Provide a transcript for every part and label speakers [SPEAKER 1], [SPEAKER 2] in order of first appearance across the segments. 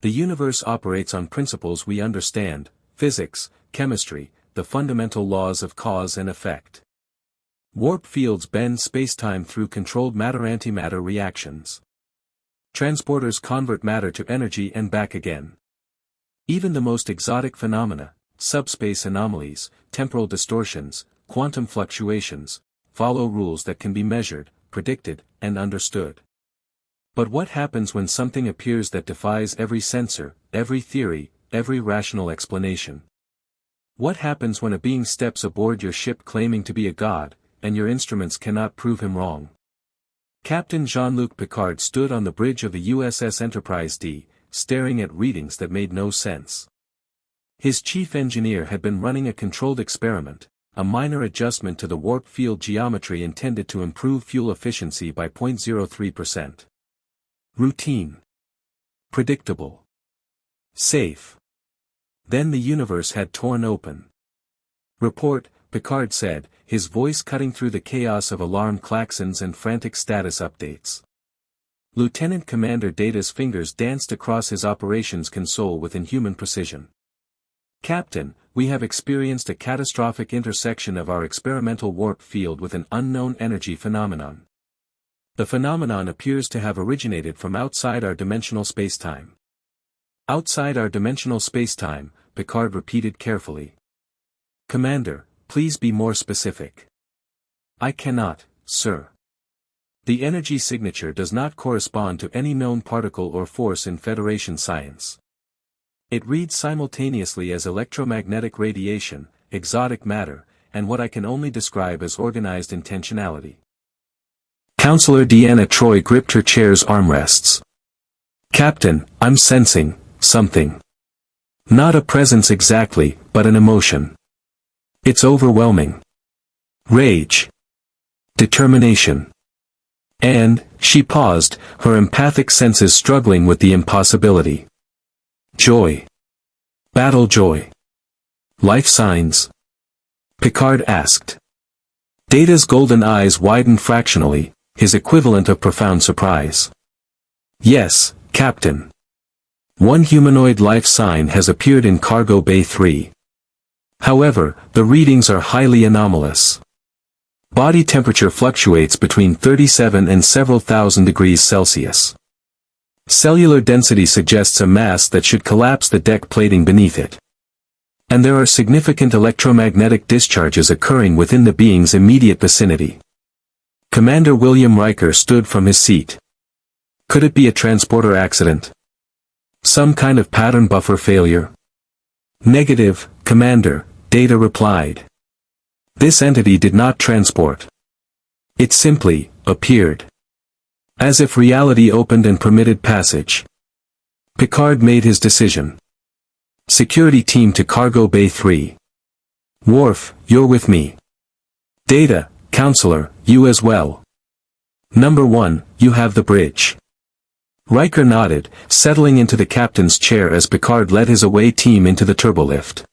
[SPEAKER 1] The universe operates on principles we understand: physics, chemistry, the fundamental laws of cause and effect. Warp fields bend spacetime through controlled matter-antimatter reactions. Transporters convert matter to energy and back again. Even the most exotic phenomena, subspace anomalies, temporal distortions, quantum fluctuations, follow rules that can be measured, predicted, and understood. But what happens when something appears that defies every sensor, every theory, every rational explanation? What happens when a being steps aboard your ship claiming to be a god, and your instruments cannot prove him wrong? Captain Jean-Luc Picard stood on the bridge of the USS Enterprise D, staring at readings that made no sense. His chief engineer had been running a controlled experiment, a minor adjustment to the warp field geometry intended to improve fuel efficiency by 0.03%. Routine. Predictable. Safe. Then the universe had torn open. "Report," Picard said, his voice cutting through the chaos of alarm klaxons and frantic status updates. Lieutenant Commander Data's fingers danced across his operations console with inhuman precision. "Captain, we have experienced a catastrophic intersection of our experimental warp field with an unknown energy phenomenon. The phenomenon appears to have originated from outside our dimensional spacetime." "Outside our dimensional spacetime," Picard repeated carefully. "Commander, please be more specific." "I cannot, sir. The energy signature does not correspond to any known particle or force in Federation science. It reads simultaneously as electromagnetic radiation, exotic matter, and what I can only describe as organized intentionality." Counselor Deanna Troi gripped her chair's armrests. "Captain, I'm sensing something. Not a presence exactly, but an emotion. It's overwhelming. Rage. Determination. And," she paused, her empathic senses struggling with the impossibility. "Joy. Battle joy. Life signs?" Picard asked. Data's golden eyes widened fractionally, his equivalent of profound surprise. "Yes, Captain. One humanoid life sign has appeared in Cargo Bay 3. However, the readings are highly anomalous. Body temperature fluctuates between 37 and several thousand degrees Celsius. Cellular density suggests a mass that should collapse the deck plating beneath it. And there are significant electromagnetic discharges occurring within the being's immediate vicinity." Commander William Riker stood from his seat. "Could it be a transporter accident? Some kind of pattern buffer failure?" "Negative, Commander," Data replied. "This entity did not transport. It simply appeared. As if reality opened and permitted passage." Picard made his decision. "Security team to Cargo Bay 3. Worf, you're with me. Data, Counselor, you as well. Number 1, you have the bridge." Riker nodded, settling into the captain's chair as Picard led his away team into the turbolift.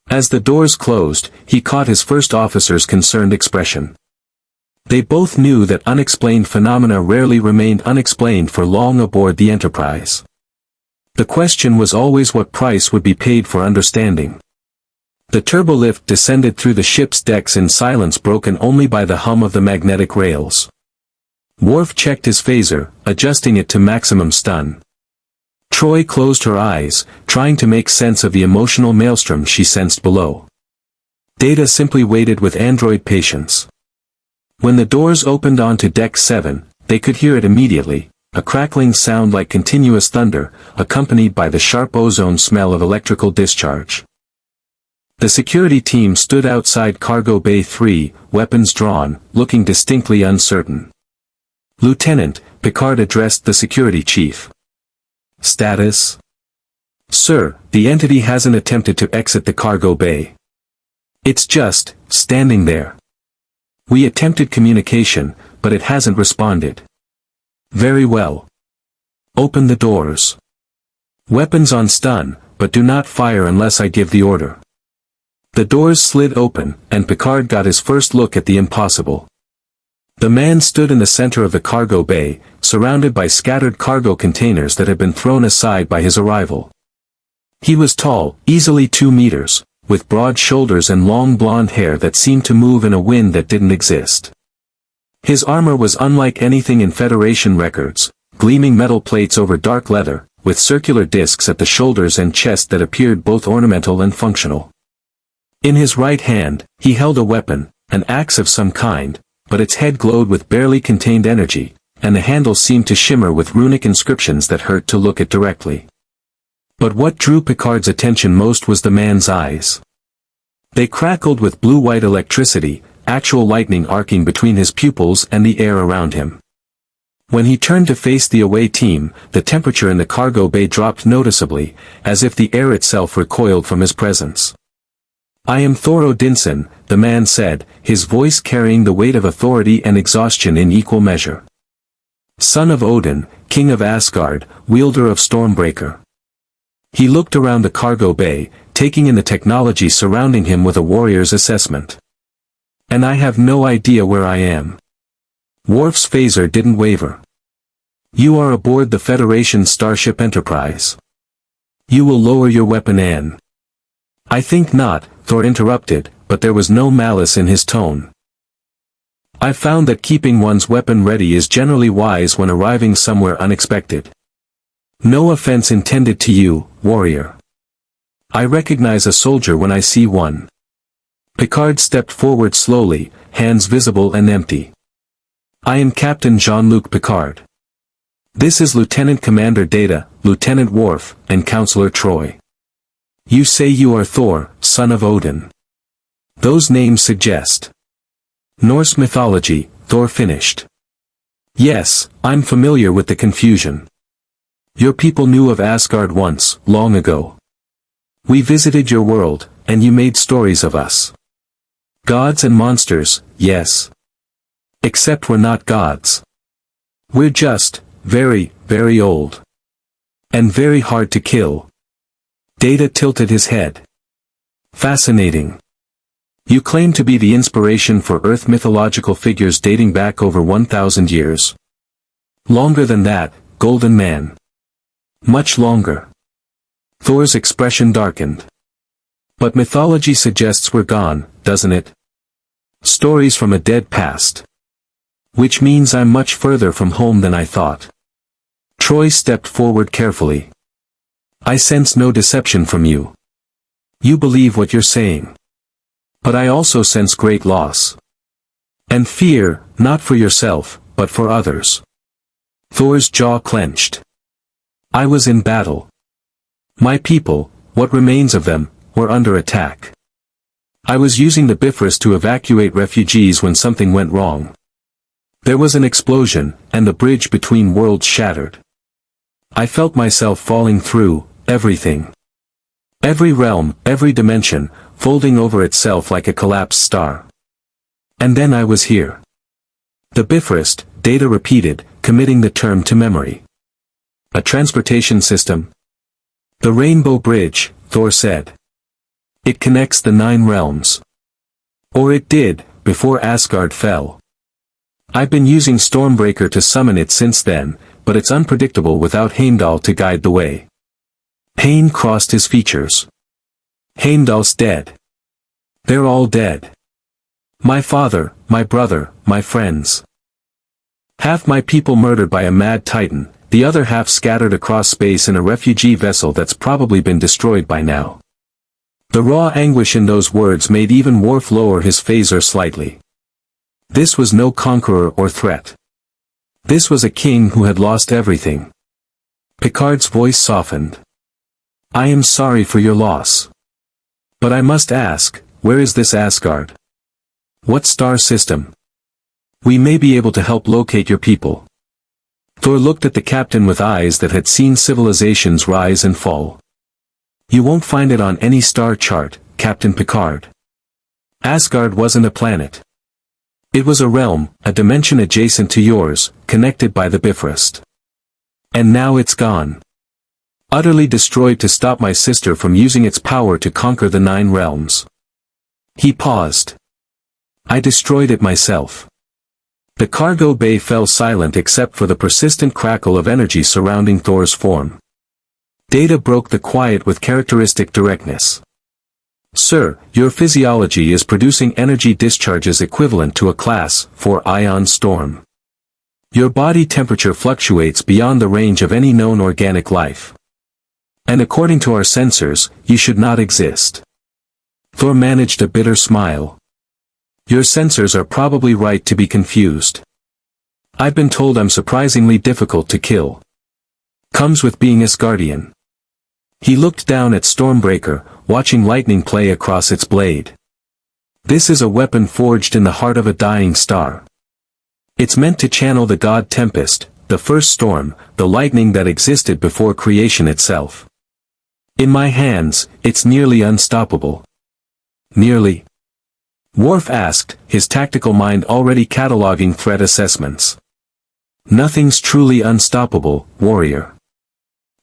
[SPEAKER 1] As the doors closed, he caught his first officer's concerned expression. They both knew that unexplained phenomena rarely remained unexplained for long aboard the Enterprise. The question was always what price would be paid for understanding. The turbolift descended through the ship's decks in silence broken only by the hum of the magnetic rails. Worf checked his phaser, adjusting it to maximum stun. Troi closed her eyes, trying to make sense of the emotional maelstrom she sensed below. Data simply waited with android patience. When the doors opened onto Deck 7, they could hear it immediately, a crackling sound like continuous thunder, accompanied by the sharp ozone smell of electrical discharge. The security team stood outside Cargo Bay 3, weapons drawn, looking distinctly uncertain. "Lieutenant," Picard addressed the security chief. "Status?" "Sir, the entity hasn't attempted to exit the cargo bay. It's just standing there. We attempted communication, but it hasn't responded." "Very well. Open the doors. Weapons on stun, but do not fire unless I give the order." The doors slid open, and Picard got his first look at the impossible. The man stood in the center of the cargo bay, surrounded by scattered cargo containers that had been thrown aside by his arrival. He was tall, easily 2 meters, with broad shoulders and long blonde hair that seemed to move in a wind that didn't exist. His armor was unlike anything in Federation records, gleaming metal plates over dark leather, with circular discs at the shoulders and chest that appeared both ornamental and functional. In his right hand, he held a weapon, an axe of some kind, but its head glowed with barely contained energy, and the handle seemed to shimmer with runic inscriptions that hurt to look at directly. But what drew Picard's attention most was the man's eyes. They crackled with blue-white electricity, actual lightning arcing between his pupils and the air around him. When he turned to face the away team, the temperature in the cargo bay dropped noticeably, as if the air itself recoiled from his presence. "I am Thor Odinson," the man said, his voice carrying the weight of authority and exhaustion in equal measure. "Son of Odin, king of Asgard, wielder of Stormbreaker." He looked around the cargo bay, taking in the technology surrounding him with a warrior's assessment. "And I have no idea where I am." Worf's phaser didn't waver. "You are aboard the Federation starship Enterprise. You will lower your weapon and—" "I think not," Thor interrupted, but there was no malice in his tone. "I've found that keeping one's weapon ready is generally wise when arriving somewhere unexpected. No offense intended to you, warrior. I recognize a soldier when I see one." Picard stepped forward slowly, hands visible and empty. "I am Captain Jean-Luc Picard. This is Lieutenant Commander Data, Lieutenant Worf, and Counselor Troy. You say you are Thor, son of Odin. Those names suggest Norse mythology," Thor finished. "Yes, I'm familiar with the confusion. Your people knew of Asgard once, long ago. We visited your world, and you made stories of us. Gods and monsters, yes. Except we're not gods. We're just, very, very old. And very hard to kill." Data tilted his head. "Fascinating. You claim to be the inspiration for Earth mythological figures dating back over 1,000 years. Longer than that, Golden Man. Much longer." Thor's expression darkened. "But mythology suggests we're gone, doesn't it? Stories from a dead past. Which means I'm much further from home than I thought." Troy stepped forward carefully. "I sense no deception from you. You believe what you're saying. But I also sense great loss. And fear, not for yourself, but for others." Thor's jaw clenched. "I was in battle. My people, what remains of them, were under attack. I was using the Bifrost to evacuate refugees when something went wrong. There was an explosion, and the bridge between worlds shattered. I felt myself falling through everything. Every realm, every dimension, folding over itself like a collapsed star. And then I was here." "The Bifrost," Data repeated, committing the term to memory. "A transportation system?" "The Rainbow Bridge," Thor said. "It connects the 9 realms. Or it did, before Asgard fell. I've been using Stormbreaker to summon it since then, but it's unpredictable without Heimdall to guide the way." Pain crossed his features. "Heimdall's dead. They're all dead. My father, my brother, my friends. Half my people murdered by a mad titan, the other half scattered across space in a refugee vessel that's probably been destroyed by now." The raw anguish in those words made even Worf lower his phaser slightly. This was no conqueror or threat. This was a king who had lost everything. Picard's voice softened. "I am sorry for your loss. But I must ask, where is this Asgard? What star system? We may be able to help locate your people." Thor looked at the captain with eyes that had seen civilizations rise and fall. "You won't find it on any star chart, Captain Picard. Asgard wasn't a planet. It was a realm, a dimension adjacent to yours, connected by the Bifrost. And now it's gone. Utterly destroyed to stop my sister from using its power to conquer the 9 realms." He paused. "I destroyed it myself. The cargo bay fell silent except for the persistent crackle of energy surrounding Thor's form. Data broke the quiet with characteristic directness. "Sir, your physiology is producing energy discharges equivalent to a Class 4 ion storm. Your body temperature fluctuates beyond the range of any known organic life. And according to our sensors, you should not exist." Thor managed a bitter smile. "Your sensors are probably right to be confused. I've been told I'm surprisingly difficult to kill. Comes with being Asgardian." He looked down at Stormbreaker, watching lightning play across its blade. "This is a weapon forged in the heart of a dying star. It's meant to channel the god Tempest, the first storm, the lightning that existed before creation itself. In my hands, it's nearly unstoppable." "Nearly?" Worf asked, his tactical mind already cataloging threat assessments. "Nothing's truly unstoppable, warrior.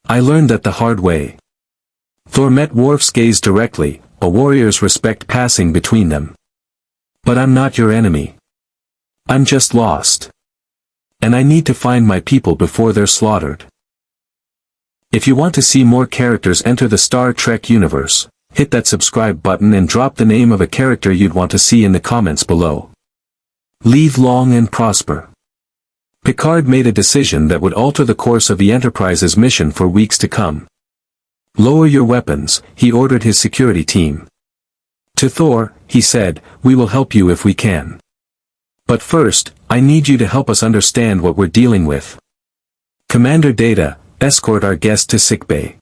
[SPEAKER 1] I learned that the hard way." Thor met Worf's gaze directly, a warrior's respect passing between them. "But I'm not your enemy. I'm just lost. And I need to find my people before they're slaughtered." If you want to see more characters enter the Star Trek universe, hit that subscribe button and drop the name of a character you'd want to see in the comments below. Live long and prosper. Picard made a decision that would alter the course of the Enterprise's mission for weeks to come. "Lower your weapons," he ordered his security team. To Thor, he said, "We will help you if we can. But first, I need you to help us understand what we're dealing with. Commander Data, escort our guest to sickbay.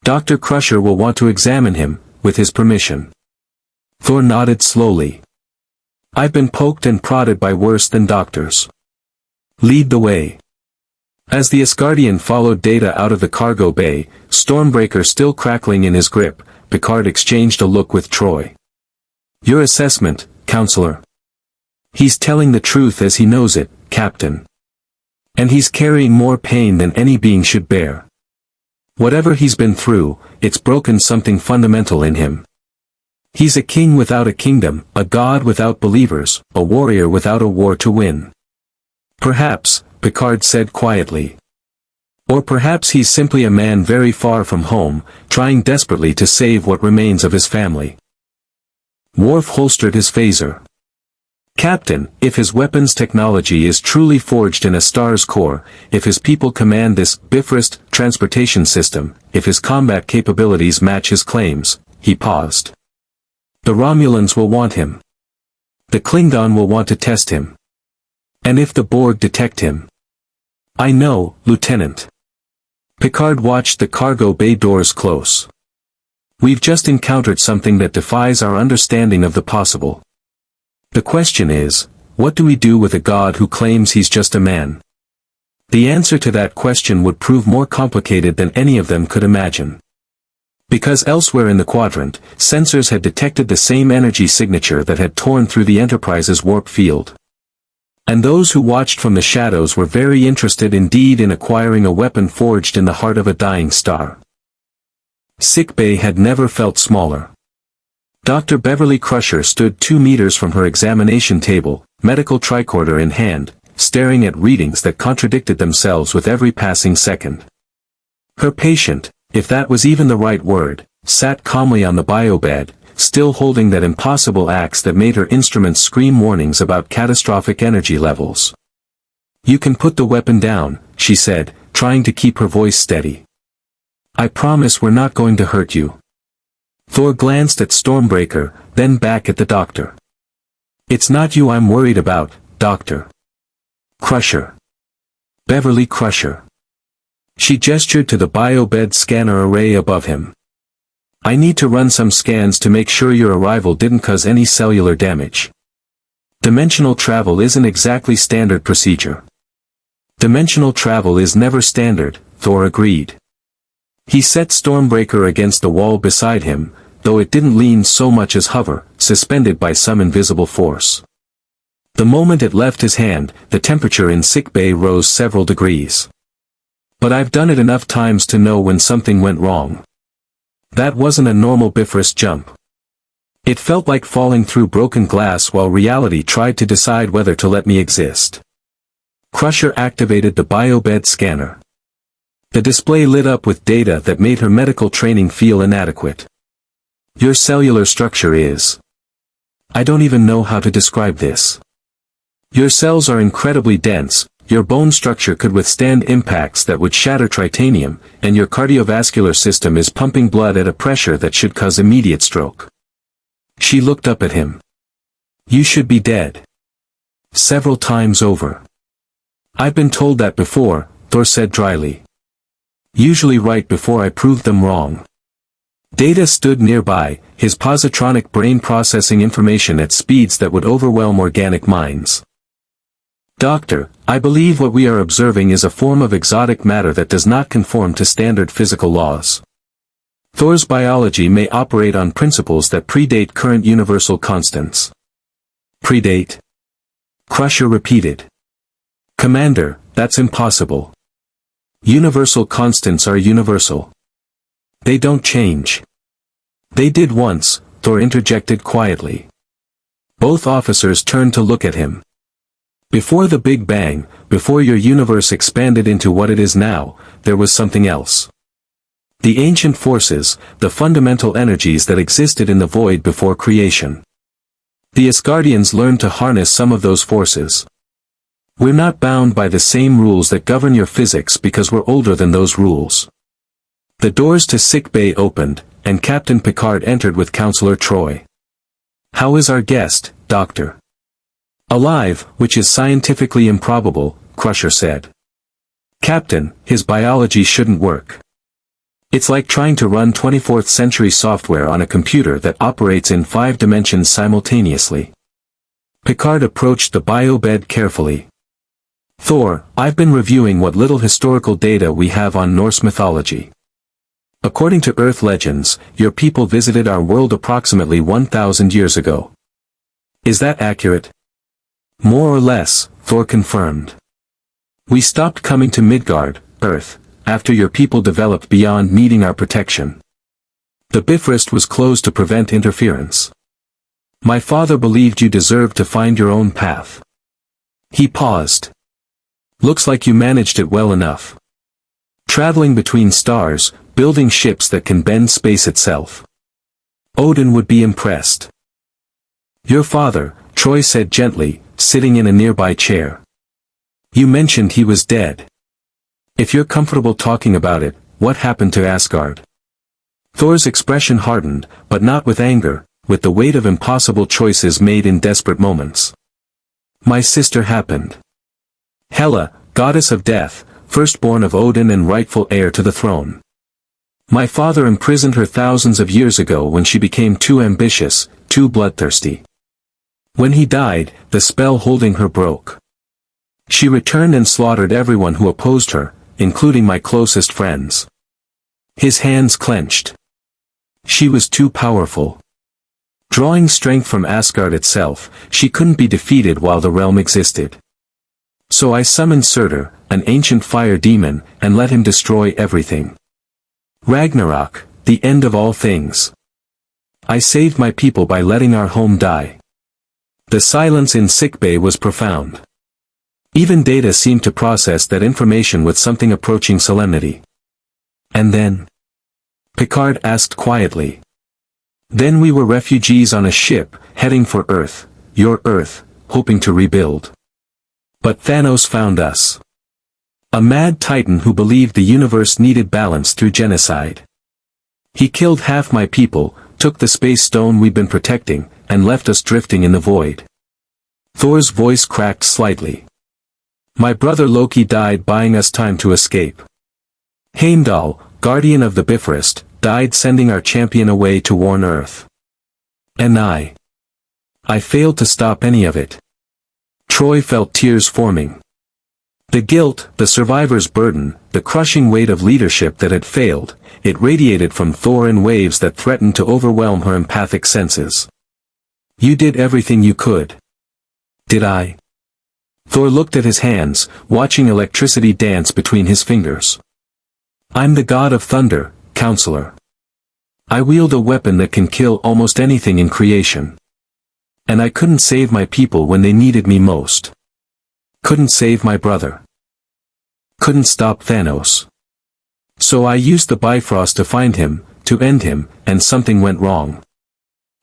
[SPEAKER 1] Dr. Crusher will want to examine him, with his permission." Thor nodded slowly. "I've been poked and prodded by worse than doctors. Lead the way." As the Asgardian followed Data out of the cargo bay, Stormbreaker still crackling in his grip, Picard exchanged a look with Troy. "Your assessment, Counselor?" "He's telling the truth as he knows it, Captain. And he's carrying more pain than any being should bear. Whatever he's been through, it's broken something fundamental in him. He's a king without a kingdom, a god without believers, a warrior without a war to win." "Perhaps," Picard said quietly. "Or perhaps he's simply a man very far from home, trying desperately to save what remains of his family." Worf holstered his phaser. "Captain, if his weapons technology is truly forged in a star's core, if his people command this Bifrost transportation system, if his combat capabilities match his claims," he paused. "The Romulans will want him. The Klingon will want to test him. And if the Borg detect him—" "I know, Lieutenant." Picard watched the cargo bay doors close. "We've just encountered something that defies our understanding of the possible. The question is, what do we do with a god who claims he's just a man?" The answer to that question would prove more complicated than any of them could imagine. Because elsewhere in the quadrant, sensors had detected the same energy signature that had torn through the Enterprise's warp field. And those who watched from the shadows were very interested indeed in acquiring a weapon forged in the heart of a dying star. Sickbay had never felt smaller. Dr. Beverly Crusher stood 2 meters from her examination table, medical tricorder in hand, staring at readings that contradicted themselves with every passing second. Her patient, if that was even the right word, sat calmly on the biobed, still holding that impossible axe that made her instruments scream warnings about catastrophic energy levels. "You can put the weapon down," she said, trying to keep her voice steady. "I promise we're not going to hurt you." Thor glanced at Stormbreaker, then back at the doctor. "It's not you I'm worried about, Doctor. Crusher. Beverly Crusher." She gestured to the biobed scanner array above him. "I need to run some scans to make sure your arrival didn't cause any cellular damage. Dimensional travel isn't exactly standard procedure." "Dimensional travel is never standard," Thor agreed. He set Stormbreaker against the wall beside him, though it didn't lean so much as hover, suspended by some invisible force. The moment it left his hand, the temperature in sickbay rose several degrees. "But I've done it enough times to know when something went wrong. That wasn't a normal Bifrost jump. It felt like falling through broken glass while reality tried to decide whether to let me exist. Crusher activated the biobed scanner. The display lit up with data that made her medical training feel inadequate. Your cellular structure is... I don't even know how to describe this. Your cells are incredibly dense, your bone structure could withstand impacts that would shatter titanium, and your cardiovascular system is pumping blood at a pressure that should cause immediate stroke. She looked up at him. You should be dead. Several times over. I've been told that before, Thor said dryly. Usually right before I proved them wrong. Data stood nearby, his positronic brain processing information at speeds that would overwhelm organic minds. Doctor, I believe what we are observing is a form of exotic matter that does not conform to standard physical laws. Thor's biology may operate on principles that predate current universal constants. Predate? Crusher repeated. Commander, that's impossible. Universal constants are universal. They don't change. They did once, Thor interjected quietly. Both officers turned to look at him. Before the Big Bang, before your universe expanded into what it is now, there was something else. The ancient forces, the fundamental energies that existed in the void before creation. The Asgardians learned to harness some of those forces. We're not bound by the same rules that govern your physics because we're older than those rules. The doors to sickbay opened, and Captain Picard entered with Counselor Troy. How is our guest, Doctor? Alive, which is scientifically improbable, Crusher said. Captain, his biology shouldn't work. It's like trying to run 24th century software on a computer that operates in 5 dimensions simultaneously. Picard approached the biobed carefully. Thor, I've been reviewing what little historical data we have on Norse mythology. According to Earth legends, your people visited our world approximately 1,000 years ago. Is that accurate? More or less, Thor confirmed. We stopped coming to Midgard, Earth, after your people developed beyond needing our protection. The Bifrost was closed to prevent interference. My father believed you deserved to find your own path. He paused. Looks like you managed it well enough. Traveling between stars, building ships that can bend space itself. Odin would be impressed. Your father, Troy said gently, sitting in a nearby chair. You mentioned he was dead. If you're comfortable talking about it, what happened to Asgard? Thor's expression hardened, but not with anger, with the weight of impossible choices made in desperate moments. My sister happened. Hela, goddess of death, firstborn of Odin and rightful heir to the throne. My father imprisoned her thousands of years ago when she became too ambitious, too bloodthirsty. When he died, the spell holding her broke. She returned and slaughtered everyone who opposed her, including my closest friends. His hands clenched. She was too powerful. Drawing strength from Asgard itself, she couldn't be defeated while the realm existed. So I summoned Surtur, an ancient fire demon, and let him destroy everything. Ragnarok, the end of all things. I saved my people by letting our home die. The silence in sickbay was profound. Even Data seemed to process that information with something approaching solemnity. And then? Picard asked quietly. Then we were refugees on a ship, heading for Earth, your Earth, hoping to rebuild. But Thanos found us. A mad titan who believed the universe needed balance through genocide. He killed half my people, took the space stone we'd been protecting, and left us drifting in the void. Thor's voice cracked slightly. My brother Loki died buying us time to escape. Heimdall, guardian of the Bifrost, died sending our champion away to warn Earth. And I failed to stop any of it. Troy felt tears forming. The guilt, the survivor's burden, the crushing weight of leadership that had failed, it radiated from Thor in waves that threatened to overwhelm her empathic senses. You did everything you could. Did I? Thor looked at his hands, watching electricity dance between his fingers. I'm the god of thunder, counselor. I wield a weapon that can kill almost anything in creation. And I couldn't save my people when they needed me most. Couldn't save my brother. Couldn't stop Thanos. So I used the Bifrost to find him, to end him, and something went wrong.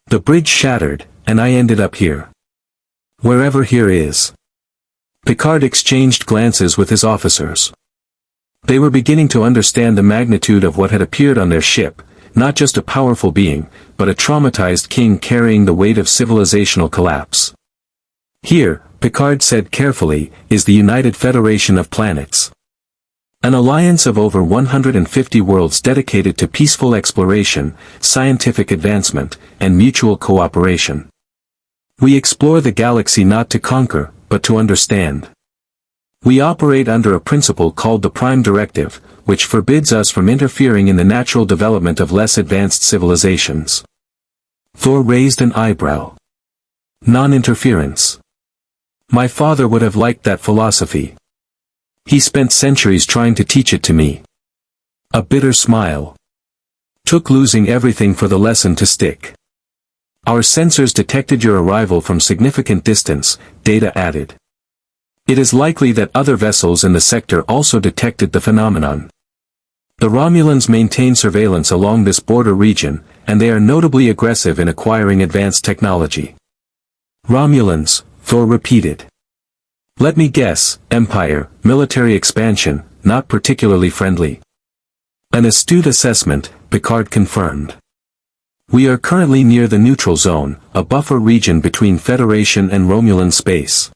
[SPEAKER 1] The bridge shattered, and I ended up here. Wherever here is. Picard exchanged glances with his officers. They were beginning to understand the magnitude of what had appeared on their ship, not just a powerful being, but a traumatized king carrying the weight of civilizational collapse. Here, Picard said carefully, is the United Federation of Planets. An alliance of over 150 worlds dedicated to peaceful exploration, scientific advancement, and mutual cooperation. We explore the galaxy not to conquer, but to understand. We operate under a principle called the Prime Directive, which forbids us from interfering in the natural development of less advanced civilizations. Thor raised an eyebrow. Non-interference. My father would have liked that philosophy. He spent centuries trying to teach it to me. A bitter smile. Took losing everything for the lesson to stick. Our sensors detected your arrival from significant distance, Data added. It is likely that other vessels in the sector also detected the phenomenon. The Romulans maintain surveillance along this border region, and they are notably aggressive in acquiring advanced technology. Romulans, Thor repeated. Let me guess, Empire, military expansion, not particularly friendly. An astute assessment, Picard confirmed. We are currently near the neutral zone, a buffer region between Federation and Romulan space.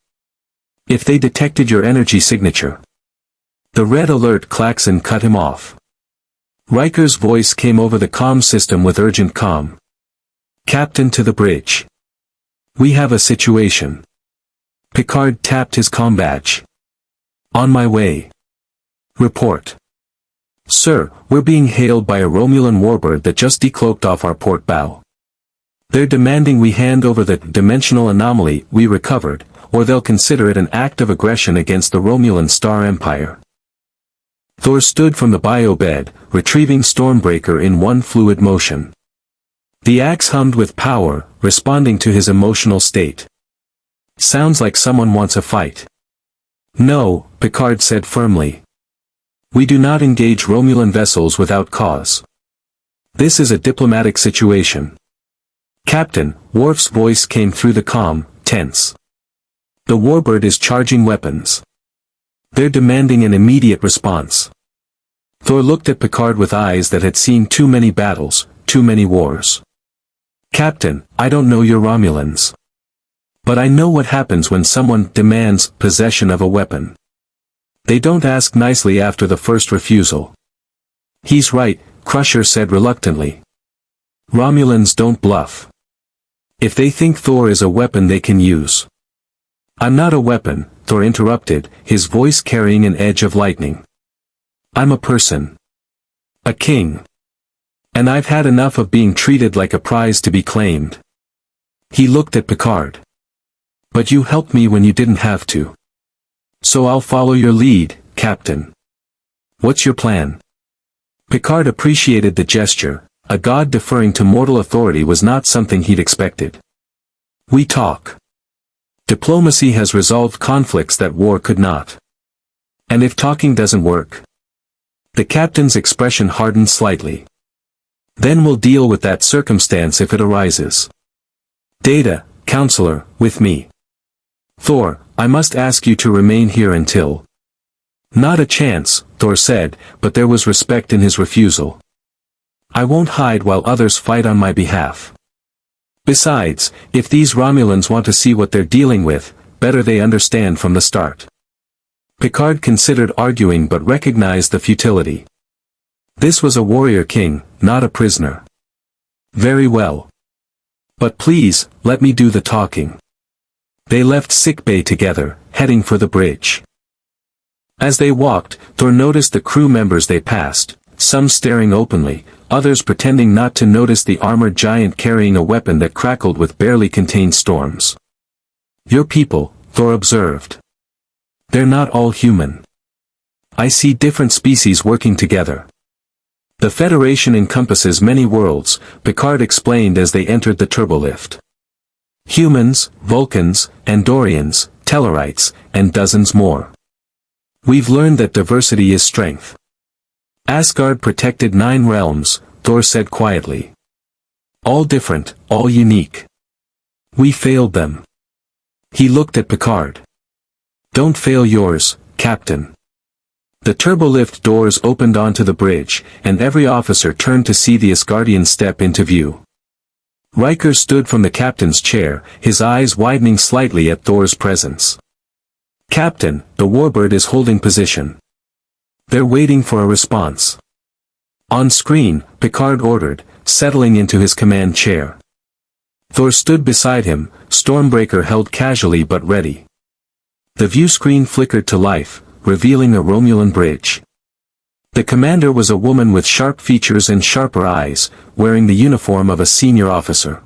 [SPEAKER 1] If they detected your energy signature. The red alert klaxon cut him off. Riker's voice came over the comm system with urgent calm. Captain to the bridge. We have a situation. Picard tapped his comm badge. On my way. Report. Sir, we're being hailed by a Romulan warbird that just decloaked off our port bow. They're demanding we hand over the dimensional anomaly we recovered, or they'll consider it an act of aggression against the Romulan Star Empire. Thor stood from the bio bed, retrieving Stormbreaker in one fluid motion. The axe hummed with power, responding to his emotional state. Sounds like someone wants a fight. No, Picard said firmly. We do not engage Romulan vessels without cause. This is a diplomatic situation. Captain, Worf's voice came through the comm, tense. The warbird is charging weapons. They're demanding an immediate response. Thor looked at Picard with eyes that had seen too many battles, too many wars. Captain, I don't know your Romulans. But I know what happens when someone demands possession of a weapon. They don't ask nicely after the first refusal. He's right, Crusher said reluctantly. Romulans don't bluff. If they think Thor is a weapon they can use. I'm not a weapon, Thor interrupted, his voice carrying an edge of lightning. I'm a person. A king. And I've had enough of being treated like a prize to be claimed. He looked at Picard. But you helped me when you didn't have to. So I'll follow your lead, Captain. What's your plan? Picard appreciated the gesture. A god deferring to mortal authority was not something he'd expected. We talk. Diplomacy has resolved conflicts that war could not. And if talking doesn't work? The captain's expression hardened slightly. Then we'll deal with that circumstance if it arises. Data, counselor, with me. Thor, I must ask you to remain here until. Not a chance, Thor said, but there was respect in his refusal. I won't hide while others fight on my behalf. Besides, if these Romulans want to see what they're dealing with, better they understand from the start. Picard considered arguing but recognized the futility. This was a warrior king, not a prisoner. Very well. But please, let me do the talking. They left sickbay together, heading for the bridge. As they walked, Thor noticed the crew members they passed, some staring openly, others pretending not to notice the armored giant carrying a weapon that crackled with barely contained storms. Your people, Thor observed. They're not all human. I see different species working together. The Federation encompasses many worlds, Picard explained as they entered the turbolift. Humans, Vulcans, Andorians, Tellarites, and dozens more. We've learned that diversity is strength. Asgard protected 9 realms, Thor said quietly. All different, all unique. We failed them. He looked at Picard. Don't fail yours, Captain. The turbolift doors opened onto the bridge, and every officer turned to see the Asgardian step into view. Riker stood from the captain's chair, his eyes widening slightly at Thor's presence. Captain, the warbird is holding position. They're waiting for a response. On screen, Picard ordered, settling into his command chair. Thor stood beside him, Stormbreaker held casually but ready. The view screen flickered to life, revealing a Romulan bridge. The commander was a woman with sharp features and sharper eyes, wearing the uniform of a senior officer.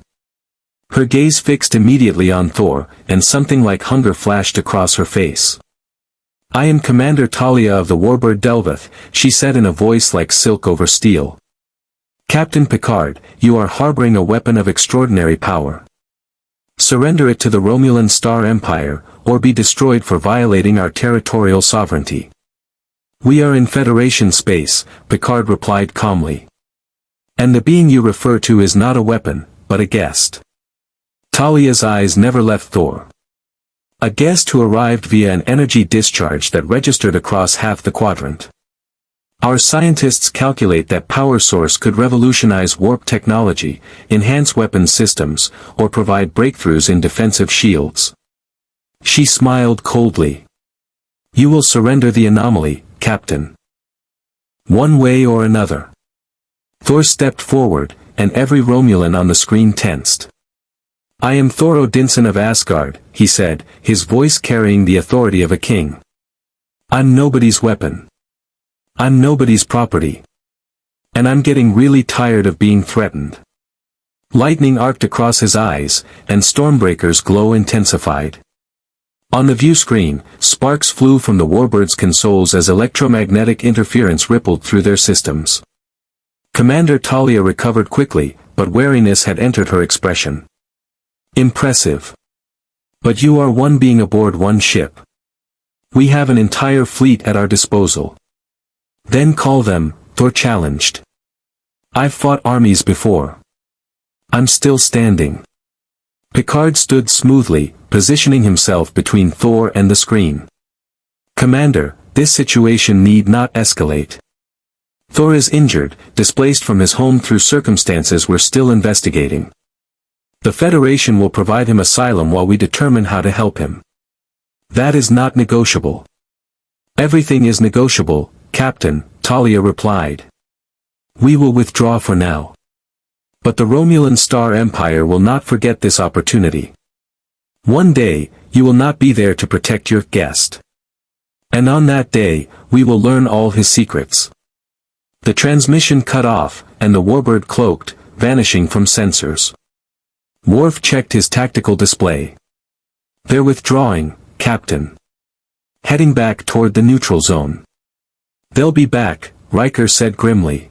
[SPEAKER 1] Her gaze fixed immediately on Thor, and something like hunger flashed across her face. I am Commander Talia of the warbird Delveth, she said in a voice like silk over steel. Captain Picard, you are harboring a weapon of extraordinary power. Surrender it to the Romulan Star Empire, or be destroyed for violating our territorial sovereignty. We are in Federation space, Picard replied calmly. And the being you refer to is not a weapon, but a guest. Talia's eyes never left Thor. A guest who arrived via an energy discharge that registered across half the quadrant. Our scientists calculate that power source could revolutionize warp technology, enhance weapons systems, or provide breakthroughs in defensive shields. She smiled coldly. You will surrender the anomaly, Captain. One way or another. Thor stepped forward, and every Romulan on the screen tensed. I am Thor Odinson of Asgard, he said, his voice carrying the authority of a king. I'm nobody's weapon. I'm nobody's property. And I'm getting really tired of being threatened. Lightning arced across his eyes, and Stormbreaker's glow intensified. On the view screen, sparks flew from the warbird's consoles as electromagnetic interference rippled through their systems. Commander Talia recovered quickly, but wariness had entered her expression. Impressive. But you are one being aboard one ship. We have an entire fleet at our disposal. Then call them, Thor challenged. I've fought armies before. I'm still standing. Picard stood smoothly, positioning himself between Thor and the screen. Commander, this situation need not escalate. Thor is injured, displaced from his home through circumstances we're still investigating. The Federation will provide him asylum while we determine how to help him. That is not negotiable. Everything is negotiable, Captain, Talia replied. We will withdraw for now. But the Romulan Star Empire will not forget this opportunity. One day, you will not be there to protect your guest. And on that day, we will learn all his secrets. The transmission cut off, and the warbird cloaked, vanishing from sensors. Worf checked his tactical display. They're withdrawing, Captain. Heading back toward the neutral zone. They'll be back, Riker said grimly.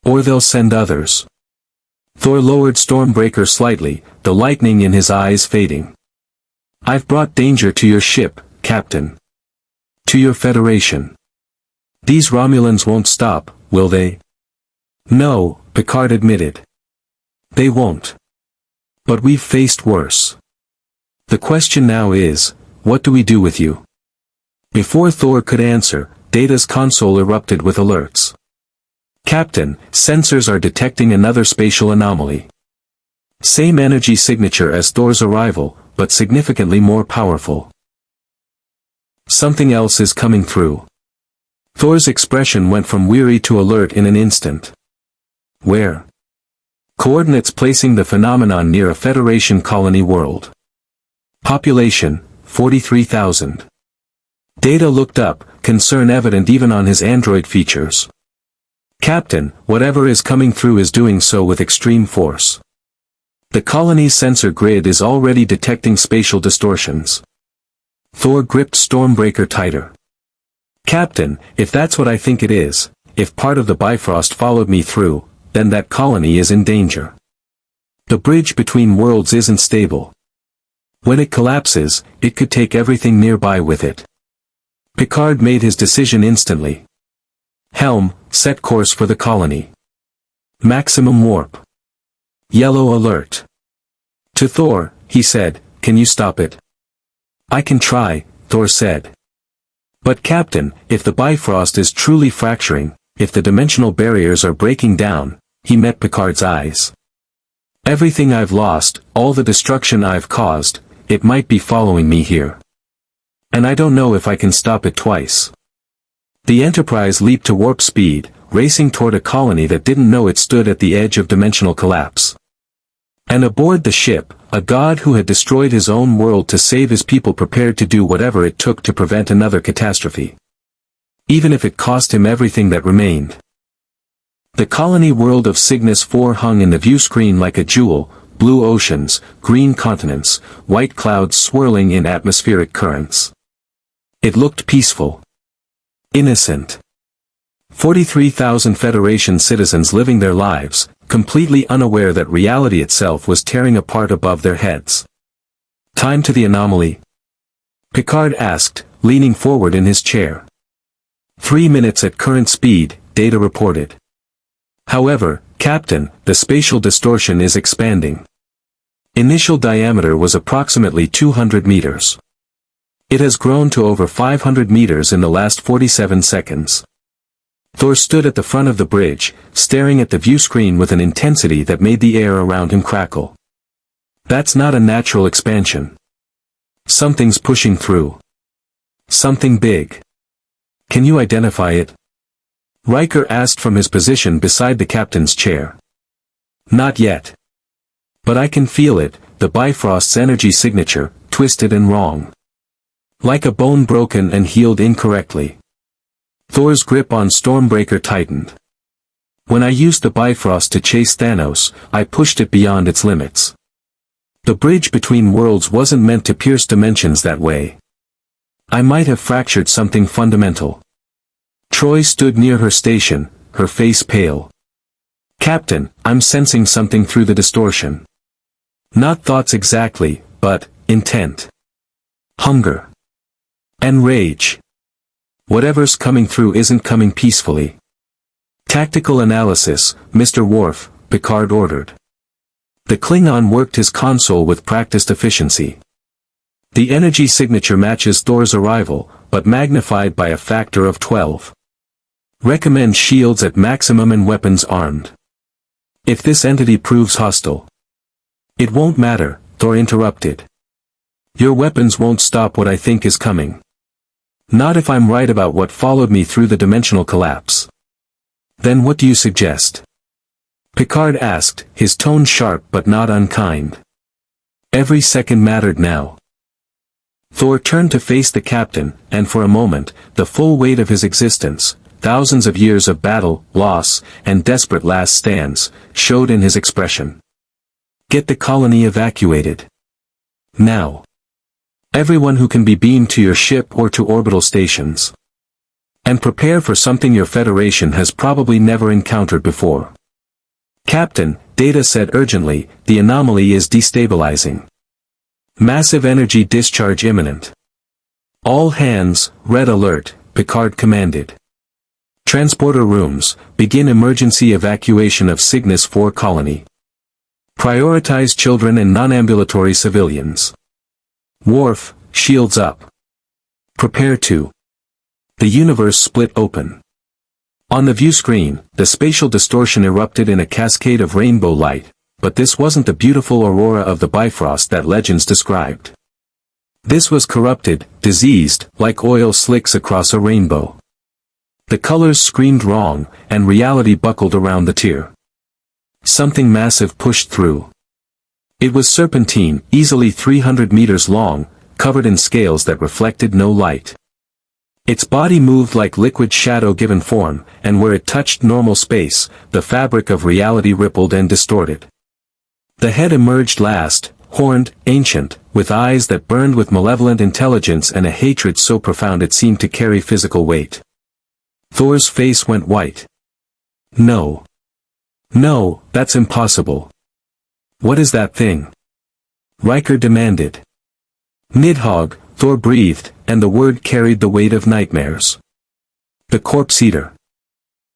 [SPEAKER 1] Or they'll send others. Thor lowered Stormbreaker slightly, the lightning in his eyes fading. I've brought danger to your ship, Captain. To your Federation. These Romulans won't stop, will they? No, Picard admitted. They won't. But we've faced worse. The question now is, what do we do with you? Before Thor could answer, Data's console erupted with alerts. Captain, sensors are detecting another spatial anomaly. Same energy signature as Thor's arrival, but significantly more powerful. Something else is coming through. Thor's expression went from weary to alert in an instant. Where? Coordinates placing the phenomenon near a Federation colony world. Population, 43,000. Data looked up, concern evident even on his android features. Captain, whatever is coming through is doing so with extreme force. The colony's sensor grid is already detecting spatial distortions. Thor gripped Stormbreaker tighter. Captain, if that's what I think it is, if part of the Bifrost followed me through, then that colony is in danger. The bridge between worlds isn't stable. When it collapses, it could take everything nearby with it. Picard made his decision instantly. Helm, set course for the colony. Maximum warp. Yellow alert. To Thor, he said, "Can you stop it?" "I can try," Thor said. "But Captain, if the Bifrost is truly fracturing, if the dimensional barriers are breaking down," he met Picard's eyes. "Everything I've lost, all the destruction I've caused, it might be following me here. And I don't know if I can stop it twice." The Enterprise leaped to warp speed, racing toward a colony that didn't know it stood at the edge of dimensional collapse. And aboard the ship, a god who had destroyed his own world to save his people prepared to do whatever it took to prevent another catastrophe. Even if it cost him everything that remained. The colony world of Cygnus 4 hung in the view screen like a jewel, blue oceans, green continents, white clouds swirling in atmospheric currents. It looked peaceful. Innocent. 43,000 Federation citizens living their lives, completely unaware that reality itself was tearing apart above their heads. "Time to the anomaly?" Picard asked, leaning forward in his chair. 3 minutes at current speed, data reported. "However, Captain, the spatial distortion is expanding. Initial diameter was approximately 200 meters. It has grown to over 500 meters in the last 47 seconds. Thor stood at the front of the bridge, staring at the view screen with an intensity that made the air around him crackle. "That's not a natural expansion. Something's pushing through. Something big. Can you identify it?" Riker asked from his position beside the captain's chair. "Not yet. But I can feel it, the Bifrost's energy signature, twisted and wrong. Like a bone broken and healed incorrectly." Thor's grip on Stormbreaker tightened. "When I used the Bifrost to chase Thanos, I pushed it beyond its limits. The bridge between worlds wasn't meant to pierce dimensions that way. I might have fractured something fundamental." Troy stood near her station, her face pale. "Captain, I'm sensing something through the distortion. Not thoughts exactly, but intent. Hunger. And rage. Whatever's coming through isn't coming peacefully." "Tactical analysis, Mr. Worf," Picard ordered. The Klingon worked his console with practiced efficiency. "The energy signature matches Thor's arrival, but magnified by a factor of 12. Recommend shields at maximum and weapons armed. If this entity proves hostile." "It won't matter," Thor interrupted. "Your weapons won't stop what I think is coming. Not if I'm right about what followed me through the dimensional collapse." "Then what do you suggest?" Picard asked, his tone sharp but not unkind. Every second mattered now. Thor turned to face the captain, and for a moment, the full weight of his existence, thousands of years of battle, loss, and desperate last stands, showed in his expression. "Get the colony evacuated. Now. Everyone who can be beamed to your ship or to orbital stations. And prepare for something your Federation has probably never encountered before." "Captain," Data said urgently, "the anomaly is destabilizing. Massive energy discharge imminent." "All hands, red alert," Picard commanded. "Transporter rooms, begin emergency evacuation of Cygnus 4 colony. Prioritize children and non-ambulatory civilians. Worf, shields up. Prepare to." The universe split open. On the view screen, the spatial distortion erupted in a cascade of rainbow light, but this wasn't the beautiful aurora of the Bifrost that legends described. This was corrupted, diseased, like oil slicks across a rainbow. The colors screamed wrong, and reality buckled around the tear. Something massive pushed through. It was serpentine, easily 300 meters long, covered in scales that reflected no light. Its body moved like liquid shadow given form, and where it touched normal space, the fabric of reality rippled and distorted. The head emerged last, horned, ancient, with eyes that burned with malevolent intelligence and a hatred so profound it seemed to carry physical weight. Thor's face went white. No. No, that's impossible. What is that thing? Riker demanded. Nidhogg, Thor breathed, and the word carried the weight of nightmares. The corpse eater.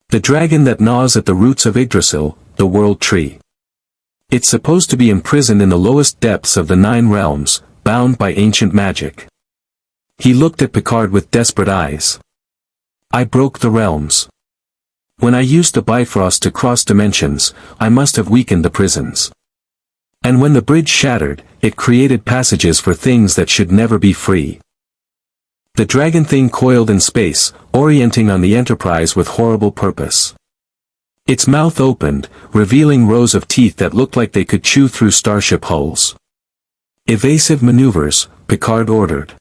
[SPEAKER 1] The dragon that gnaws at the roots of Yggdrasil, the world tree. It's supposed to be imprisoned in the lowest depths of the 9 realms, bound by ancient magic. He looked at Picard with desperate eyes. I broke the realms. When I used the Bifrost to cross dimensions, I must have weakened the prisons. And when the bridge shattered, it created passages for things that should never be free. The dragon thing coiled in space, orienting on the Enterprise with horrible purpose. Its mouth opened, revealing rows of teeth that looked like they could chew through starship hulls. Evasive maneuvers, Picard ordered.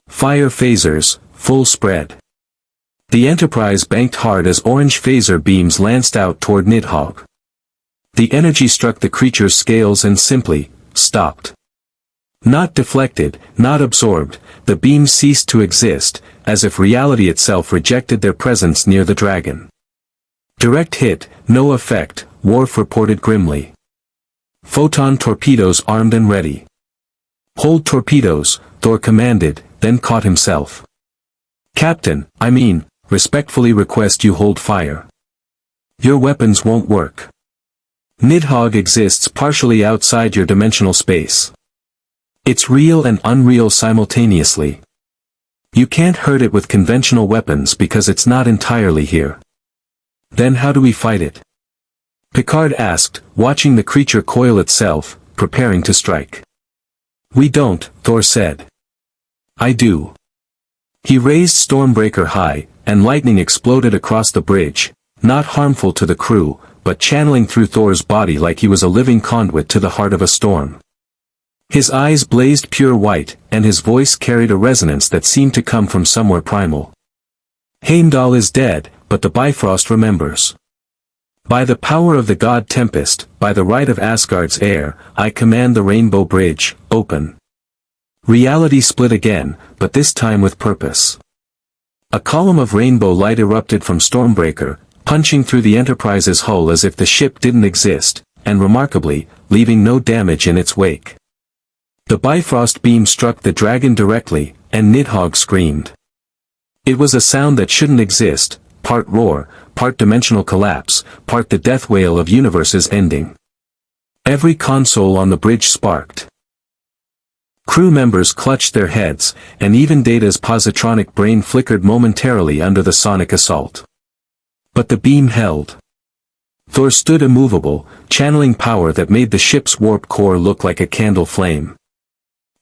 [SPEAKER 1] Fire phasers, full spread. The Enterprise banked hard as orange phaser beams lanced out toward Nidhogg. The energy struck the creature's scales and simply stopped. Not deflected, not absorbed, the beams ceased to exist, as if reality itself rejected their presence near the dragon. Direct hit, no effect, Worf reported grimly. Photon torpedoes armed and ready. Hold torpedoes, Thor commanded, then caught himself. Captain, respectfully request you hold fire. Your weapons won't work. Nidhogg exists partially outside your dimensional space. It's real and unreal simultaneously. You can't hurt it with conventional weapons because it's not entirely here. Then how do we fight it? Picard asked, watching the creature coil itself, preparing to strike. We don't, Thor said. I do. He raised Stormbreaker high, and lightning exploded across the bridge, not harmful to the crew, but channeling through Thor's body like he was a living conduit to the heart of a storm. His eyes blazed pure white, and his voice carried a resonance that seemed to come from somewhere primal. Heimdall is dead, but the Bifrost remembers. By the power of the god Tempest, by the right of Asgard's heir, I command the Rainbow Bridge, open. Reality split again, but this time with purpose. A column of rainbow light erupted from Stormbreaker, punching through the Enterprise's hull as if the ship didn't exist, and remarkably, leaving no damage in its wake. The Bifrost beam struck the dragon directly, and Nidhogg screamed. It was a sound that shouldn't exist, part roar, part dimensional collapse, part the death wail of universes ending. Every console on the bridge sparked. Crew members clutched their heads, and even Data's positronic brain flickered momentarily under the sonic assault. But the beam held. Thor stood immovable, channeling power that made the ship's warp core look like a candle flame.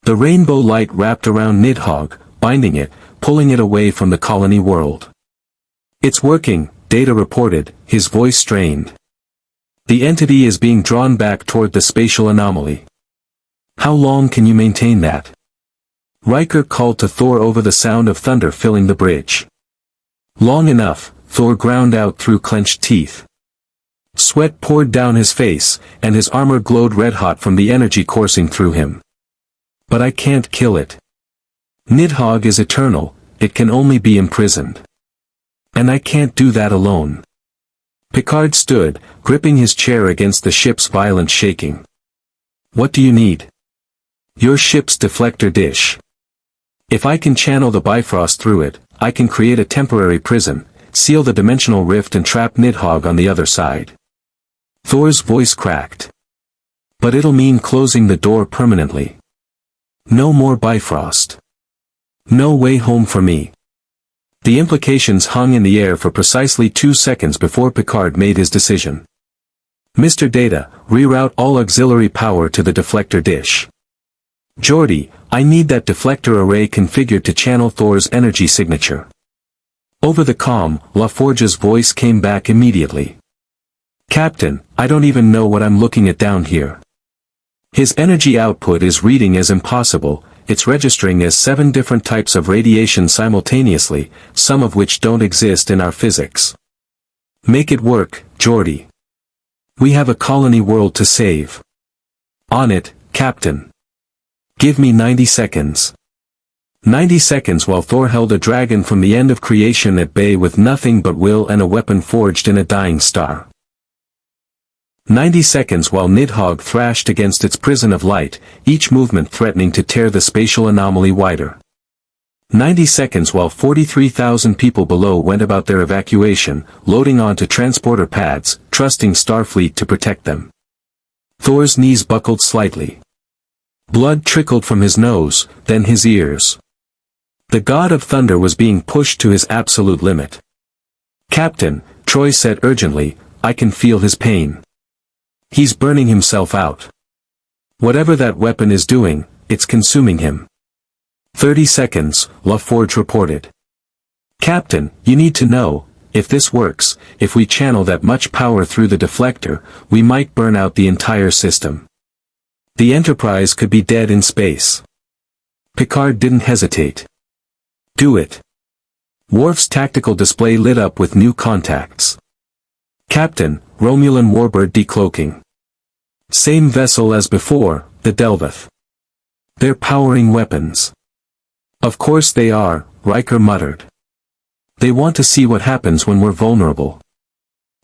[SPEAKER 1] The rainbow light wrapped around Nidhogg, binding it, pulling it away from the colony world. It's working, Data reported, his voice strained. The entity is being drawn back toward the spatial anomaly. How long can you maintain that? Riker called to Thor over the sound of thunder filling the bridge. Long enough, Thor ground out through clenched teeth. Sweat poured down his face, and his armor glowed red-hot from the energy coursing through him. But I can't kill it. Nidhogg is eternal, it can only be imprisoned. And I can't do that alone. Picard stood, gripping his chair against the ship's violent shaking. What do you need? Your ship's deflector dish. If I can channel the Bifrost through it, I can create a temporary prison, seal the dimensional rift and trap Nidhogg on the other side. Thor's voice cracked. But it'll mean closing the door permanently. No more Bifrost. No way home for me. The implications hung in the air for precisely 2 seconds before Picard made his decision. Mr. Data, reroute all auxiliary power to the deflector dish. Geordi, I need that deflector array configured to channel Thor's energy signature. Over the comm, LaForge's voice came back immediately. Captain, I don't even know what I'm looking at down here. His energy output is reading as impossible, it's registering as 7 different types of radiation simultaneously, some of which don't exist in our physics. Make it work, Geordi. We have a colony world to save. On it, Captain. Give me 90 seconds. 90 seconds while Thor held a dragon from the end of creation at bay with nothing but will and a weapon forged in a dying star. 90 seconds while Nidhogg thrashed against its prison of light, each movement threatening to tear the spatial anomaly wider. 90 seconds while 43,000 people below went about their evacuation, loading onto transporter pads, trusting Starfleet to protect them. Thor's knees buckled slightly. Blood trickled from his nose, then his ears. The god of thunder was being pushed to his absolute limit. "Captain," Troy said urgently, "I can feel his pain. He's burning himself out. Whatever that weapon is doing, it's consuming him." 30 seconds, LaForge reported. "Captain, you need to know, if this works, if we channel that much power through the deflector, we might burn out the entire system. The Enterprise could be dead in space." Picard didn't hesitate. "Do it." Worf's tactical display lit up with new contacts. "Captain, Romulan warbird decloaking. Same vessel as before, the Delvath. They're powering weapons." "Of course they are," Riker muttered. "They want to see what happens when we're vulnerable."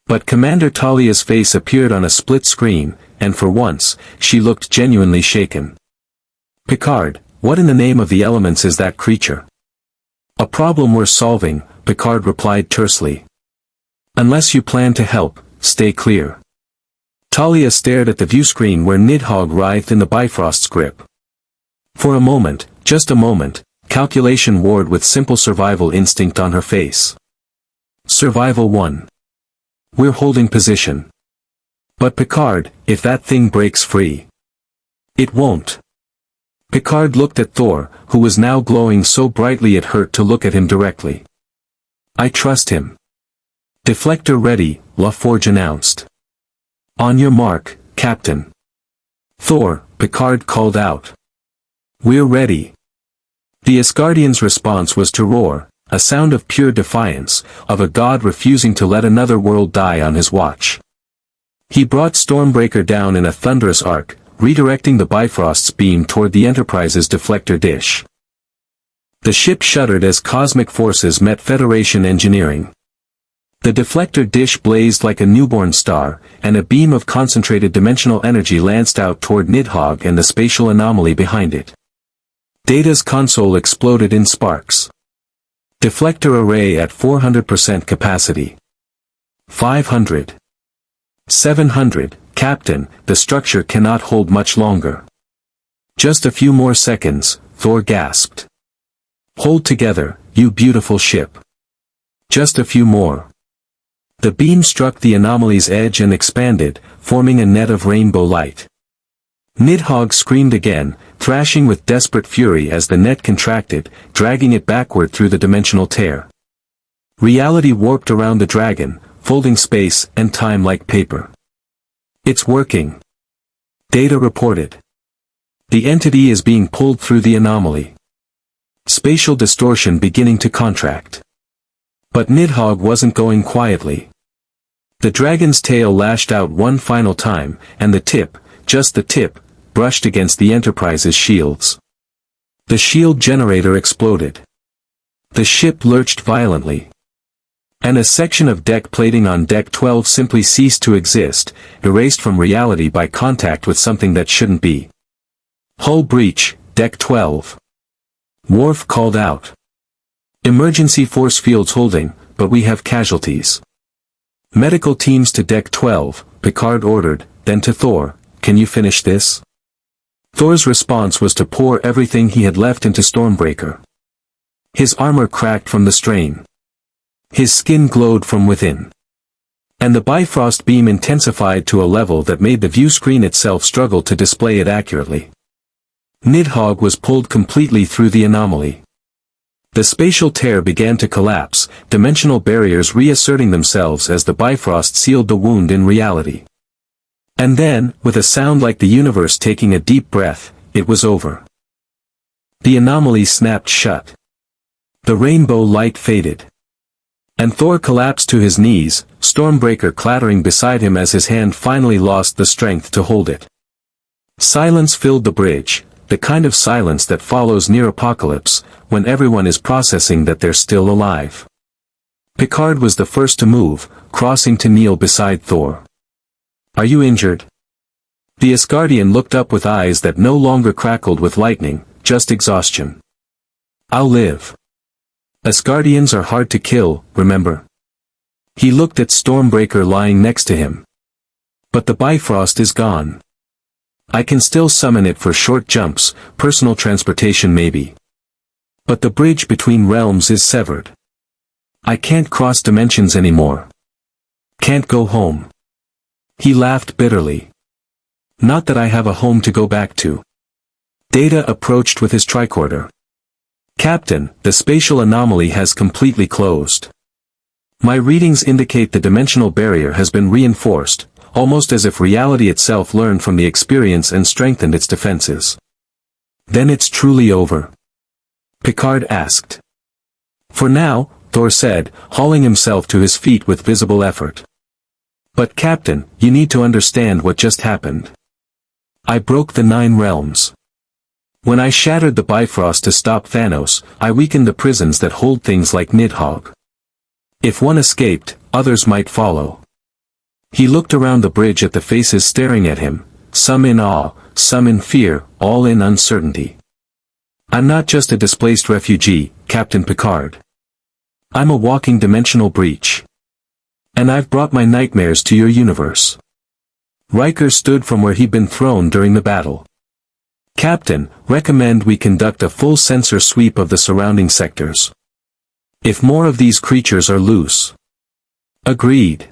[SPEAKER 1] But Commander Talia's face appeared on a split screen, and for once, she looked genuinely shaken. "Picard, what in the name of the elements is that creature?" "A problem we're solving," Picard replied tersely. "Unless you plan to help, stay clear." Talia stared at the viewscreen where Nidhogg writhed in the Bifrost's grip. For a moment, just a moment, calculation warred with simple survival instinct on her face. Survival 1. "We're holding position." "But Picard, if that thing breaks free." "It won't." Picard looked at Thor, who was now glowing so brightly it hurt to look at him directly. "I trust him." "Deflector ready," LaForge announced. "On your mark, Captain." "Thor," Picard called out. "We're ready." The Asgardian's response was to roar, a sound of pure defiance, of a god refusing to let another world die on his watch. He brought Stormbreaker down in a thunderous arc, redirecting the Bifrost's beam toward the Enterprise's deflector dish. The ship shuddered as cosmic forces met Federation engineering. The deflector dish blazed like a newborn star, and a beam of concentrated dimensional energy lanced out toward Nidhogg and the spatial anomaly behind it. Data's console exploded in sparks. Deflector array at 400% capacity. 500. 700, Captain, the structure cannot hold much longer. "Just a few more seconds," Thor gasped. "Hold together, you beautiful ship. Just a few more." The beam struck the anomaly's edge and expanded, forming a net of rainbow light. Nidhogg screamed again, thrashing with desperate fury as the net contracted, dragging it backward through the dimensional tear. Reality warped around the dragon, folding space and time like paper. "It's working," Data reported. "The entity is being pulled through the anomaly. Spatial distortion beginning to contract." But Nidhogg wasn't going quietly. The dragon's tail lashed out one final time, and the tip, just the tip, brushed against the Enterprise's shields. The shield generator exploded. The ship lurched violently. And a section of deck plating on Deck 12 simply ceased to exist, erased from reality by contact with something that shouldn't be. "Hull breach, Deck 12. Worf called out. "Emergency force fields holding, but we have casualties." "Medical teams to Deck 12, Picard ordered, then to Thor, "Can you finish this?" Thor's response was to pour everything he had left into Stormbreaker. His armor cracked from the strain. His skin glowed from within. And the Bifrost beam intensified to a level that made the viewscreen itself struggle to display it accurately. Nidhogg was pulled completely through the anomaly. The spatial tear began to collapse, dimensional barriers reasserting themselves as the Bifrost sealed the wound in reality. And then, with a sound like the universe taking a deep breath, it was over. The anomaly snapped shut. The rainbow light faded. And Thor collapsed to his knees, Stormbreaker clattering beside him as his hand finally lost the strength to hold it. Silence filled the bridge, the kind of silence that follows near apocalypse, when everyone is processing that they're still alive. Picard was the first to move, crossing to kneel beside Thor. "Are you injured?" The Asgardian looked up with eyes that no longer crackled with lightning, just exhaustion. "I'll live. Asgardians are hard to kill, remember?" He looked at Stormbreaker lying next to him. "But the Bifrost is gone. I can still summon it for short jumps, personal transportation maybe. But the bridge between realms is severed. I can't cross dimensions anymore. Can't go home." He laughed bitterly. "Not that I have a home to go back to." Data approached with his tricorder. "Captain, the spatial anomaly has completely closed. My readings indicate the dimensional barrier has been reinforced, almost as if reality itself learned from the experience and strengthened its defenses." "Then it's truly over?" Picard asked. "For now," Thor said, hauling himself to his feet with visible effort. "But Captain, you need to understand what just happened. I broke the 9 realms. When I shattered the Bifrost to stop Thanos, I weakened the prisons that hold things like Nidhogg. If one escaped, others might follow." He looked around the bridge at the faces staring at him, some in awe, some in fear, all in uncertainty. "I'm not just a displaced refugee, Captain Picard. I'm a walking dimensional breach. And I've brought my nightmares to your universe." Riker stood from where he'd been thrown during the battle. "Captain, recommend we conduct a full sensor sweep of the surrounding sectors. If more of these creatures are loose." "Agreed.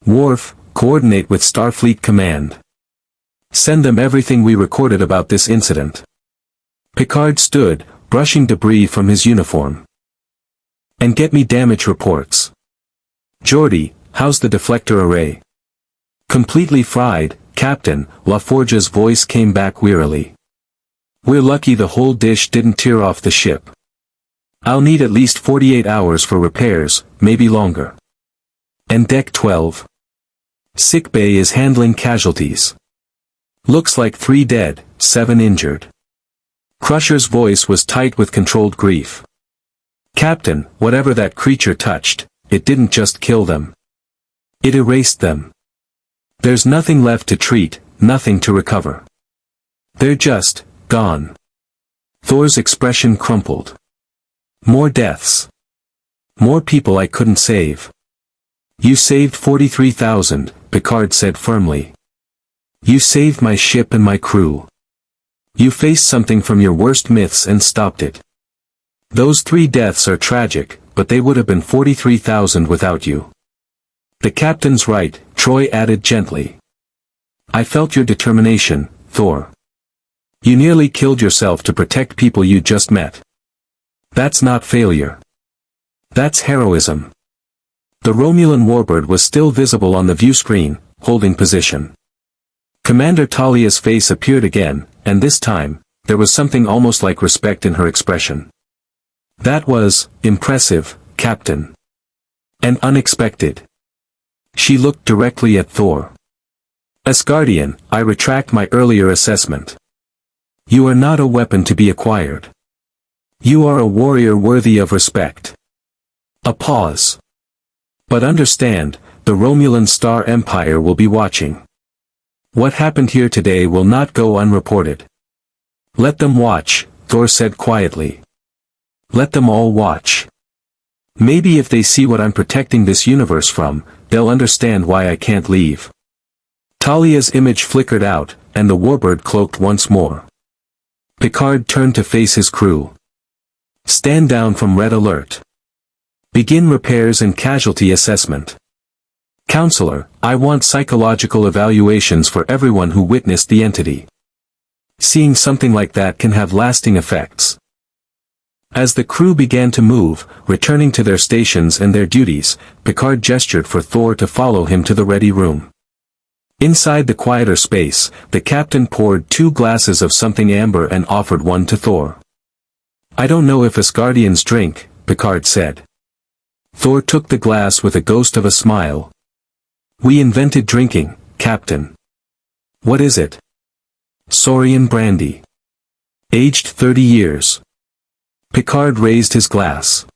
[SPEAKER 1] Worf, coordinate with Starfleet Command. Send them everything we recorded about this incident." Picard stood, brushing debris from his uniform. "And get me damage reports. Geordi, how's the deflector array?" "Completely fried, Captain," LaForge's voice came back wearily. "We're lucky the whole dish didn't tear off the ship. I'll need at least 48 hours for repairs, maybe longer." "And Deck 12? Sickbay is handling casualties. Looks like 3 dead, 7 injured." Crusher's voice was tight with controlled grief. "Captain, whatever that creature touched, it didn't just kill them. It erased them. There's nothing left to treat, nothing to recover. They're just gone." Thor's expression crumpled. "More deaths. More people I couldn't save." "You saved 43,000, Picard said firmly. "You saved my ship and my crew. You faced something from your worst myths and stopped it. Those 3 deaths are tragic, but they would have been 43,000 without you." "The captain's right," Troy added gently. "I felt your determination, Thor. You nearly killed yourself to protect people you just met. That's not failure. That's heroism." The Romulan warbird was still visible on the view screen, holding position. Commander Talia's face appeared again, and this time, there was something almost like respect in her expression. "That was impressive, Captain. And unexpected." She looked directly at Thor. "Asgardian, I retract my earlier assessment. You are not a weapon to be acquired. You are a warrior worthy of respect." A pause. "But understand, the Romulan Star Empire will be watching. What happened here today will not go unreported." "Let them watch," Thor said quietly. "Let them all watch. Maybe if they see what I'm protecting this universe from, they'll understand why I can't leave." Talia's image flickered out, and the warbird cloaked once more. Picard turned to face his crew. "Stand down from Red Alert. Begin repairs and casualty assessment. Counselor, I want psychological evaluations for everyone who witnessed the entity. Seeing something like that can have lasting effects." As the crew began to move, returning to their stations and their duties, Picard gestured for Thor to follow him to the ready room. Inside the quieter space, the captain poured 2 glasses of something amber and offered one to Thor. "I don't know if Asgardians drink," Picard said. Thor took the glass with a ghost of a smile. "We invented drinking, Captain." "What is it?" "Saurian brandy. Aged 30 years. Picard raised his glass.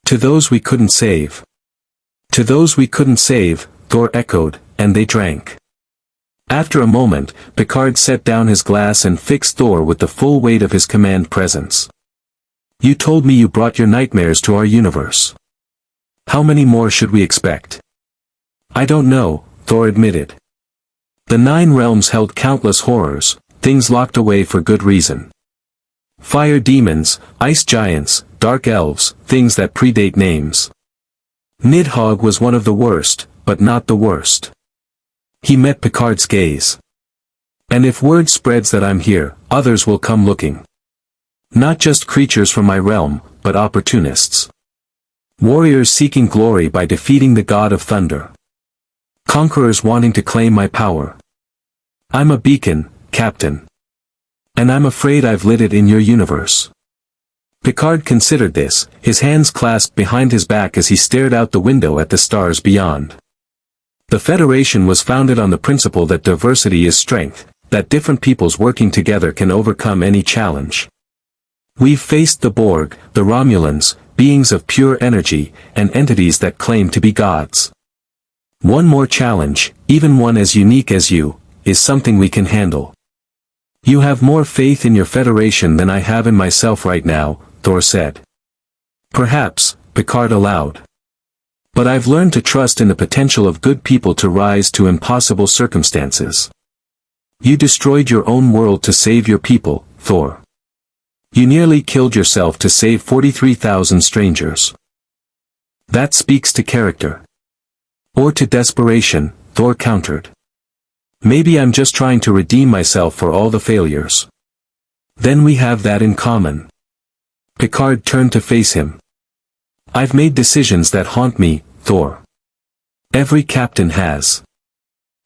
[SPEAKER 1] To those we couldn't save. To those we couldn't save, Thor echoed, and they drank. After a moment, Picard set down his glass and fixed Thor with the full weight of his command presence. You told me you brought your nightmares to our universe. How many more should we expect? I don't know, Thor admitted. The 9 realms held countless horrors, things locked away for good reason. Fire demons, ice giants, dark elves, things that predate names. Nidhogg was one of the worst, but not the worst. He met Picard's gaze. And if word spreads that I'm here, others will come looking. Not just creatures from my realm, but opportunists. Warriors seeking glory by defeating the god of thunder. Conquerors wanting to claim my power. I'm a beacon, Captain. And I'm afraid I've lit it in your universe. Picard considered this, his hands clasped behind his back as he stared out the window at the stars beyond. The Federation was founded on the principle that diversity is strength, that different peoples working together can overcome any challenge. We've faced the Borg, the Romulans, beings of pure energy, and entities that claim to be gods. One more challenge, even one as unique as you, is something we can handle. You have more faith in your Federation than I have in myself right now, Thor said. Perhaps, Picard allowed. But I've learned to trust in the potential of good people to rise to impossible circumstances. You destroyed your own world to save your people, Thor. You nearly killed yourself to save 43,000 strangers. That speaks to character. Or to desperation, Thor countered. Maybe I'm just trying to redeem myself for all the failures. Then we have that in common. Picard turned to face him. I've made decisions that haunt me, Thor. Every captain has.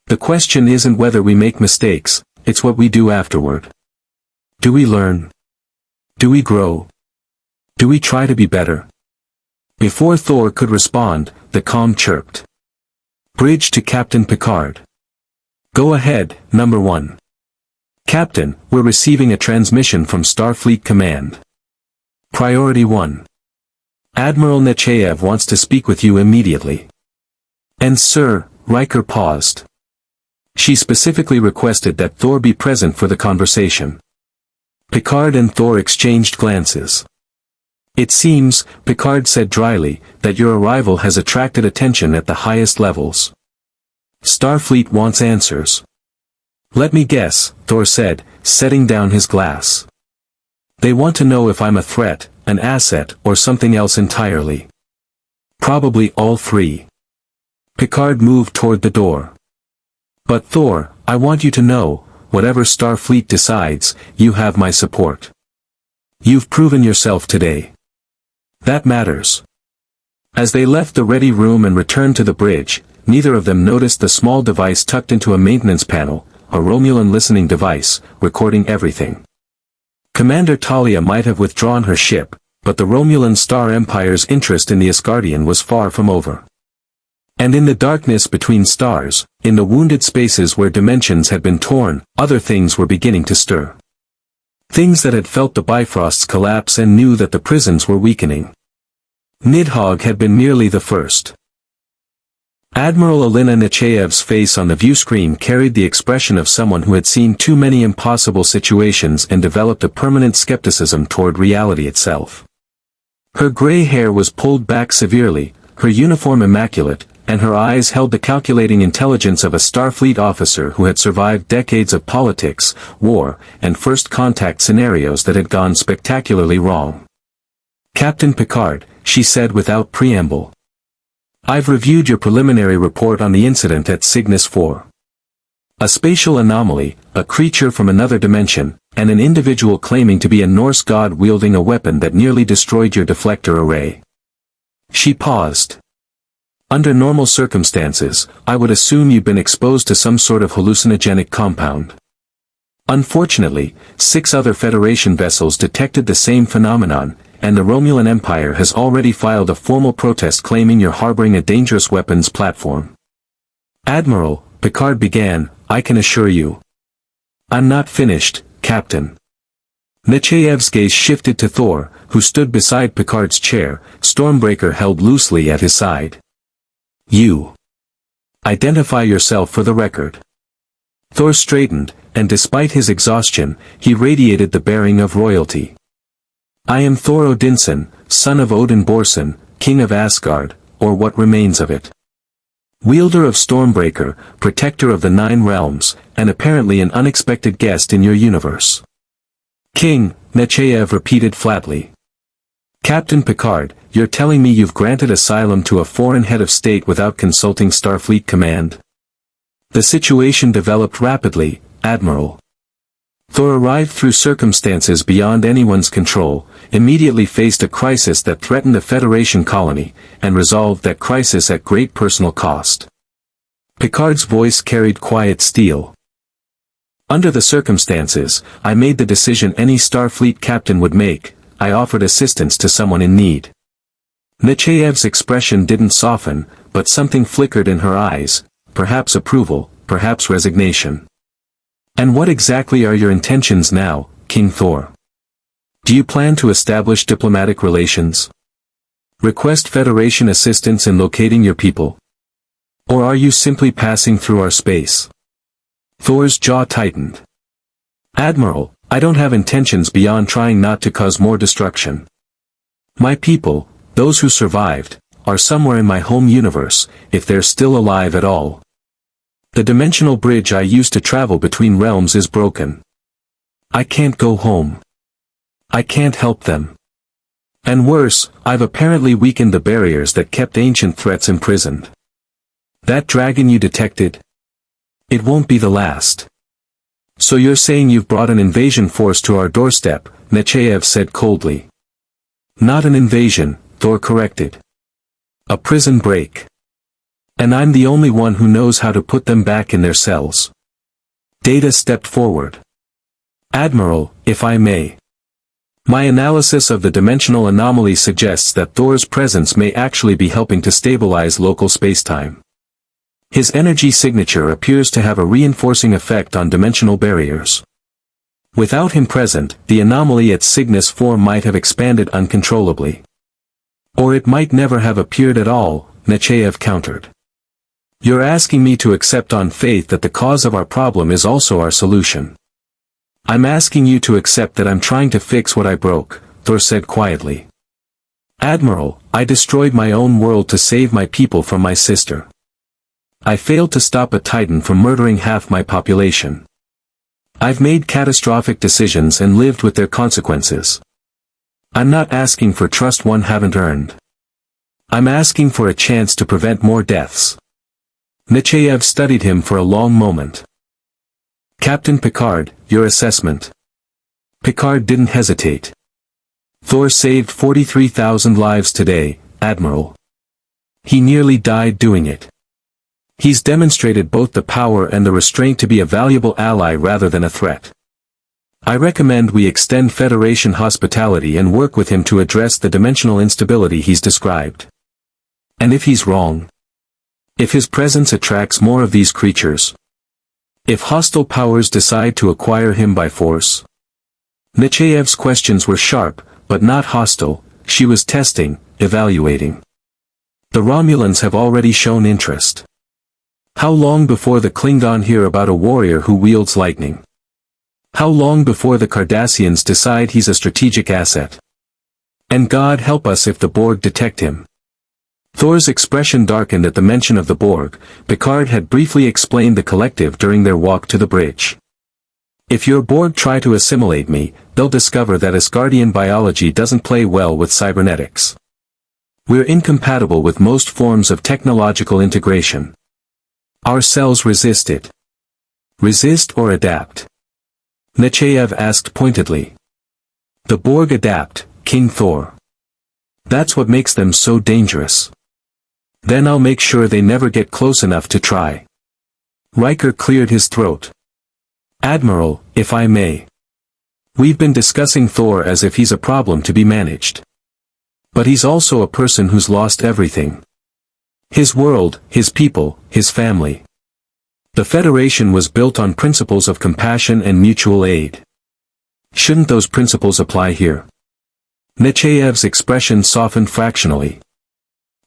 [SPEAKER 1] The question isn't whether we make mistakes, it's what we do afterward. Do we learn? Do we grow? Do we try to be better? Before Thor could respond, the comm chirped. Bridge to Captain Picard. Go ahead, number 1. Captain, we're receiving a transmission from Starfleet Command. Priority 1. Admiral Nechayev wants to speak with you immediately. And Sir, Riker paused. She specifically requested that Thor be present for the conversation. Picard and Thor exchanged glances. It seems, Picard said dryly, that your arrival has attracted attention at the highest levels. Starfleet wants answers. Let me guess, Thor said, setting down his glass. They want to know if I'm a threat, an asset, or something else entirely. Probably all 3. Picard moved toward the door. But Thor, I want you to know, whatever Starfleet decides, you have my support. You've proven yourself today. That matters. As they left the ready room and returned to the bridge, neither of them noticed the small device tucked into a maintenance panel, a Romulan listening device, recording everything. Commander Talia might have withdrawn her ship, but the Romulan Star Empire's interest in the Asgardian was far from over. And in the darkness between stars, in the wounded spaces where dimensions had been torn, other things were beginning to stir. Things that had felt the Bifrost's collapse and knew that the prisons were weakening. Nidhogg had been merely the first. Admiral Alina Nechayev's face on the viewscreen carried the expression of someone who had seen too many impossible situations and developed a permanent skepticism toward reality itself. Her gray hair was pulled back severely, her uniform immaculate, and her eyes held the calculating intelligence of a Starfleet officer who had survived decades of politics, war, and first contact scenarios that had gone spectacularly wrong. Captain Picard, she said without preamble. I've reviewed your preliminary report on the incident at Cygnus 4. A spatial anomaly, a creature from another dimension, and an individual claiming to be a Norse god wielding a weapon that nearly destroyed your deflector array. She paused. Under normal circumstances, I would assume you've been exposed to some sort of hallucinogenic compound. Unfortunately, 6 other Federation vessels detected the same phenomenon, and the Romulan Empire has already filed a formal protest claiming you're harboring a dangerous weapons platform. Admiral, Picard began, I can assure you. I'm not finished, Captain. Nechayev's gaze shifted to Thor, who stood beside Picard's chair, Stormbreaker held loosely at his side. You. Identify yourself for the record. Thor straightened, and despite his exhaustion, he radiated the bearing of royalty. I am Thor Odinson, son of Odin Borson, king of Asgard, or what remains of it. Wielder of Stormbreaker, protector of the 9 realms, and apparently an unexpected guest in your universe. King, Nechayev repeated flatly. Captain Picard, you're telling me you've granted asylum to a foreign head of state without consulting Starfleet command? The situation developed rapidly, Admiral. Thor arrived through circumstances beyond anyone's control, immediately faced a crisis that threatened the Federation colony, and resolved that crisis at great personal cost. Picard's voice carried quiet steel. Under the circumstances, I made the decision any Starfleet captain would make. I offered assistance to someone in need. Nechayev's expression didn't soften, but something flickered in her eyes, perhaps approval, perhaps resignation. And what exactly are your intentions now, King Thor? Do you plan to establish diplomatic relations? Request Federation assistance in locating your people? Or are you simply passing through our space? Thor's jaw tightened. Admiral, I don't have intentions beyond trying not to cause more destruction. My people, those who survived, are somewhere in my home universe, if they're still alive at all. The dimensional bridge I used to travel between realms is broken. I can't go home. I can't help them. And worse, I've apparently weakened the barriers that kept ancient threats imprisoned. That dragon you detected? It won't be the last. So you're saying you've brought an invasion force to our doorstep, Nechayev said coldly. Not an invasion, Thor corrected. A prison break. And I'm the only one who knows how to put them back in their cells. Data stepped forward. Admiral, if I may. My analysis of the dimensional anomaly suggests that Thor's presence may actually be helping to stabilize local spacetime. His energy signature appears to have a reinforcing effect on dimensional barriers. Without him present, the anomaly at Cygnus 4 might have expanded uncontrollably. Or it might never have appeared at all, Nechayev countered. You're asking me to accept on faith that the cause of our problem is also our solution. I'm asking you to accept that I'm trying to fix what I broke, Thor said quietly. Admiral, I destroyed my own world to save my people from my sister. I failed to stop a Titan from murdering half my population. I've made catastrophic decisions and lived with their consequences. I'm not asking for trust one haven't earned. I'm asking for a chance to prevent more deaths. Nechayev studied him for a long moment. Captain Picard, your assessment. Picard didn't hesitate. Thor saved 43,000 lives today, Admiral. He nearly died doing it. He's demonstrated both the power and the restraint to be a valuable ally rather than a threat. I recommend we extend Federation hospitality and work with him to address the dimensional instability he's described. And if he's wrong? If his presence attracts more of these creatures? If hostile powers decide to acquire him by force? Nechayev's questions were sharp, but not hostile. She was testing, evaluating. The Romulans have already shown interest. How long before the Klingon hear about a warrior who wields lightning? How long before the Cardassians decide he's a strategic asset? And God help us if the Borg detect him. Thor's expression darkened at the mention of the Borg. Picard had briefly explained the collective during their walk to the bridge. If your Borg try to assimilate me, they'll discover that Asgardian biology doesn't play well with cybernetics. We're incompatible with most forms of technological integration. Our cells resist it. Resist or adapt? Nechayev asked pointedly. The Borg adapt, King Thor. That's what makes them so dangerous. Then I'll make sure they never get close enough to try. Riker cleared his throat. Admiral, if I may. We've been discussing Thor as if he's a problem to be managed. But he's also a person who's lost everything. His world, his people, his family. The Federation was built on principles of compassion and mutual aid. Shouldn't those principles apply here? Nechayev's expression softened fractionally.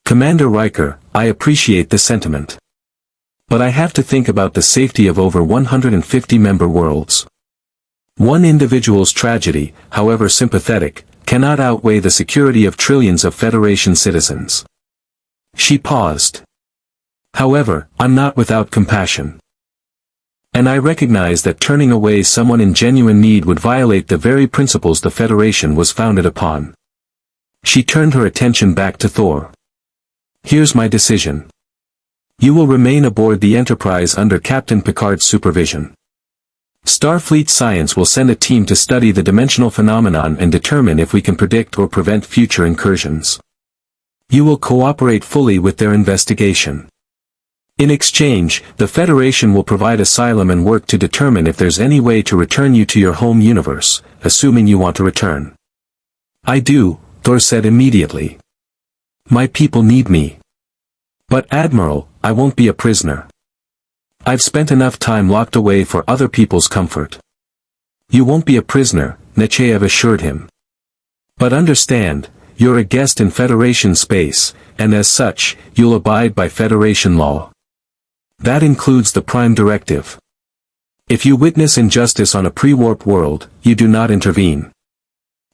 [SPEAKER 1] Commander Riker, I appreciate the sentiment. But I have to think about the safety of over 150 member worlds. One individual's tragedy, however sympathetic, cannot outweigh the security of trillions of Federation citizens. She paused. However, I'm not without compassion. And I recognize that turning away someone in genuine need would violate the very principles the Federation was founded upon. She turned her attention back to Thor. Here's my decision. You will remain aboard the Enterprise under Captain Picard's supervision. Starfleet Science will send a team to study the dimensional phenomenon and determine if we can predict or prevent future incursions. You will cooperate fully with their investigation. In exchange, the Federation will provide asylum and work to determine if there's any way to return you to your home universe, assuming you want to return. I do, Thor said immediately. My people need me. But Admiral, I won't be a prisoner. I've spent enough time locked away for other people's comfort. You won't be a prisoner, Nechayev assured him. But understand, you're a guest in Federation space, and as such, you'll abide by Federation law. That includes the Prime Directive. If you witness injustice on a pre-warp world, you do not intervene.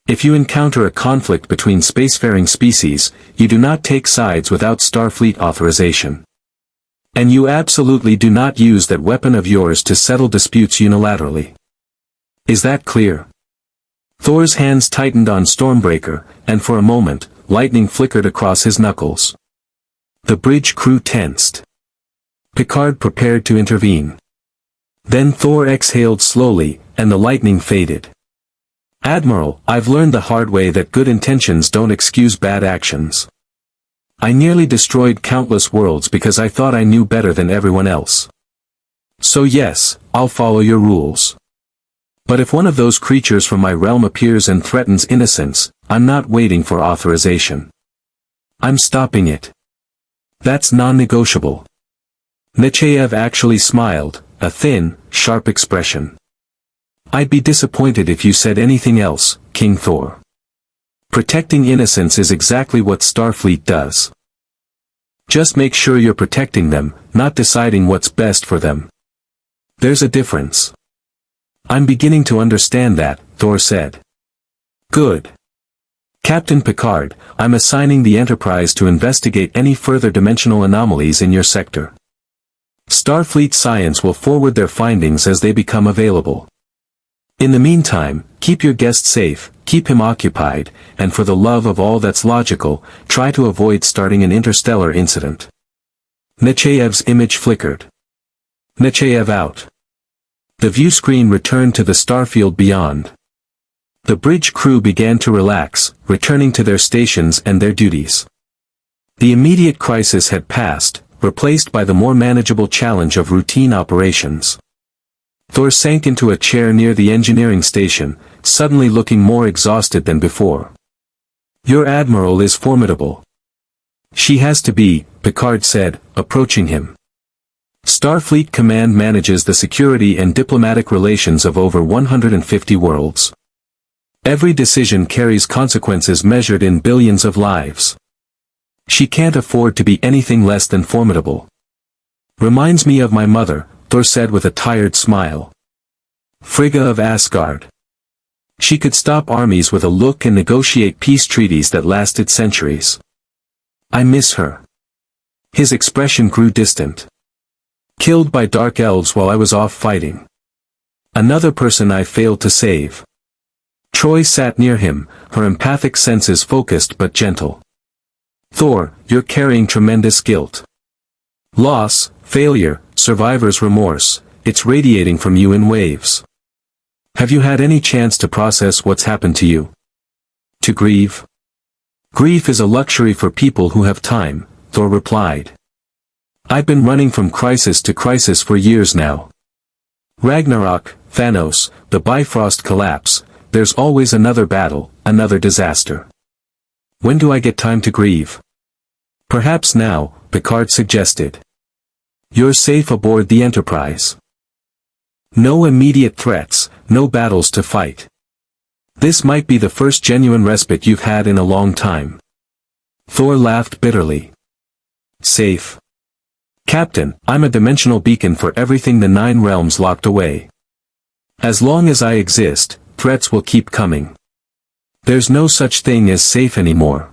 [SPEAKER 1] If you encounter a conflict between spacefaring species, you do not take sides without Starfleet authorization. And you absolutely do not use that weapon of yours to settle disputes unilaterally. Is that clear? Thor's hands tightened on Stormbreaker, and for a moment, lightning flickered across his knuckles. The bridge crew tensed. Picard prepared to intervene. Then Thor exhaled slowly, and the lightning faded. Admiral, I've learned the hard way that good intentions don't excuse bad actions. I nearly destroyed countless worlds because I thought I knew better than everyone else. So yes, I'll follow your rules. But if one of those creatures from my realm appears and threatens innocence, I'm not waiting for authorization. I'm stopping it. That's non-negotiable. Nechayev actually smiled, a thin, sharp expression. I'd be disappointed if you said anything else, King Thor. Protecting innocence is exactly what Starfleet does. Just make sure you're protecting them, not deciding what's best for them. There's a difference. I'm beginning to understand that, Thor said. Good. Captain Picard, I'm assigning the Enterprise to investigate any further dimensional anomalies in your sector. Starfleet Science will forward their findings as they become available. In the meantime, keep your guest safe, keep him occupied, and for the love of all that's logical, try to avoid starting an interstellar incident. Nechayev's image flickered. Nechayev out. The view screen returned to the starfield beyond. The bridge crew began to relax, returning to their stations and their duties. The immediate crisis had passed, replaced by the more manageable challenge of routine operations. Thor sank into a chair near the engineering station, suddenly looking more exhausted than before. Your Admiral is formidable. She has to be, Picard said, approaching him. Starfleet Command manages the security and diplomatic relations of over 150 worlds. Every decision carries consequences measured in billions of lives. She can't afford to be anything less than formidable. Reminds me of my mother, Thor said with a tired smile. Frigga of Asgard. She could stop armies with a look and negotiate peace treaties that lasted centuries. I miss her. His expression grew distant. Killed by dark elves while I was off fighting. Another person I failed to save. Troy sat near him, her empathic senses focused but gentle. Thor, you're carrying tremendous guilt. Loss, failure, survivor's remorse, it's radiating from you in waves. Have you had any chance to process what's happened to you? To grieve? Grief is a luxury for people who have time, Thor replied. I've been running from crisis to crisis for years now. Ragnarok, Thanos, the Bifrost collapse, there's always another battle, another disaster. When do I get time to grieve? Perhaps now, Picard suggested. You're safe aboard the Enterprise. No immediate threats, no battles to fight. This might be the first genuine respite you've had in a long time. Thor laughed bitterly. Safe. Captain, I'm a dimensional beacon for everything the 9 realms locked away. As long as I exist, threats will keep coming. There's no such thing as safe anymore.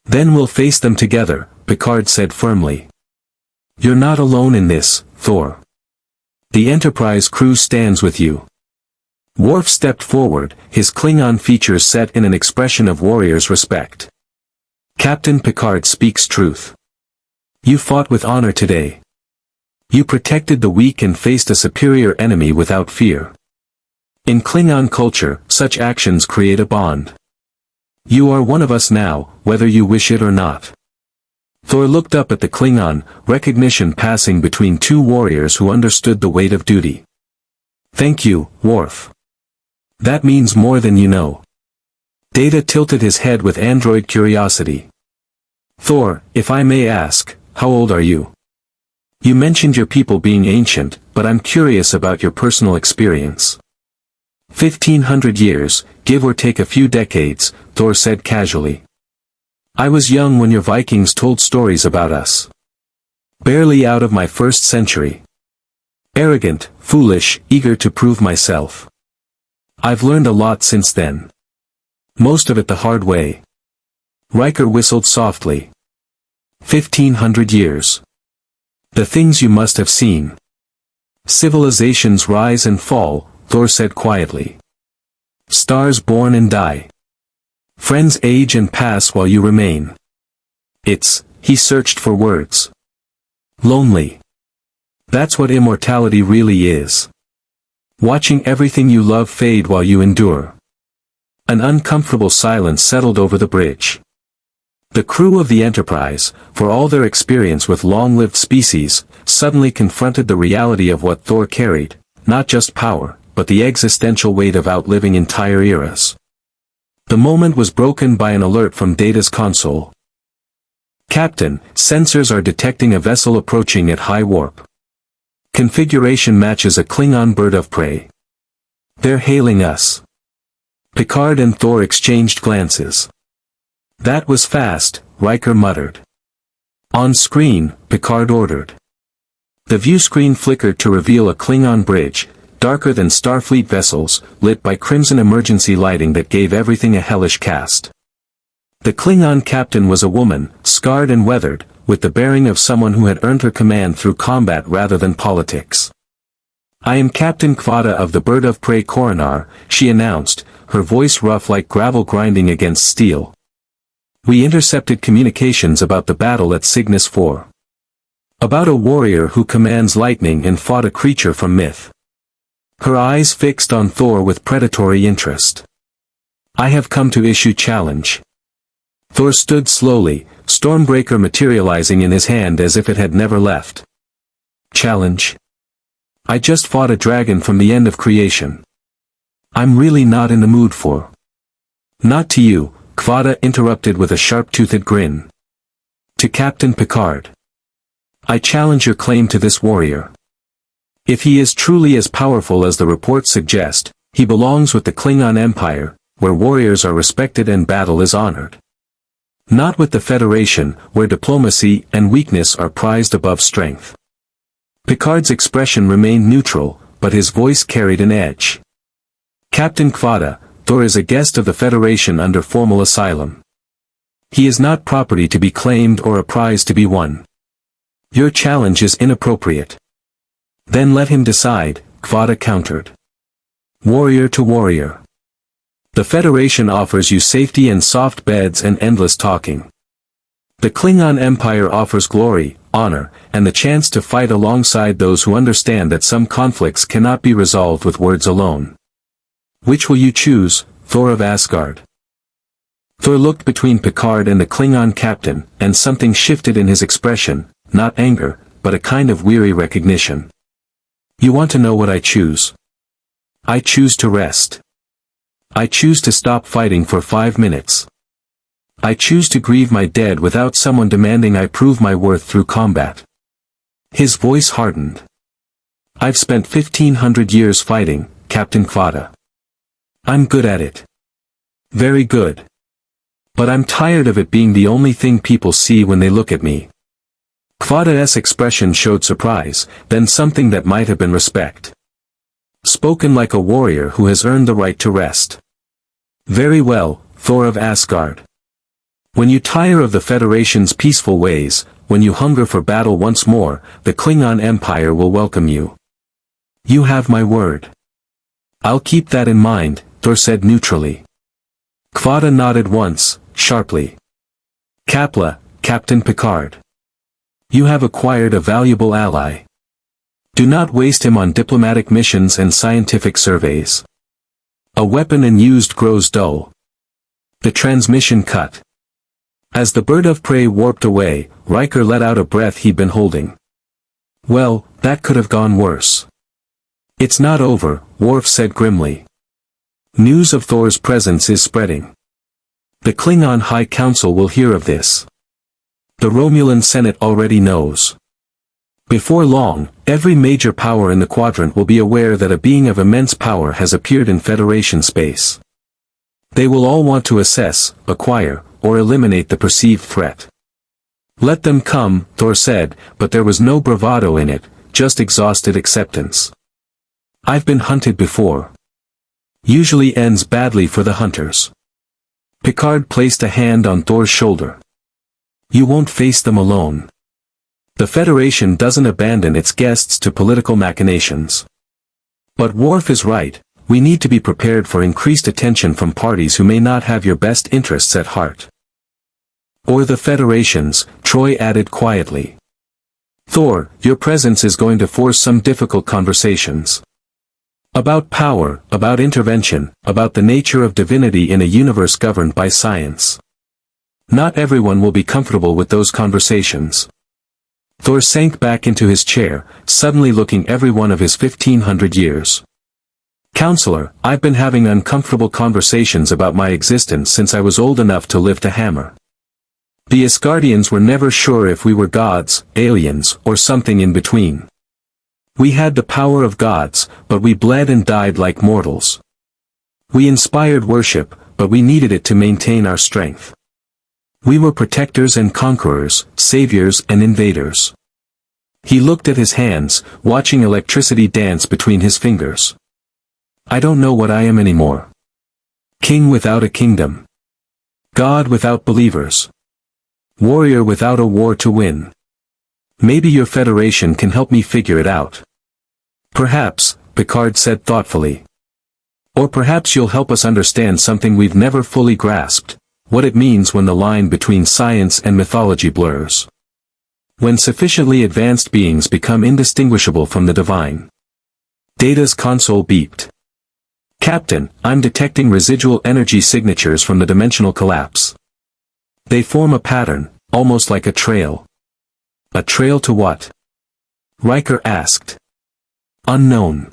[SPEAKER 1] Then we'll face them together, Picard said firmly. You're not alone in this, Thor. The Enterprise crew stands with you. Worf stepped forward, his Klingon features set in an expression of warrior's respect. Captain Picard speaks truth. You fought with honor today. You protected the weak and faced a superior enemy without fear. In Klingon culture, such actions create a bond. You are one of us now, whether you wish it or not. Thor looked up at the Klingon, recognition passing between 2 warriors who understood the weight of duty. Thank you, Worf. That means more than you know. Data tilted his head with android curiosity. Thor, if I may ask, how old are you? You mentioned your people being ancient, but I'm curious about your personal experience. 1,500 years, give or take a few decades, Thor said casually. I was young when your Vikings told stories about us. Barely out of my first century. Arrogant, foolish, eager to prove myself. I've learned a lot since then. Most of it the hard way. Riker whistled softly. 1,500 years. The things you must have seen. Civilizations rise and fall, Thor said quietly. Stars born and die. Friends age and pass while you remain. He searched for words. Lonely. That's what immortality really is. Watching everything you love fade while you endure. An uncomfortable silence settled over the bridge. The crew of the Enterprise, for all their experience with long-lived species, suddenly confronted the reality of what Thor carried, not just power, but the existential weight of outliving entire eras. The moment was broken by an alert from Data's console. Captain, sensors are detecting a vessel approaching at high warp. Configuration matches a Klingon bird of prey. They're hailing us. Picard and Thor exchanged glances. That was fast, Riker muttered. On screen, Picard ordered. The view screen flickered to reveal a Klingon bridge, darker than Starfleet vessels, lit by crimson emergency lighting that gave everything a hellish cast. The Klingon captain was a woman, scarred and weathered, with the bearing of someone who had earned her command through combat rather than politics. I am Captain Kvada of the Bird of Prey Coronar, she announced, her voice rough like gravel grinding against steel. We intercepted communications about the battle at Cygnus 4. About a warrior who commands lightning and fought a creature from myth. Her eyes fixed on Thor with predatory interest. I have come to issue challenge. Thor stood slowly, Stormbreaker materializing in his hand as if it had never left. Challenge? I just fought a dragon from the end of creation. I'm really not in the mood for. Not to you, Kvada interrupted with a sharp-toothed grin. To Captain Picard. I challenge your claim to this warrior. If he is truly as powerful as the reports suggest, he belongs with the Klingon Empire, where warriors are respected and battle is honored. Not with the Federation, where diplomacy and weakness are prized above strength. Picard's expression remained neutral, but his voice carried an edge. Captain Kvada, Thor is a guest of the Federation under formal asylum. He is not property to be claimed or a prize to be won. Your challenge is inappropriate. Then let him decide, Kvada countered. Warrior to warrior. The Federation offers you safety and soft beds and endless talking. The Klingon Empire offers glory, honor, and the chance to fight alongside those who understand that some conflicts cannot be resolved with words alone. Which will you choose, Thor of Asgard? Thor looked between Picard and the Klingon captain, and something shifted in his expression, not anger, but a kind of weary recognition. You want to know what I choose? I choose to rest. I choose to stop fighting for 5 minutes. I choose to grieve my dead without someone demanding I prove my worth through combat. His voice hardened. I've spent 1,500 years fighting, Captain Kvada. I'm good at it. Very good. But I'm tired of it being the only thing people see when they look at me. Kvada's expression showed surprise, then something that might have been respect. Spoken like a warrior who has earned the right to rest. Very well, Thor of Asgard. When you tire of the Federation's peaceful ways, when you hunger for battle once more, the Klingon Empire will welcome you. You have my word. I'll keep that in mind, Thor said neutrally. Kvada nodded once, sharply. Kapla, Captain Picard. You have acquired a valuable ally. Do not waste him on diplomatic missions and scientific surveys. A weapon unused grows dull. The transmission cut. As the bird of prey warped away, Riker let out a breath he'd been holding. Well, that could have gone worse. It's not over, Worf said grimly. News of Thor's presence is spreading. The Klingon High Council will hear of this. The Romulan Senate already knows. Before long, every major power in the quadrant will be aware that a being of immense power has appeared in Federation space. They will all want to assess, acquire, or eliminate the perceived threat. Let them come, Thor said, but there was no bravado in it, just exhausted acceptance. I've been hunted before. Usually ends badly for the hunters. Picard placed a hand on Thor's shoulder. You won't face them alone. The Federation doesn't abandon its guests to political machinations. But Worf is right, we need to be prepared for increased attention from parties who may not have your best interests at heart. Or the Federation's, Troy added quietly. Thor, your presence is going to force some difficult conversations. About power, about intervention, about the nature of divinity in a universe governed by science. Not everyone will be comfortable with those conversations. Thor sank back into his chair, suddenly looking every one of his 1500 years. Counselor, I've been having uncomfortable conversations about my existence since I was old enough to lift a hammer. The Asgardians were never sure if we were gods, aliens, or something in between. We had the power of gods, but we bled and died like mortals. We inspired worship, but we needed it to maintain our strength. We were protectors and conquerors, saviors and invaders. He looked at his hands, watching electricity dance between his fingers. I don't know what I am anymore. King without a kingdom. God without believers. Warrior without a war to win. Maybe your Federation can help me figure it out. Perhaps, Picard said thoughtfully. Or perhaps you'll help us understand something we've never fully grasped, what it means when the line between science and mythology blurs. When sufficiently advanced beings become indistinguishable from the divine. Data's console beeped. Captain, I'm detecting residual energy signatures from the dimensional collapse. They form a pattern, almost like a trail. A trail to what? Riker asked. Unknown.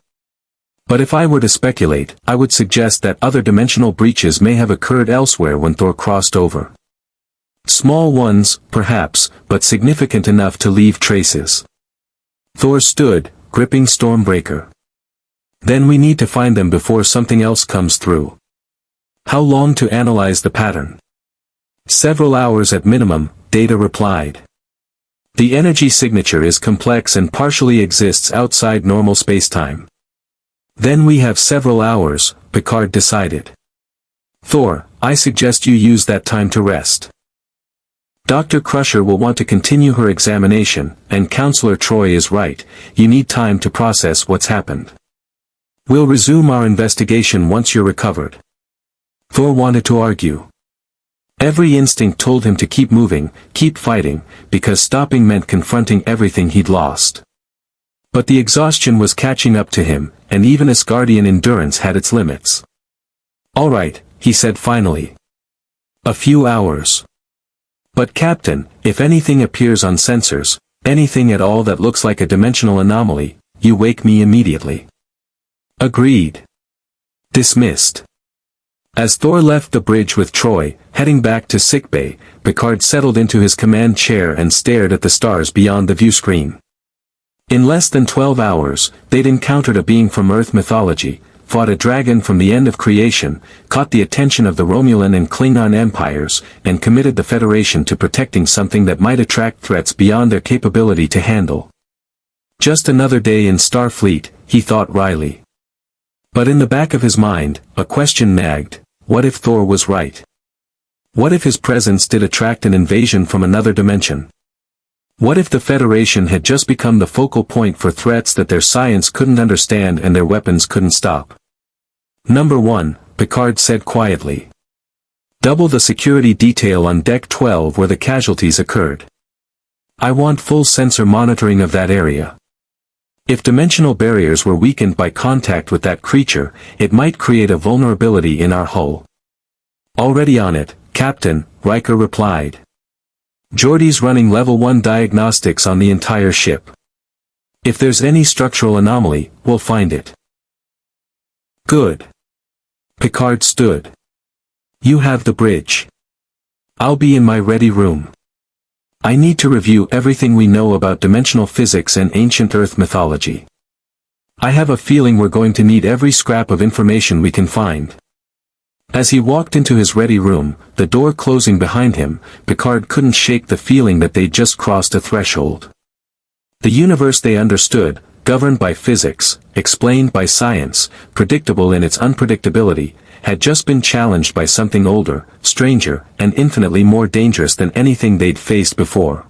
[SPEAKER 1] But if I were to speculate, I would suggest that other dimensional breaches may have occurred elsewhere when Thor crossed over. Small ones, perhaps, but significant enough to leave traces. Thor stood, gripping Stormbreaker. Then we need to find them before something else comes through. How long to analyze the pattern? Several hours at minimum, Data replied. The energy signature is complex and partially exists outside normal spacetime. Then we have several hours, Picard decided. Thor, I suggest you use that time to rest. Dr. Crusher will want to continue her examination, and Counselor Troy is right, you need time to process what's happened. We'll resume our investigation once you're recovered. Thor wanted to argue. Every instinct told him to keep moving, keep fighting, because stopping meant confronting everything he'd lost. But the exhaustion was catching up to him, and even Asgardian endurance had its limits. All right, he said finally. A few hours. But Captain, if anything appears on sensors, anything at all that looks like a dimensional anomaly, you wake me immediately. Agreed. Dismissed. As Thor left the bridge with Troy, heading back to sickbay, Picard settled into his command chair and stared at the stars beyond the viewscreen. In less than 12 hours, they'd encountered a being from Earth mythology, fought a dragon from the end of creation, caught the attention of the Romulan and Klingon empires, and committed the Federation to protecting something that might attract threats beyond their capability to handle. Just another day in Starfleet, he thought wryly. But in the back of his mind, a question nagged: what if Thor was right? What if his presence did attract an invasion from another dimension? What if the Federation had just become the focal point for threats that their science couldn't understand and their weapons couldn't stop? Number 1, Picard said quietly. Double the security detail on Deck 12 where the casualties occurred. I want full sensor monitoring of that area. If dimensional barriers were weakened by contact with that creature, it might create a vulnerability in our hull. Already on it, Captain, Riker replied. Geordi's running level 1 diagnostics on the entire ship. If there's any structural anomaly, we'll find it. Good. Picard stood. You have the bridge. I'll be in my ready room. I need to review everything we know about dimensional physics and ancient Earth mythology. I have a feeling we're going to need every scrap of information we can find. As he walked into his ready room, the door closing behind him, Picard couldn't shake the feeling that they'd just crossed a threshold. The universe they understood, governed by physics, explained by science, predictable in its unpredictability, had just been challenged by something older, stranger, and infinitely more dangerous than anything they'd faced before.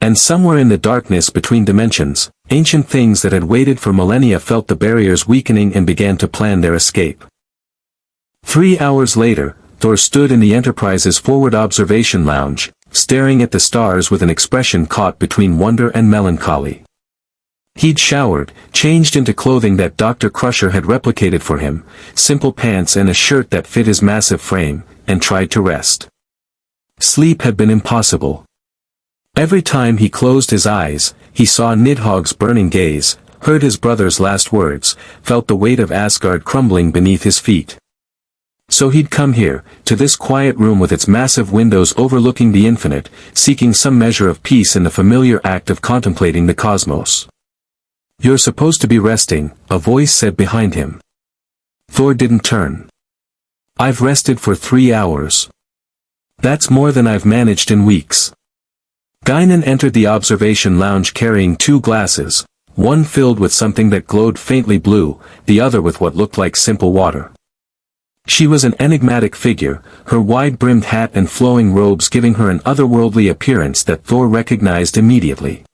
[SPEAKER 1] And somewhere in the darkness between dimensions, ancient things that had waited for millennia felt the barriers weakening and began to plan their escape. 3 hours later, Thor stood in the Enterprise's forward observation lounge, staring at the stars with an expression caught between wonder and melancholy. He'd showered, changed into clothing that Dr. Crusher had replicated for him, simple pants and a shirt that fit his massive frame, and tried to rest. Sleep had been impossible. Every time he closed his eyes, he saw Nidhogg's burning gaze, heard his brother's last words, felt the weight of Asgard crumbling beneath his feet. So he'd come here, to this quiet room with its massive windows overlooking the infinite, seeking some measure of peace in the familiar act of contemplating the cosmos. You're supposed to be resting, a voice said behind him. Thor didn't turn. I've rested for 3 hours. That's more than I've managed in weeks. Guinan entered the observation lounge carrying 2 glasses, one filled with something that glowed faintly blue, the other with what looked like simple water. She was an enigmatic figure, her wide-brimmed hat and flowing robes giving her an otherworldly appearance that Thor recognized immediately.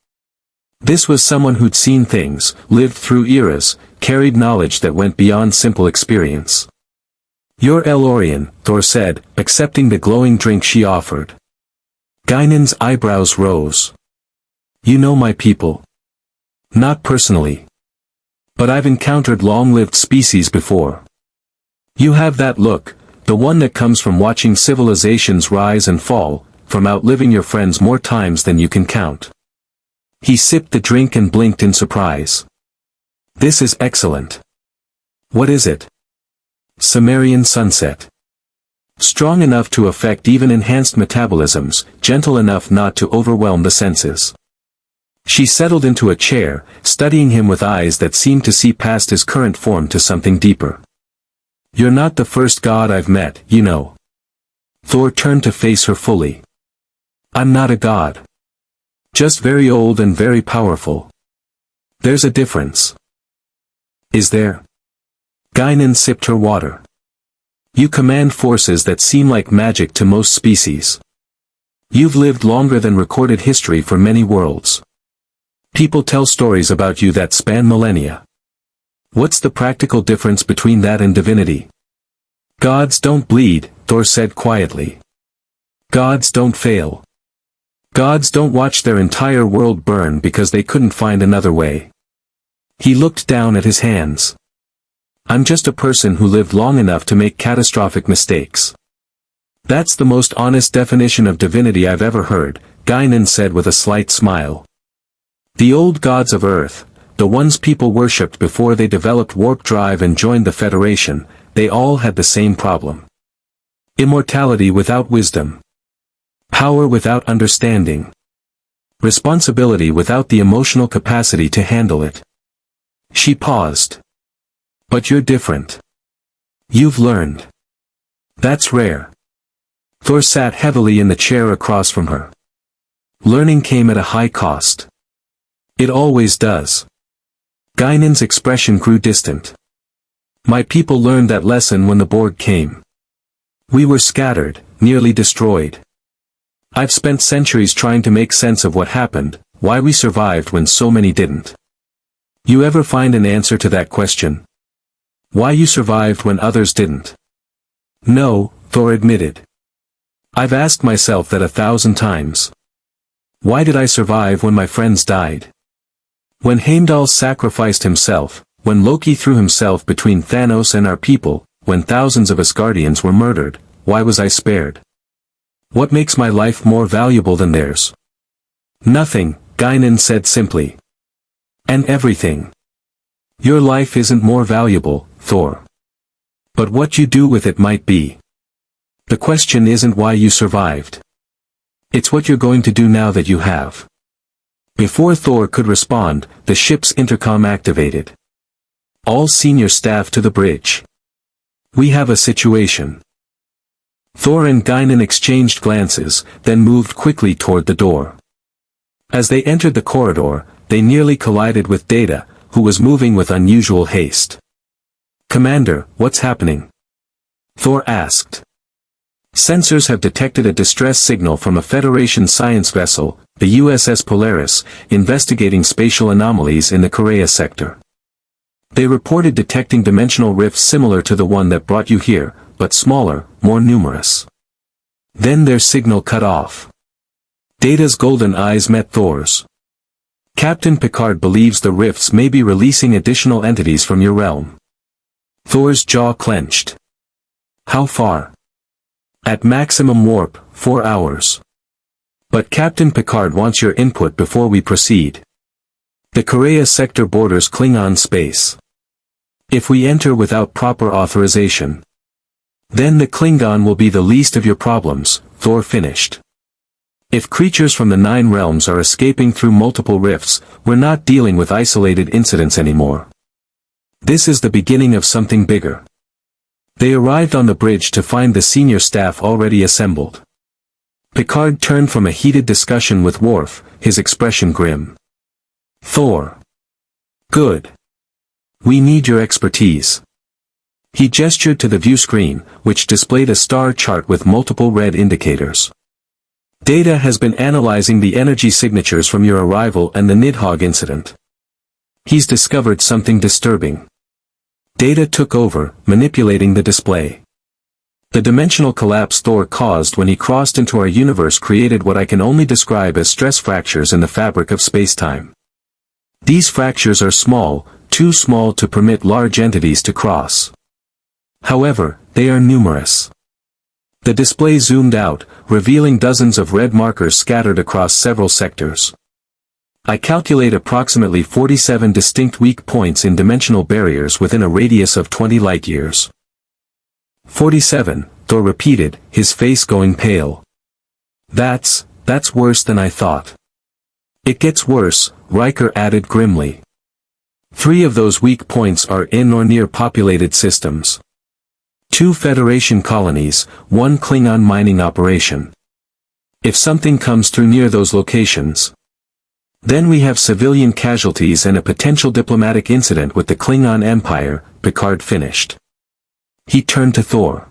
[SPEAKER 1] This was someone who'd seen things, lived through eras, carried knowledge that went beyond simple experience. You're Elorian, Thor said, accepting the glowing drink she offered. Guinan's eyebrows rose. You know my people. Not personally. But I've encountered long-lived species before. You have that look, the one that comes from watching civilizations rise and fall, from outliving your friends more times than you can count. He sipped the drink and blinked in surprise. This is excellent. What is it? Cimmerian sunset. Strong enough to affect even enhanced metabolisms, gentle enough not to overwhelm the senses. She settled into a chair, studying him with eyes that seemed to see past his current form to something deeper. You're not the first god I've met, you know. Thor turned to face her fully. I'm not a god. Just very old and very powerful. There's a difference. Is there? Guinan sipped her water. You command forces that seem like magic to most species. You've lived longer than recorded history for many worlds. People tell stories about you that span millennia. What's the practical difference between that and divinity? Gods don't bleed, Thor said quietly. Gods don't fail. Gods don't watch their entire world burn because they couldn't find another way. He looked down at his hands. I'm just a person who lived long enough to make catastrophic mistakes. That's the most honest definition of divinity I've ever heard, Guinan said with a slight smile. The old gods of Earth, the ones people worshipped before they developed warp drive and joined the Federation, they all had the same problem. Immortality without wisdom. Power without understanding. Responsibility without the emotional capacity to handle it. She paused. But you're different. You've learned. That's rare. Thor sat heavily in the chair across from her. Learning came at a high cost. It always does. Guinan's expression grew distant. My people learned that lesson when the Borg came. We were scattered, nearly destroyed. I've spent centuries trying to make sense of what happened, why we survived when so many didn't. You ever find an answer to that question? Why you survived when others didn't? No, Thor admitted. I've asked myself that 1,000 times. Why did I survive when my friends died? When Heimdall sacrificed himself, when Loki threw himself between Thanos and our people, when thousands of Asgardians were murdered, why was I spared? What makes my life more valuable than theirs? Nothing, Guinan said simply. And everything. Your life isn't more valuable, Thor. But what you do with it might be. The question isn't why you survived. It's what you're going to do now that you have. Before Thor could respond, the ship's intercom activated. All senior staff to the bridge. We have a situation. Thor and Guinan exchanged glances, then moved quickly toward the door. As they entered the corridor, they nearly collided with Data, who was moving with unusual haste. Commander, what's happening? Thor asked. Sensors have detected a distress signal from a Federation science vessel, the USS Polaris, investigating spatial anomalies in the Korea sector. They reported detecting dimensional rifts similar to the one that brought you here, but smaller, more numerous. Then their signal cut off. Data's golden eyes met Thor's. Captain Picard believes the rifts may be releasing additional entities from your realm. Thor's jaw clenched. How far? At maximum warp, 4 hours. But Captain Picard wants your input before we proceed. The Korea sector borders Klingon space. If we enter without proper authorization, then the Klingon will be the least of your problems, Thor finished. If creatures from the 9 realms are escaping through multiple rifts, we're not dealing with isolated incidents anymore. This is the beginning of something bigger. They arrived on the bridge to find the senior staff already assembled. Picard turned from a heated discussion with Worf, his expression grim. Thor. Good. We need your expertise. He gestured to the view screen, which displayed a star chart with multiple red indicators. Data has been analyzing the energy signatures from your arrival and the Nidhogg incident. He's discovered something disturbing. Data took over, manipulating the display. The dimensional collapse Thor caused when he crossed into our universe created what I can only describe as stress fractures in the fabric of spacetime. These fractures are small, too small to permit large entities to cross. However, they are numerous. The display zoomed out, revealing dozens of red markers scattered across several sectors. I calculate approximately 47 distinct weak points in dimensional barriers within a radius of 20 light-years. 47, Thor repeated, his face going pale. That's worse than I thought. It gets worse, Riker added grimly. 3 of those weak points are in or near populated systems. 2 Federation colonies, 1 Klingon mining operation. If something comes through near those locations, then we have civilian casualties and a potential diplomatic incident with the Klingon Empire, Picard finished. He turned to Thor.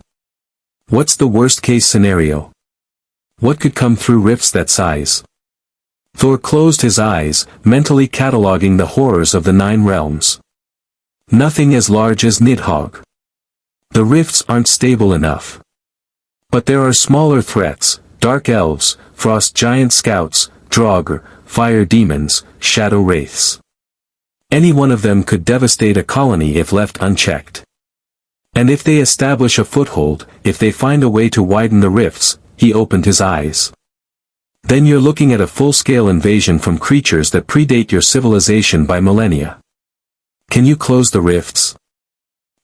[SPEAKER 1] What's the worst-case scenario? What could come through rifts that size? Thor closed his eyes, mentally cataloging the horrors of the 9 realms. Nothing as large as Nidhogg. The rifts aren't stable enough. But there are smaller threats, dark elves, frost giant scouts, Draugr, fire demons, shadow wraiths. Any one of them could devastate a colony if left unchecked. And if they establish a foothold, if they find a way to widen the rifts, he opened his eyes. Then you're looking at a full-scale invasion from creatures that predate your civilization by millennia. Can you close the rifts?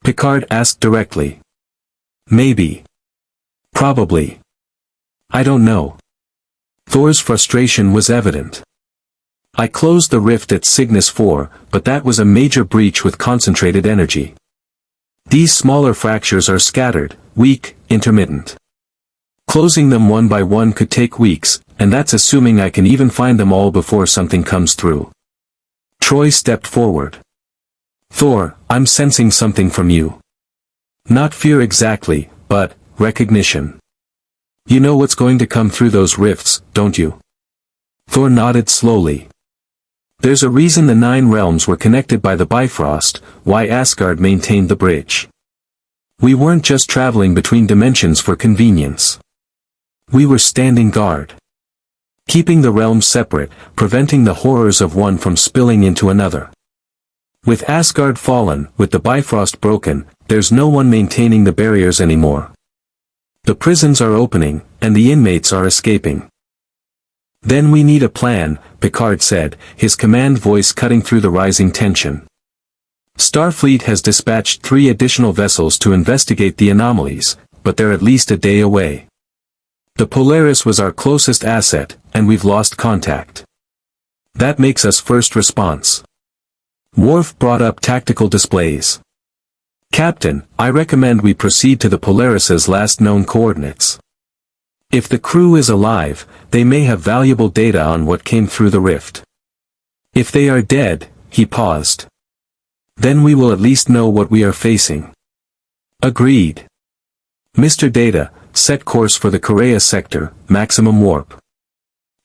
[SPEAKER 1] Picard asked directly. Maybe. Probably. I don't know. Thor's frustration was evident. I closed the rift at Cygnus 4, but that was a major breach with concentrated energy. These smaller fractures are scattered, weak, intermittent. Closing them one by one could take weeks, and that's assuming I can even find them all before something comes through. Troy stepped forward. Thor, I'm sensing something from you. Not fear exactly, but recognition. You know what's going to come through those rifts, don't you? Thor nodded slowly. There's a reason the 9 realms were connected by the Bifrost, why Asgard maintained the bridge. We weren't just traveling between dimensions for convenience. We were standing guard. Keeping the realms separate, preventing the horrors of one from spilling into another. With Asgard fallen, with the Bifrost broken, there's no one maintaining the barriers anymore. The prisons are opening, and the inmates are escaping. Then we need a plan, Picard said, his command voice cutting through the rising tension. Starfleet has dispatched 3 additional vessels to investigate the anomalies, but they're at least a day away. The Polaris was our closest asset, and we've lost contact. That makes us first response. Worf brought up tactical displays. Captain, I recommend we proceed to the Polaris's last known coordinates. If the crew is alive, they may have valuable data on what came through the rift. If they are dead, he paused. Then we will at least know what we are facing. Agreed. Mr. Data, set course for the Korea sector, maximum warp.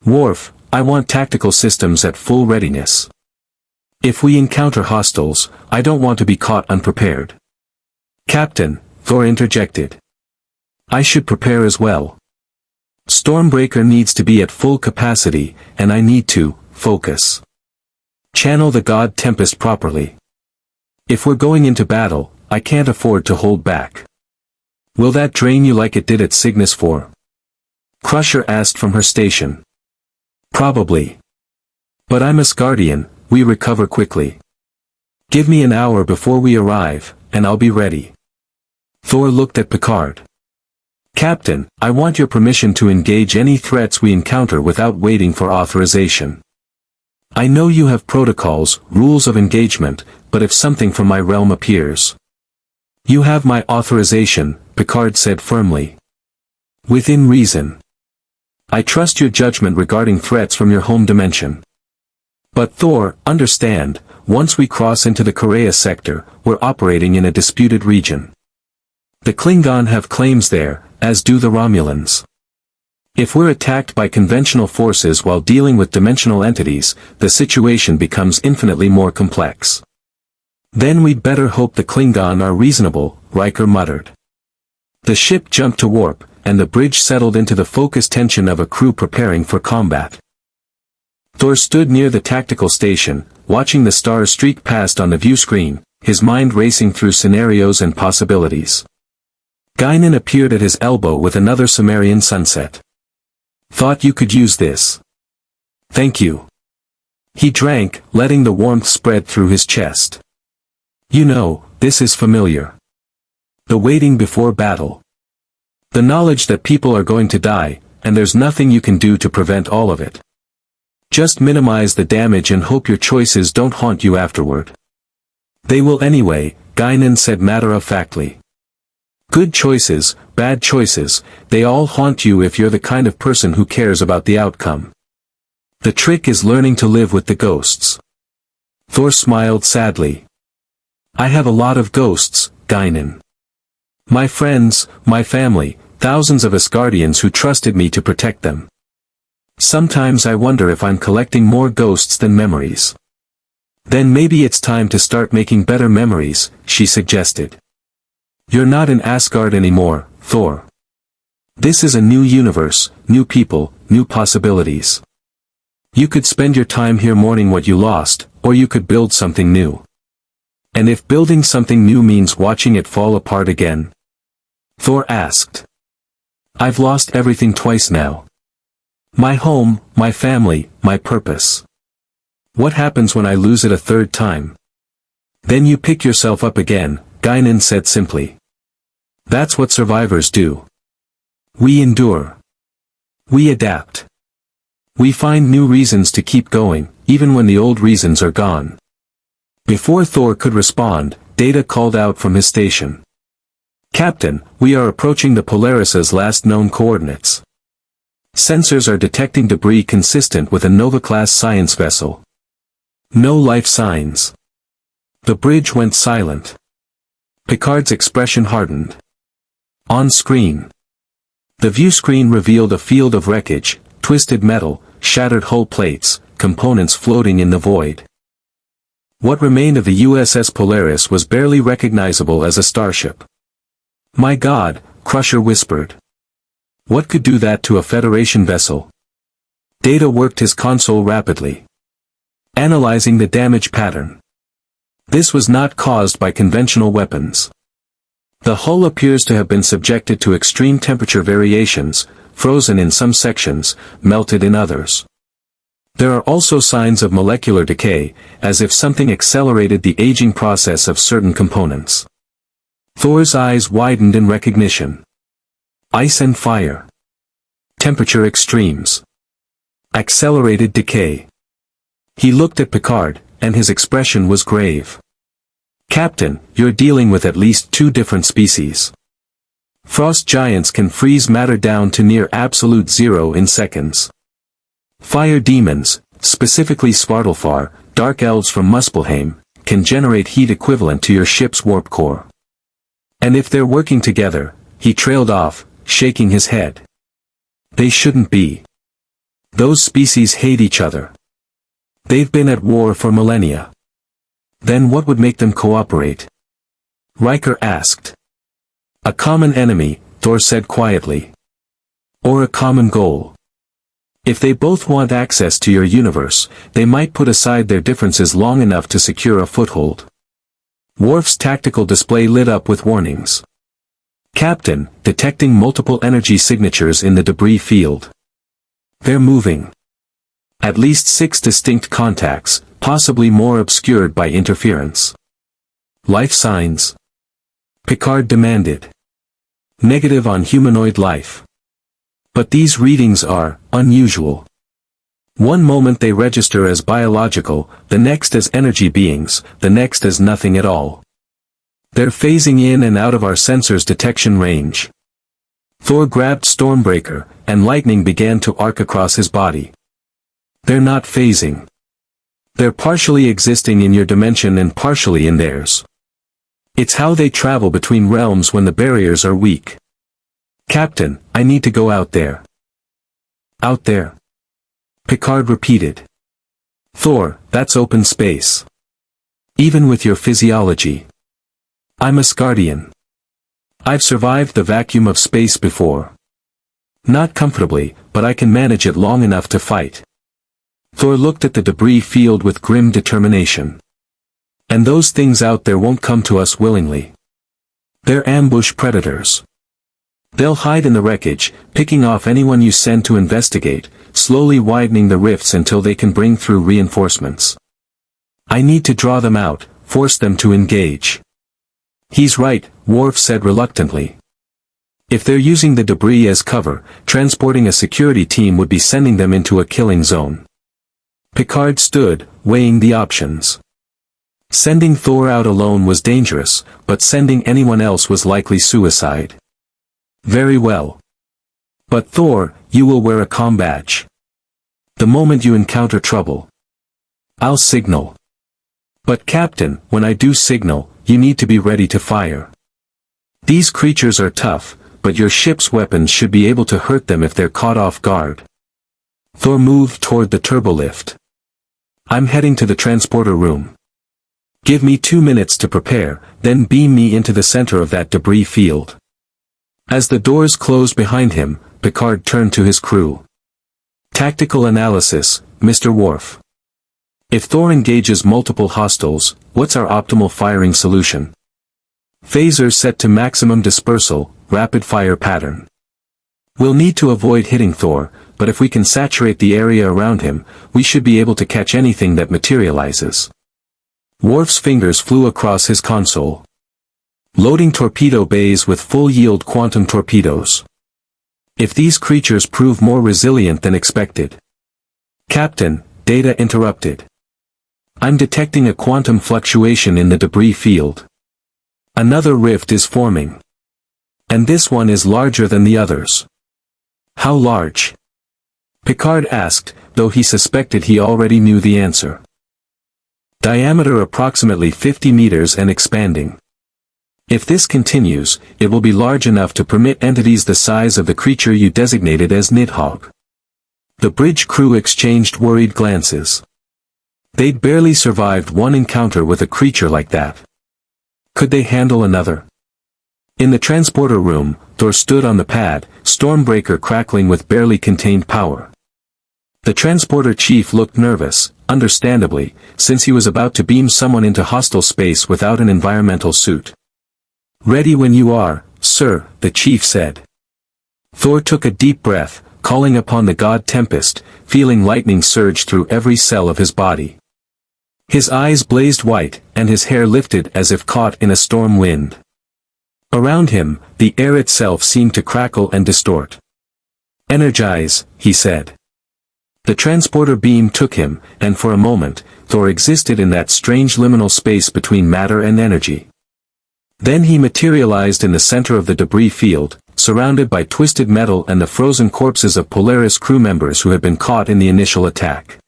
[SPEAKER 1] Worf, I want tactical systems at full readiness. If we encounter hostiles, I don't want to be caught unprepared. Captain, Thor interjected. I should prepare as well. Stormbreaker needs to be at full capacity, and I need to focus. Channel the God Tempest properly. If we're going into battle, I can't afford to hold back. Will that drain you like it did at Cygnus 4? Crusher asked from her station. Probably. But I'm Asgardian, we recover quickly. Give me an hour before we arrive, and I'll be ready. Thor looked at Picard. Captain, I want your permission to engage any threats we encounter without waiting for authorization. I know you have protocols, rules of engagement, but if something from my realm appears. You have my authorization, Picard said firmly. Within reason. I trust your judgment regarding threats from your home dimension. But Thor, understand, once we cross into the Korea sector, we're operating in a disputed region. The Klingon have claims there, as do the Romulans. If we're attacked by conventional forces while dealing with dimensional entities, the situation becomes infinitely more complex. Then we'd better hope the Klingon are reasonable, Riker muttered. The ship jumped to warp, and the bridge settled into the focused tension of a crew preparing for combat. Thor stood near the tactical station, watching the stars streak past on the view screen, his mind racing through scenarios and possibilities. Guinan appeared at his elbow with another Sumerian sunset. Thought you could use this. Thank you. He drank, letting the warmth spread through his chest. You know, this is familiar. The waiting before battle. The knowledge that people are going to die, and there's nothing you can do to prevent all of it. Just minimize the damage and hope your choices don't haunt you afterward. They will anyway, Guinan said matter-of-factly. Good choices, bad choices, they all haunt you if you're the kind of person who cares about the outcome. The trick is learning to live with the ghosts. Thor smiled sadly. I have a lot of ghosts, Guinan. My friends, my family, thousands of Asgardians who trusted me to protect them. Sometimes I wonder if I'm collecting more ghosts than memories. Then maybe it's time to start making better memories, she suggested. You're not in Asgard anymore, Thor. This is a new universe, new people, new possibilities. You could spend your time here mourning what you lost, or you could build something new. And if building something new means watching it fall apart again? Thor asked. I've lost everything twice now. My home, my family, my purpose. What happens when I lose it a third time? Then you pick yourself up again, Guinan said simply. That's what survivors do. We endure. We adapt. We find new reasons to keep going, even when the old reasons are gone. Before Thor could respond, Data called out from his station. "Captain, we are approaching the Polaris's last known coordinates. Sensors are detecting debris consistent with a Nova-class science vessel. No life signs." The bridge went silent. Picard's expression hardened. On screen, the view screen revealed a field of wreckage, twisted metal, shattered hull plates, components floating in the void. What remained of the USS Polaris was barely recognizable as a starship. "My God," Crusher whispered. "What could do that to a Federation vessel?" Data worked his console rapidly, analyzing the damage pattern. This was not caused by conventional weapons. The hull appears to have been subjected to extreme temperature variations, frozen in some sections, melted in others. There are also signs of molecular decay, as if something accelerated the aging process of certain components. Thor's eyes widened in recognition. Ice and fire. Temperature extremes. Accelerated decay. He looked at Picard, and his expression was grave. "Captain, you're dealing with at least 2 different species. Frost giants can freeze matter down to near absolute zero in seconds. Fire demons, specifically Svartalfar, dark elves from Muspelheim, can generate heat equivalent to your ship's warp core. And if they're working together," he trailed off, shaking his head. "They shouldn't be. Those species hate each other. They've been at war for millennia. Then what would make them cooperate?" Riker asked. "A common enemy," Thor said quietly. "Or a common goal. If they both want access to your universe, they might put aside their differences long enough to secure a foothold." Worf's tactical display lit up with warnings. "Captain, detecting multiple energy signatures in the debris field. They're moving. At least 6 distinct contacts, possibly more obscured by interference." "Life signs?" Picard demanded. "Negative on humanoid life. But these readings are unusual. One moment they register as biological, the next as energy beings, the next as nothing at all. They're phasing in and out of our sensors' detection range." Thor grabbed Stormbreaker, and lightning began to arc across his body. "They're not phasing. They're partially existing in your dimension and partially in theirs. It's how they travel between realms when the barriers are weak. Captain, I need to go out there." "Out there?" Picard repeated. "Thor, that's open space. Even with your physiology. I'm Asgardian. I've survived the vacuum of space before. Not comfortably, but I can manage it long enough to fight." Thor looked at the debris field with grim determination. "And those things out there won't come to us willingly. They're ambush predators. They'll hide in the wreckage, picking off anyone you send to investigate, slowly widening the rifts until they can bring through reinforcements. I need to draw them out, force them to engage." "He's right," Worf said reluctantly. "If they're using the debris as cover, transporting a security team would be sending them into a killing zone." Picard stood, weighing the options. Sending Thor out alone was dangerous, but sending anyone else was likely suicide. "Very well. But Thor, you will wear a comm badge. The moment you encounter trouble, I'll signal. But Captain, when I do signal, you need to be ready to fire. These creatures are tough, but your ship's weapons should be able to hurt them if they're caught off guard." Thor moved toward the turbolift. "I'm heading to the transporter room. Give me 2 minutes to prepare, then beam me into the center of that debris field." As the doors closed behind him, Picard turned to his crew. "Tactical analysis, Mr. Worf. If Thor engages multiple hostiles, what's our optimal firing solution?" "Phasers set to maximum dispersal, rapid fire pattern. We'll need to avoid hitting Thor, but if we can saturate the area around him, we should be able to catch anything that materializes." Worf's fingers flew across his console. "Loading torpedo bays with full-yield quantum torpedoes. If these creatures prove more resilient than expected." "Captain," Data interrupted. "I'm detecting a quantum fluctuation in the debris field. Another rift is forming. And this one is larger than the others. How large? Picard asked, though he suspected he already knew the answer. Diameter approximately 50 meters and expanding. If this continues, it will be large enough to permit entities the size of the creature you designated as Nidhog. The bridge crew exchanged worried glances. They'd barely survived one encounter with a creature like that. Could they handle another? In the transporter room, Thor stood on the pad, Stormbreaker crackling with barely contained power. The transporter chief looked nervous, understandably, since he was about to beam someone into hostile space without an environmental suit. "Ready when you are, sir," the chief said. Thor took a deep breath, calling upon the god Tempest, feeling lightning surge through every cell of his body. His eyes blazed white, and his hair lifted as if caught in a storm wind. Around him, the air itself seemed to crackle and distort. "Energize," he said. The transporter beam took him, and for a moment, Thor existed in that strange liminal space between matter and energy. Then he materialized in the center of the debris field, surrounded by twisted metal and the frozen corpses of Polaris crew members who had been caught in the initial attack.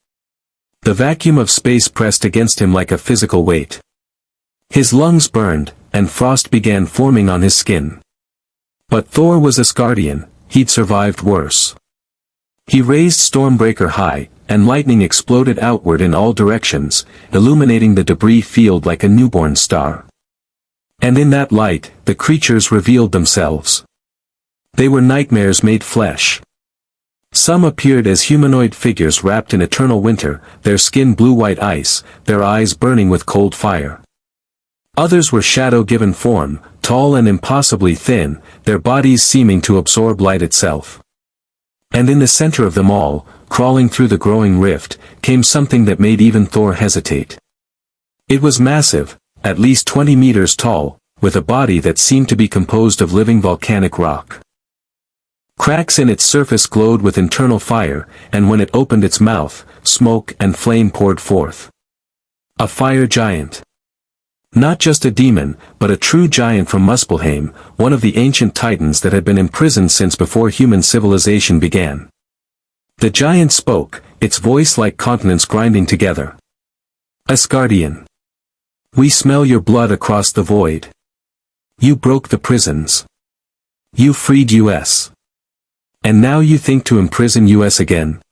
[SPEAKER 1] The vacuum of space pressed against him like a physical weight. His lungs burned, and frost began forming on his skin. But Thor was Asgardian, he'd survived worse. He raised Stormbreaker high, and lightning exploded outward in all directions, illuminating the debris field like a newborn star. And in that light, the creatures revealed themselves. They were nightmares made flesh. Some appeared as humanoid figures wrapped in eternal winter, their skin blue-white ice, their eyes burning with cold fire. Others were shadow-given form, tall and impossibly thin, their bodies seeming to absorb light itself. And in the center of them all, crawling through the growing rift, came something that made even Thor hesitate. It was massive, at least 20 meters tall, with a body that seemed to be composed of living volcanic rock. Cracks in its surface glowed with internal fire, and when it opened its mouth, smoke and flame poured forth. A fire giant. Not just a demon, but a true giant from Muspelheim, one of the ancient titans that had been imprisoned since before human civilization began. The giant spoke, its voice like continents grinding together. "Asgardian. We smell your blood across the void. You broke the prisons. You freed US. And now you think to imprison US again?"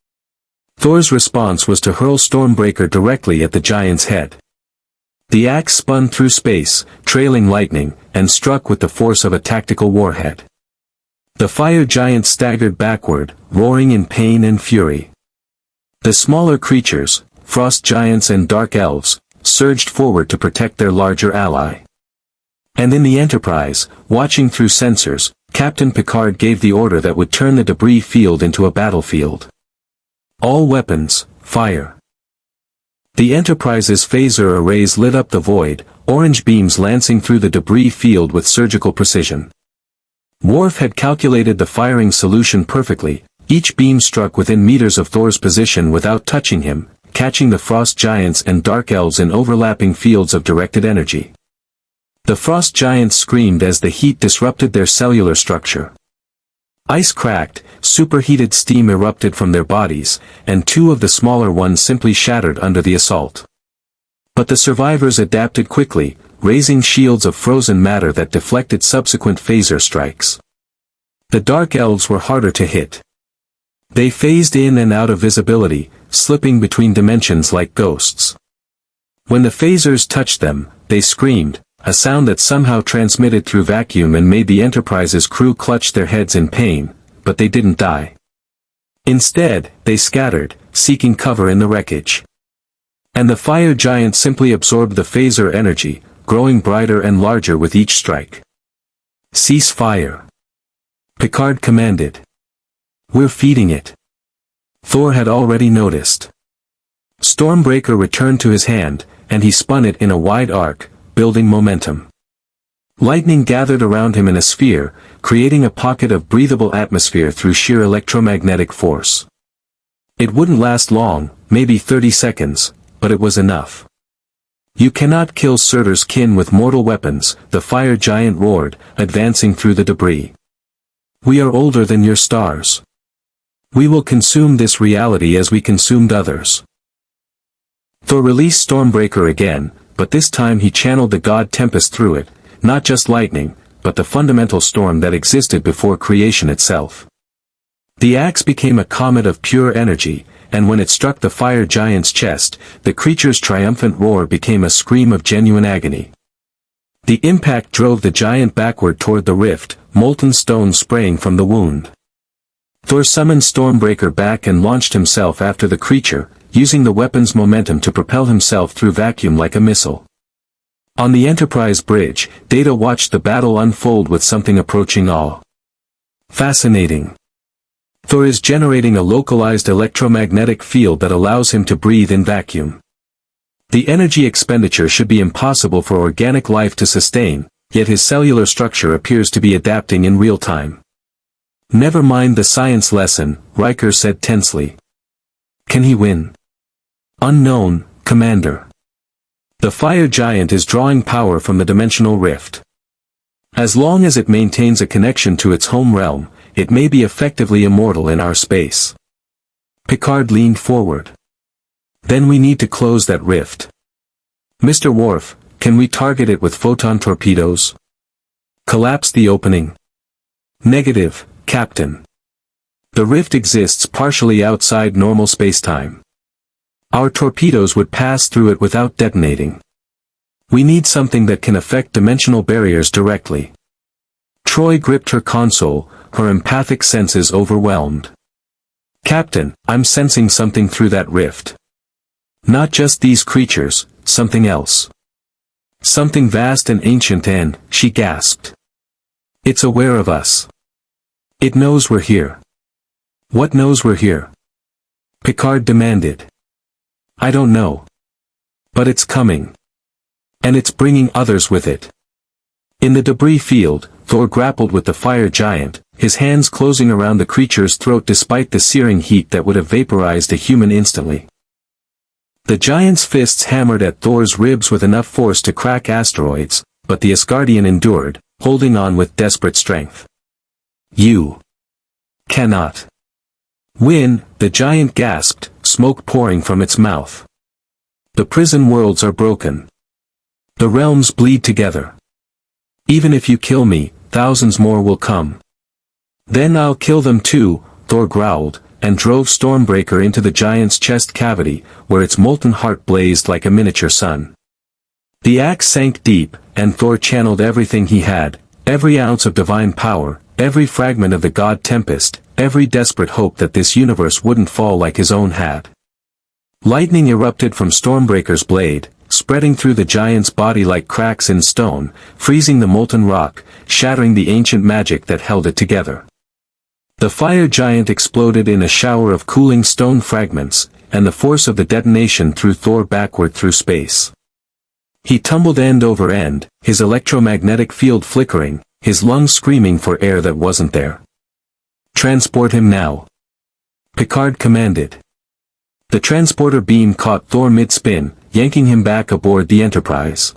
[SPEAKER 1] Thor's response was to hurl Stormbreaker directly at the giant's head. The axe spun through space, trailing lightning, and struck with the force of a tactical warhead. The fire giant staggered backward, roaring in pain and fury. The smaller creatures, frost giants and dark elves, surged forward to protect their larger ally. And in the Enterprise, watching through sensors, Captain Picard gave the order that would turn the debris field into a battlefield. "All weapons, fire." The Enterprise's phaser arrays lit up the void, orange beams lancing through the debris field with surgical precision. Worf had calculated the firing solution perfectly, each beam struck within meters of Thor's position without touching him, catching the frost giants and dark elves in overlapping fields of directed energy. The frost giants screamed as the heat disrupted their cellular structure. Ice cracked, superheated steam erupted from their bodies, and two of the smaller ones simply shattered under the assault. But the survivors adapted quickly, raising shields of frozen matter that deflected subsequent phaser strikes. The dark elves were harder to hit. They phased in and out of visibility, slipping between dimensions like ghosts. When the phasers touched them, they screamed, a sound that somehow transmitted through vacuum and made the Enterprise's crew clutch their heads in pain, but they didn't die. Instead, they scattered, seeking cover in the wreckage. And the fire giant simply absorbed the phaser energy, growing brighter and larger with each strike. "Cease fire," Picard commanded. "We're feeding it." Thor had already noticed. Stormbreaker returned to his hand, and he spun it in a wide arc, building momentum. Lightning gathered around him in a sphere, creating a pocket of breathable atmosphere through sheer electromagnetic force. It wouldn't last long, maybe 30 seconds, but it was enough. You cannot kill Surtur's kin with mortal weapons, the fire giant roared, advancing through the debris. We are older than your stars. We will consume this reality as we consumed others. Thor released Stormbreaker again, but this time he channeled the god Tempest through it, not just lightning, but the fundamental storm that existed before creation itself. The axe became a comet of pure energy, and when it struck the fire giant's chest, the creature's triumphant roar became a scream of genuine agony. The impact drove the giant backward toward the rift, molten stone spraying from the wound. Thor summoned Stormbreaker back and launched himself after the creature, using the weapon's momentum to propel himself through vacuum like a missile. On the Enterprise bridge, Data watched the battle unfold with something approaching awe. Fascinating. Thor is generating a localized electromagnetic field that allows him to breathe in vacuum. The energy expenditure should be impossible for organic life to sustain, yet his cellular structure appears to be adapting in real time. Never mind the science lesson, Riker said tensely. Can he win? Unknown, Commander. The fire giant is drawing power from the dimensional rift. As long as it maintains a connection to its home realm, it may be effectively immortal in our space. Picard leaned forward. Then we need to close that rift. Mr. Worf, can we target it with photon torpedoes? Collapse the opening. Negative, Captain. The rift exists partially outside normal spacetime. Our torpedoes would pass through it without detonating. We need something that can affect dimensional barriers directly. Troy gripped her console, her empathic senses overwhelmed. Captain, I'm sensing something through that rift. Not just these creatures, something else. Something vast and ancient and, she gasped. It's aware of us. It knows we're here. What knows we're here? Picard demanded. I don't know. But it's coming. And it's bringing others with it. In the debris field, Thor grappled with the fire giant, his hands closing around the creature's throat despite the searing heat that would have vaporized a human instantly. The giant's fists hammered at Thor's ribs with enough force to crack asteroids, but the Asgardian endured, holding on with desperate strength. You cannot win, the giant gasped, smoke pouring from its mouth. The prison worlds are broken. The realms bleed together. Even if you kill me, thousands more will come. Then I'll kill them too, Thor growled, and drove Stormbreaker into the giant's chest cavity, where its molten heart blazed like a miniature sun. The axe sank deep, and Thor channeled everything he had, every ounce of divine power, every fragment of the god Tempest, every desperate hope that this universe wouldn't fall like his own had. Lightning erupted from Stormbreaker's blade, spreading through the giant's body like cracks in stone, freezing the molten rock, shattering the ancient magic that held it together. The fire giant exploded in a shower of cooling stone fragments, and the force of the detonation threw Thor backward through space. He tumbled end over end, his electromagnetic field flickering, his lungs screaming for air that wasn't there. Transport him now. Picard commanded. The transporter beam caught Thor mid-spin, yanking him back aboard the Enterprise.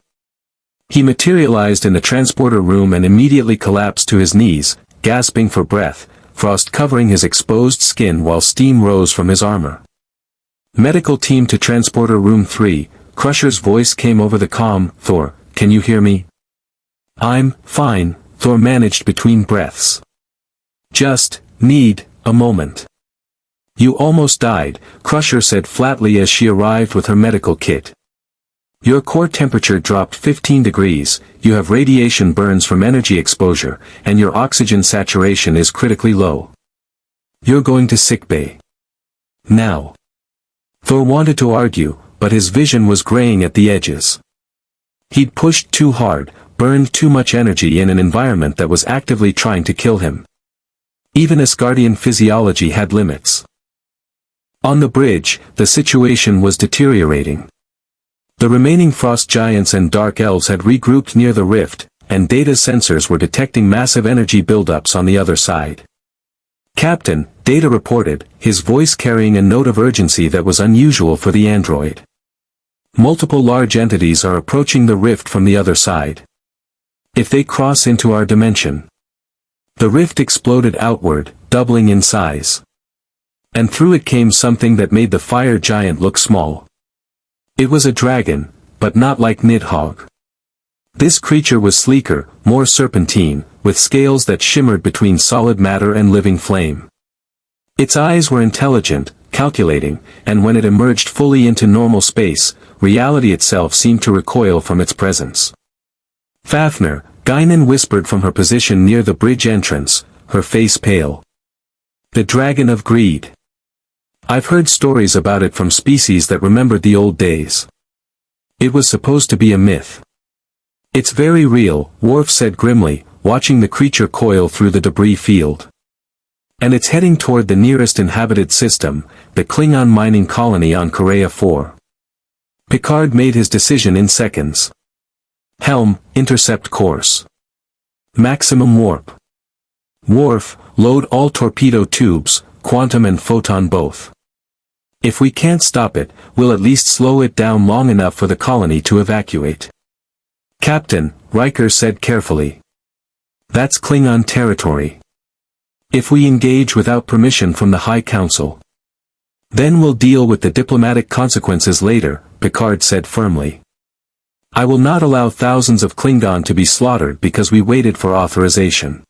[SPEAKER 1] He materialized in the transporter room and immediately collapsed to his knees, gasping for breath, frost covering his exposed skin while steam rose from his armor. Medical team to transporter room 3, Crusher's voice came over the comm. Thor, can you hear me? I'm fine, Thor managed between breaths. Just need a moment. You almost died, Crusher said flatly as she arrived with her medical kit. Your core temperature dropped 15 degrees, you have radiation burns from energy exposure, and your oxygen saturation is critically low. You're going to sickbay. Now. Thor wanted to argue, but his vision was graying at the edges. He'd pushed too hard, burned too much energy in an environment that was actively trying to kill him. Even Asgardian physiology had limits. On the bridge, the situation was deteriorating. The remaining frost giants and dark elves had regrouped near the rift, and Data's sensors were detecting massive energy buildups on the other side. Captain, Data reported, his voice carrying a note of urgency that was unusual for the android. Multiple large entities are approaching the rift from the other side. If they cross into our dimension. The rift exploded outward, doubling in size. And through it came something that made the fire giant look small. It was a dragon, but not like Nidhogg. This creature was sleeker, more serpentine, with scales that shimmered between solid matter and living flame. Its eyes were intelligent, calculating, and when it emerged fully into normal space, reality itself seemed to recoil from its presence. Fafnir, Guinan whispered from her position near the bridge entrance, her face pale. The Dragon of Greed. I've heard stories about it from species that remembered the old days. It was supposed to be a myth. It's very real, Worf said grimly, watching the creature coil through the debris field. And it's heading toward the nearest inhabited system, the Klingon mining colony on Korea 4. Picard made his decision in seconds. Helm, intercept course. Maximum warp. Worf, load all torpedo tubes, quantum and photon both. If we can't stop it, we'll at least slow it down long enough for the colony to evacuate. Captain, Riker said carefully. That's Klingon territory. If we engage without permission from the High Council, then we'll deal with the diplomatic consequences later, Picard said firmly. I will not allow thousands of Klingon to be slaughtered because we waited for authorization.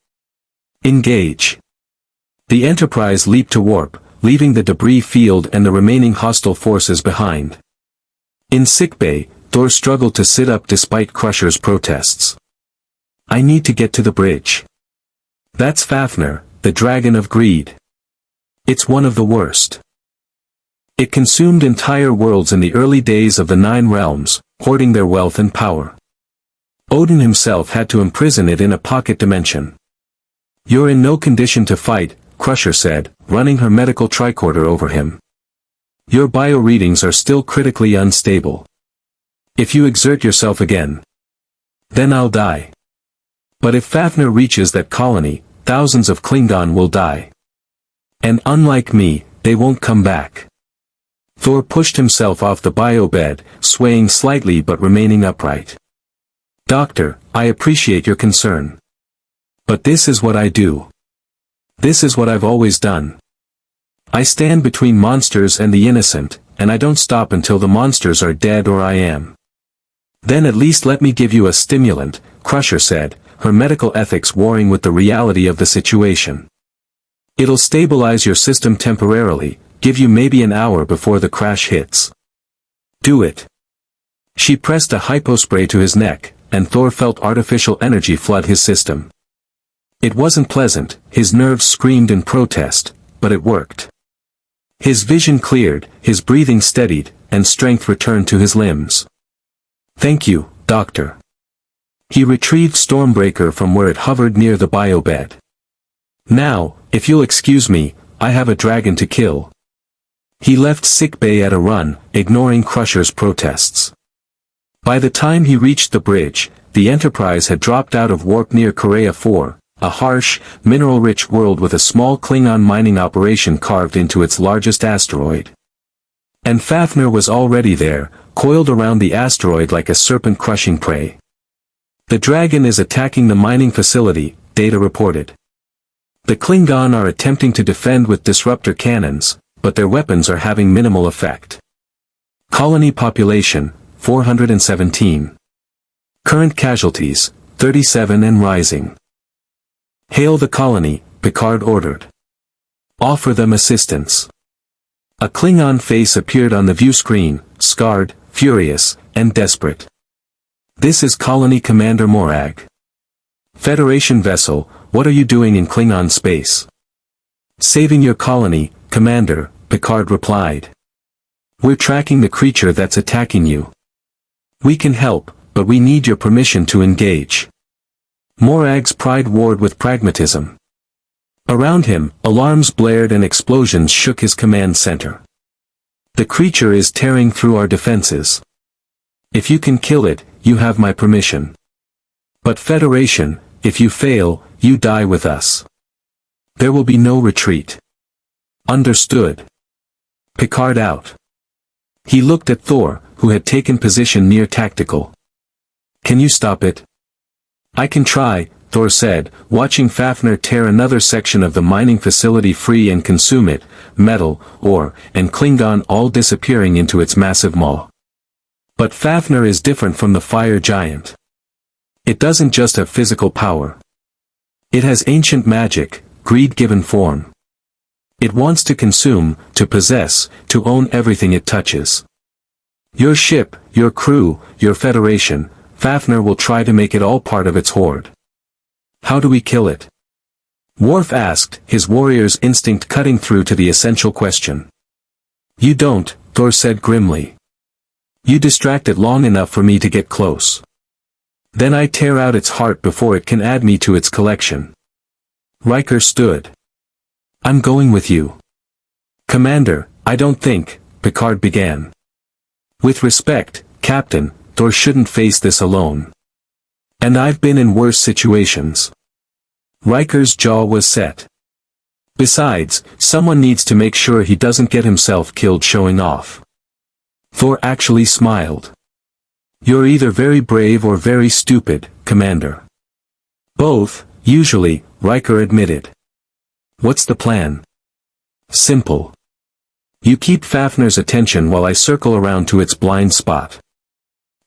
[SPEAKER 1] Engage. The Enterprise leaped to warp, leaving the debris field and the remaining hostile forces behind. In sickbay, Thor struggled to sit up despite Crusher's protests. I need to get to the bridge. That's Fafnir, the Dragon of Greed. It's one of the worst. It consumed entire worlds in the early days of the Nine Realms, hoarding their wealth and power. Odin himself had to imprison it in a pocket dimension. You're in no condition to fight, Crusher said, running her medical tricorder over him. Your bio-readings are still critically unstable. If you exert yourself again, then I'll die. But if Fafnir reaches that colony, thousands of Klingon will die. And unlike me, they won't come back. Thor pushed himself off the bio-bed, swaying slightly but remaining upright. Doctor, I appreciate your concern. But this is what I do. This is what I've always done. I stand between monsters and the innocent, and I don't stop until the monsters are dead or I am. Then at least let me give you a stimulant, Crusher said, her medical ethics warring with the reality of the situation. It'll stabilize your system temporarily, give you maybe an hour before the crash hits. Do it. She pressed a hypospray to his neck, and Thor felt artificial energy flood his system. It wasn't pleasant, his nerves screamed in protest, but it worked. His vision cleared, his breathing steadied, and strength returned to his limbs. Thank you, Doctor. He retrieved Stormbreaker from where it hovered near the bio-bed. Now, if you'll excuse me, I have a dragon to kill. He left sickbay at a run, ignoring Crusher's protests. By the time he reached the bridge, the Enterprise had dropped out of warp near Korea 4, a harsh, mineral-rich world with a small Klingon mining operation carved into its largest asteroid. And Fafnir was already there, coiled around the asteroid like a serpent crushing prey. The dragon is attacking the mining facility, Data reported. The Klingon are attempting to defend with disruptor cannons, but their weapons are having minimal effect. Colony population, 417. Current casualties, 37 and rising. Hail the colony, Picard ordered. Offer them assistance. A Klingon face appeared on the view screen, scarred, furious, and desperate. This is Colony Commander Morag. Federation vessel, what are you doing in Klingon space? Saving your colony, Commander, Picard replied. We're tracking the creature that's attacking you. We can help, but we need your permission to engage. Morag's pride warred with pragmatism. Around him, alarms blared and explosions shook his command center. The creature is tearing through our defenses. If you can kill it, you have my permission. But Federation, if you fail, you die with us. There will be no retreat. Understood. Picard out. He looked at Thor, who had taken position near tactical. "Can you stop it?" "I can try," Thor said, watching Fafnir tear another section of the mining facility free and consume it, metal, ore, and Klingon all disappearing into its massive maw. But Fafnir is different from the fire giant. It doesn't just have physical power. It has ancient magic, greed given form. It wants to consume, to possess, to own everything it touches. Your ship, your crew, your federation, Fafnir will try to make it all part of its horde. How do we kill it? Worf asked, his warrior's instinct cutting through to the essential question. You don't, Thor said grimly. You distract it long enough for me to get close. Then I tear out its heart before it can add me to its collection. Riker stood. I'm going with you. Commander, I don't think, Picard began. With respect, Captain, Thor shouldn't face this alone. And I've been in worse situations. Riker's jaw was set. Besides, someone needs to make sure he doesn't get himself killed showing off. Thor actually smiled. You're either very brave or very stupid, Commander. Both, usually, Riker admitted. What's the plan? Simple. You keep Fafnir's attention while I circle around to its blind spot.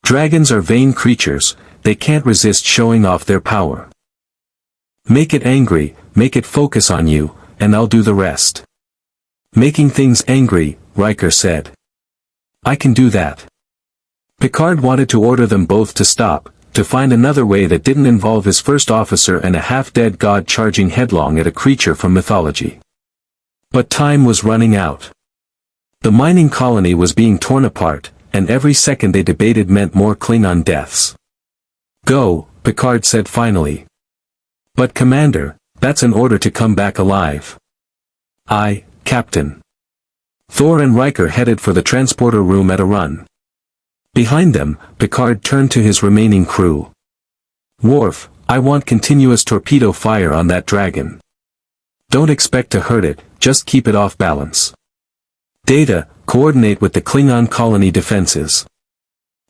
[SPEAKER 1] Dragons are vain creatures, they can't resist showing off their power. Make it angry, make it focus on you, and I'll do the rest. Making things angry, Riker said. I can do that. Picard wanted to order them both to stop, to find another way that didn't involve his first officer and a half-dead god charging headlong at a creature from mythology. But time was running out. The mining colony was being torn apart, and every second they debated meant more Klingon deaths. Go, Picard said finally. But Commander, that's an order to come back alive. Aye, Captain. Thor and Riker headed for the transporter room at a run. Behind them, Picard turned to his remaining crew. Worf, I want continuous torpedo fire on that dragon. Don't expect to hurt it, just keep it off balance. Data, coordinate with the Klingon colony defenses.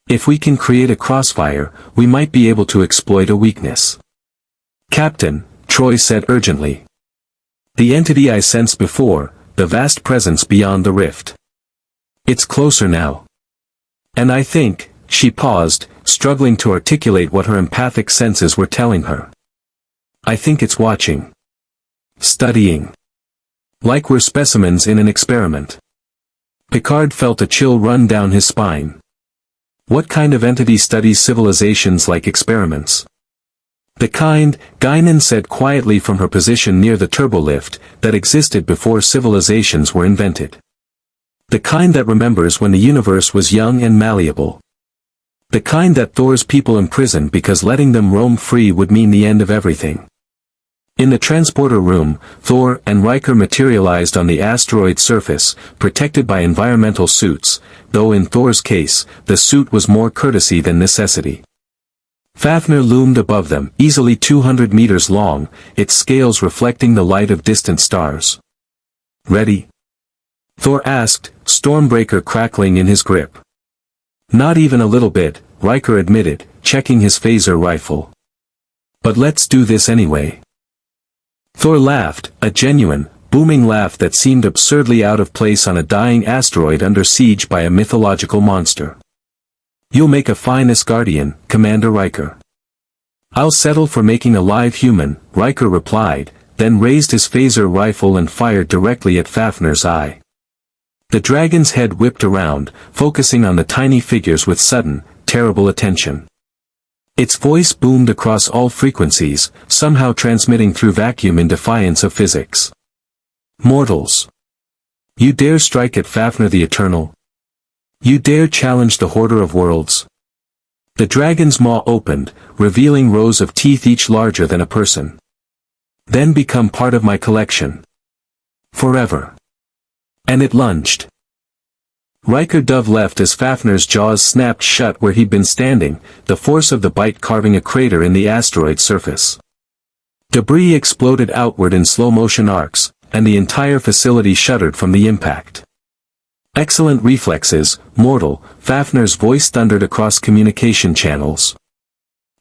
[SPEAKER 1] If we can create a crossfire, we might be able to exploit a weakness. Captain, Troy said urgently. The entity I sensed before, the vast presence beyond the rift. It's closer now. And I think, she paused, struggling to articulate what her empathic senses were telling her. I think it's watching. Studying. Like we're specimens in an experiment. Picard felt a chill run down his spine. What kind of entity studies civilizations like experiments? The kind, Guinan said quietly from her position near the turbolift, that existed before civilizations were invented. The kind that remembers when the universe was young and malleable. The kind that Thor's people imprison because letting them roam free would mean the end of everything. In the transporter room, Thor and Riker materialized on the asteroid surface, protected by environmental suits, though in Thor's case, the suit was more courtesy than necessity. Fafnir loomed above them, easily 200 meters long, its scales reflecting the light of distant stars. Ready? Thor asked, Stormbreaker crackling in his grip. Not even a little bit, Riker admitted, checking his phaser rifle. But let's do this anyway. Thor laughed, a genuine, booming laugh that seemed absurdly out of place on a dying asteroid under siege by a mythological monster. You'll make a fine Asgardian, Commander Riker. I'll settle for making a live human, Riker replied, then raised his phaser rifle and fired directly at Fafnir's eye. The dragon's head whipped around, focusing on the tiny figures with sudden, terrible attention. Its voice boomed across all frequencies, somehow transmitting through vacuum in defiance of physics. Mortals! You dare strike at Fafnir the Eternal? You dare challenge the Hoarder of Worlds? The dragon's maw opened, revealing rows of teeth each larger than a person. Then become part of my collection. Forever. And it lunged. Riker dove left as Fafnir's jaws snapped shut where he'd been standing, the force of the bite carving a crater in the asteroid's surface. Debris exploded outward in slow-motion arcs, and the entire facility shuddered from the impact. Excellent reflexes, mortal, Fafnir's voice thundered across communication channels.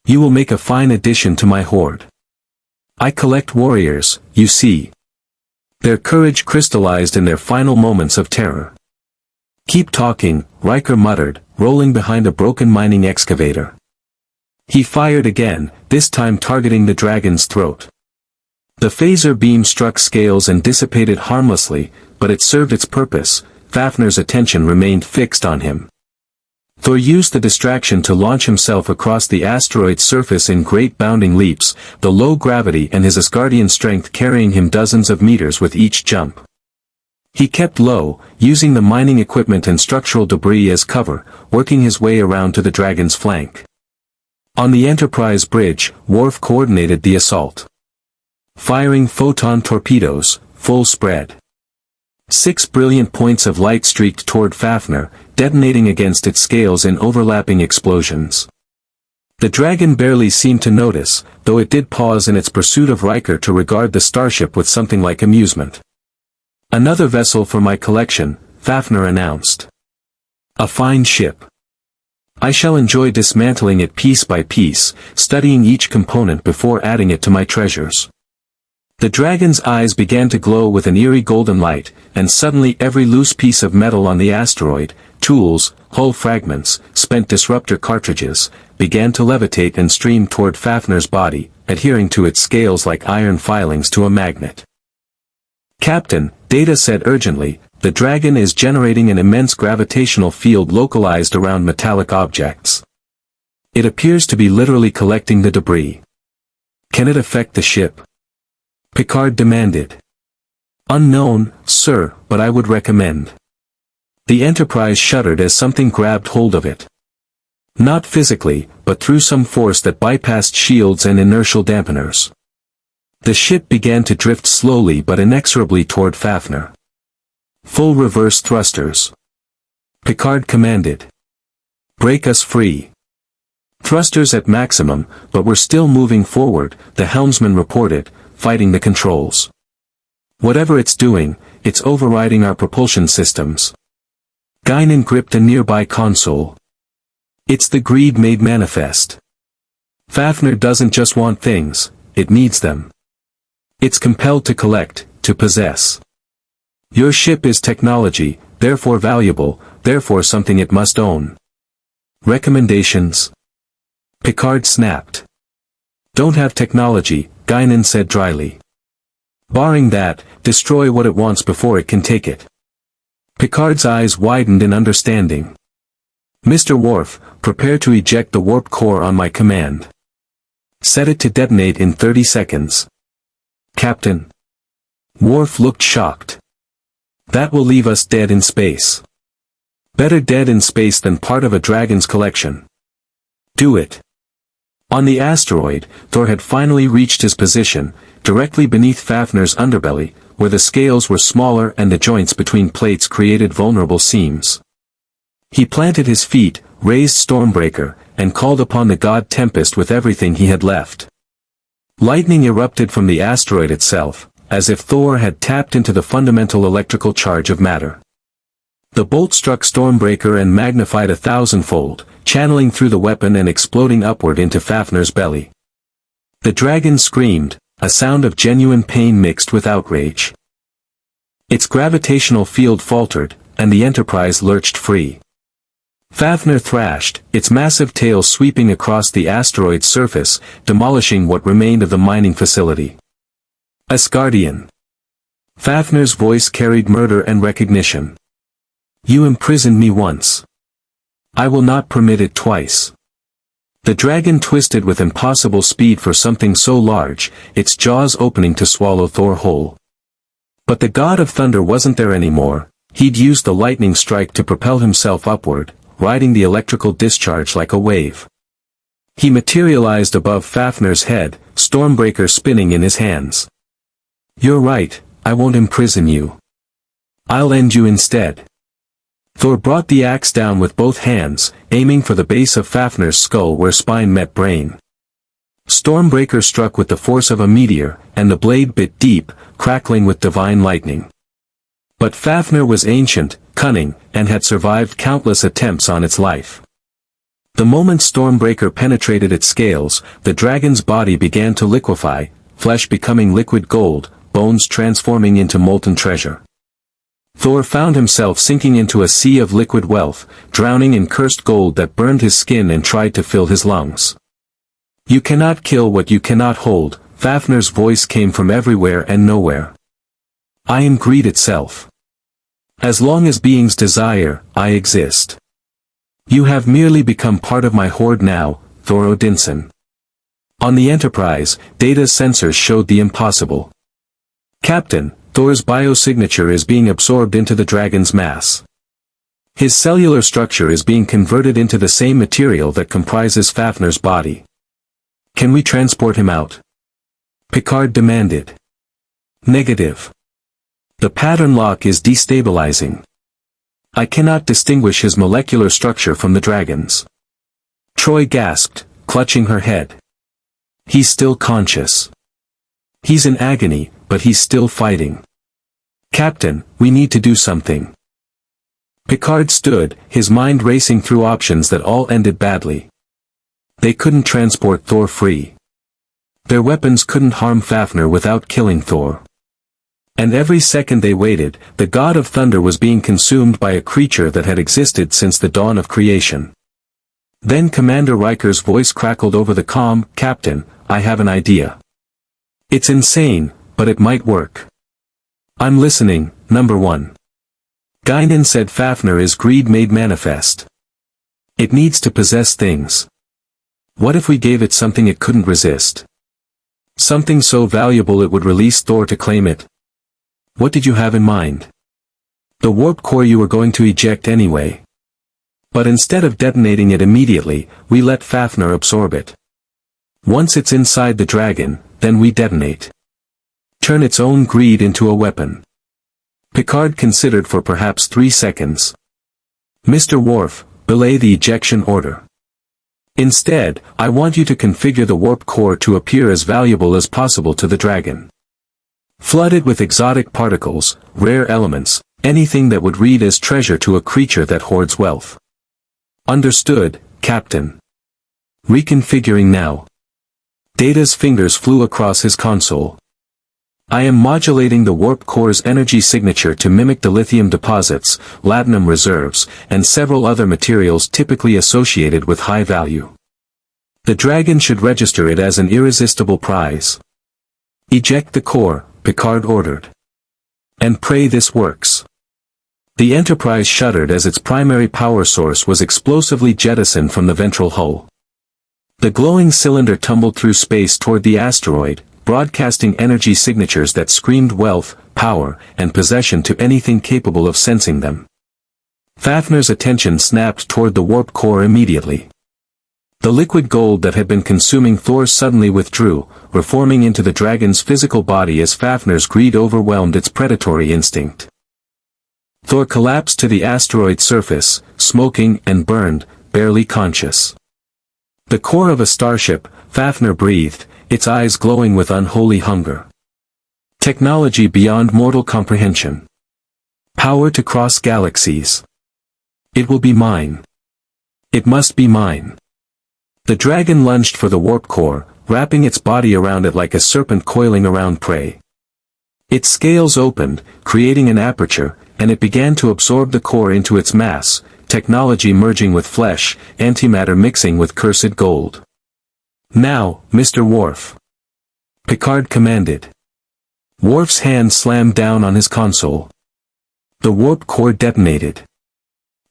[SPEAKER 1] You will make a fine addition to my horde. I collect warriors, you see. Their courage crystallized in their final moments of terror. Keep talking, Riker muttered, rolling behind a broken mining excavator. He fired again, this time targeting the dragon's throat. The phaser beam struck scales and dissipated harmlessly, but it served its purpose. Fafnir's attention remained fixed on him. Thor used the distraction to launch himself across the asteroid's surface in great bounding leaps, the low gravity and his Asgardian strength carrying him dozens of meters with each jump. He kept low, using the mining equipment and structural debris as cover, working his way around to the dragon's flank. On the Enterprise bridge, Worf coordinated the assault. Firing photon torpedoes, full spread. 6 brilliant points of light streaked toward Fafnir, detonating against its scales in overlapping explosions. The dragon barely seemed to notice, though it did pause in its pursuit of Riker to regard the starship with something like amusement. Another vessel for my collection, Fafnir announced. A fine ship. I shall enjoy dismantling it piece by piece, studying each component before adding it to my treasures. The dragon's eyes began to glow with an eerie golden light, and suddenly every loose piece of metal on the asteroid, tools, hull fragments, spent disruptor cartridges, began to levitate and stream toward Fafnir's body, adhering to its scales like iron filings to a magnet. Captain, Data said urgently, the dragon is generating an immense gravitational field localized around metallic objects. It appears to be literally collecting the debris. Can it affect the ship? Picard demanded. Unknown, sir, but I would recommend. The Enterprise shuddered as something grabbed hold of it. Not physically, but through some force that bypassed shields and inertial dampeners. The ship began to drift slowly but inexorably toward Fafnir. Full reverse thrusters. Picard commanded. Break us free. Thrusters at maximum, but we're still moving forward, the helmsman reported, fighting the controls. Whatever it's doing, it's overriding our propulsion systems. Guinan gripped a nearby console. It's the greed made manifest. Fafnir doesn't just want things, it needs them. It's compelled to collect, to possess. Your ship is technology, therefore valuable, therefore something it must own. Recommendations? Picard snapped. Don't have technology, Guinan said dryly. Barring that, destroy what it wants before it can take it. Picard's eyes widened in understanding. Mr. Worf, prepare to eject the warp core on my command. Set it to detonate in 30 seconds. Captain. Worf looked shocked. That will leave us dead in space. Better dead in space than part of a dragon's collection. Do it. On the asteroid, Thor had finally reached his position, directly beneath Fafnir's underbelly, where the scales were smaller and the joints between plates created vulnerable seams. He planted his feet, raised Stormbreaker, and called upon the god Tempest with everything he had left. Lightning erupted from the asteroid itself, as if Thor had tapped into the fundamental electrical charge of matter. The bolt struck Stormbreaker and magnified 1,000-fold, channeling through the weapon and exploding upward into Fafnir's belly. The dragon screamed, a sound of genuine pain mixed with outrage. Its gravitational field faltered, and the Enterprise lurched free. Fafnir thrashed, its massive tail sweeping across the asteroid's surface, demolishing what remained of the mining facility. Asgardian. Fafnir's voice carried murder and recognition. You imprisoned me once. I will not permit it twice. The dragon twisted with impossible speed for something so large, its jaws opening to swallow Thor whole. But the god of thunder wasn't there anymore, he'd used the lightning strike to propel himself upward, riding the electrical discharge like a wave. He materialized above Fafnir's head, Stormbreaker spinning in his hands. You're right, I won't imprison you. I'll end you instead. Thor brought the axe down with both hands, aiming for the base of Fafnir's skull where spine met brain. Stormbreaker struck with the force of a meteor, and the blade bit deep, crackling with divine lightning. But Fafnir was ancient, cunning, and had survived countless attempts on its life. The moment Stormbreaker penetrated its scales, the dragon's body began to liquefy, flesh becoming liquid gold, bones transforming into molten treasure. Thor found himself sinking into a sea of liquid wealth, drowning in cursed gold that burned his skin and tried to fill his lungs. "You cannot kill what you cannot hold," Fafnir's voice came from everywhere and nowhere. "I am greed itself. As long as beings desire, I exist. You have merely become part of my horde now, Thor Odinson." On the Enterprise, Data's sensors showed the impossible. "Captain, Thor's biosignature is being absorbed into the dragon's mass. His cellular structure is being converted into the same material that comprises Fafnir's body. Can we transport him out?" Picard demanded. "Negative. The pattern lock is destabilizing. I cannot distinguish his molecular structure from the dragon's." Troy gasped, clutching her head. "He's still conscious. He's in agony, but he's still fighting. Captain, we need to do something." Picard stood, his mind racing through options that all ended badly. They couldn't transport Thor free. Their weapons couldn't harm Fafnir without killing Thor. And every second they waited, the god of thunder was being consumed by a creature that had existed since the dawn of creation. Then Commander Riker's voice crackled over the comm, "Captain, I have an idea. It's insane, but it might work." "I'm listening, number one." Guinan said Fafnir is greed made manifest. It needs to possess things. What if we gave it something it couldn't resist? Something so valuable it would release Thor to claim it? What did you have in mind? The warp core you were going to eject anyway. But instead of detonating it immediately, we let Fafnir absorb it. Once it's inside the dragon, then we detonate. Turn its own greed into a weapon. Picard considered for perhaps 3 seconds. "Mr. Worf, belay the ejection order. Instead, I want you to configure the warp core to appear as valuable as possible to the dragon. Flood it with exotic particles, rare elements, anything that would read as treasure to a creature that hoards wealth." "Understood, Captain. Reconfiguring now." Data's fingers flew across his console. "I am modulating the warp core's energy signature to mimic the lithium deposits, latinum reserves, and several other materials typically associated with high value. The dragon should register it as an irresistible prize." "Eject the core," Picard ordered. "And pray this works." The Enterprise shuddered as its primary power source was explosively jettisoned from the ventral hull. The glowing cylinder tumbled through space toward the asteroid, broadcasting energy signatures that screamed wealth, power, and possession to anything capable of sensing them. Fafnir's attention snapped toward the warp core immediately. The liquid gold that had been consuming Thor suddenly withdrew, reforming into the dragon's physical body as Fafnir's greed overwhelmed its predatory instinct. Thor collapsed to the asteroid's surface, smoking and burned, barely conscious. The core of a starship, Fafnir breathed, its eyes glowing with unholy hunger. Technology beyond mortal comprehension. Power to cross galaxies. It will be mine. It must be mine. The dragon lunged for the warp core, wrapping its body around it like a serpent coiling around prey. Its scales opened, creating an aperture, and it began to absorb the core into its mass, technology merging with flesh, antimatter mixing with cursed gold. "Now, Mr. Worf." Picard commanded. Worf's hand slammed down on his console. The warp core detonated.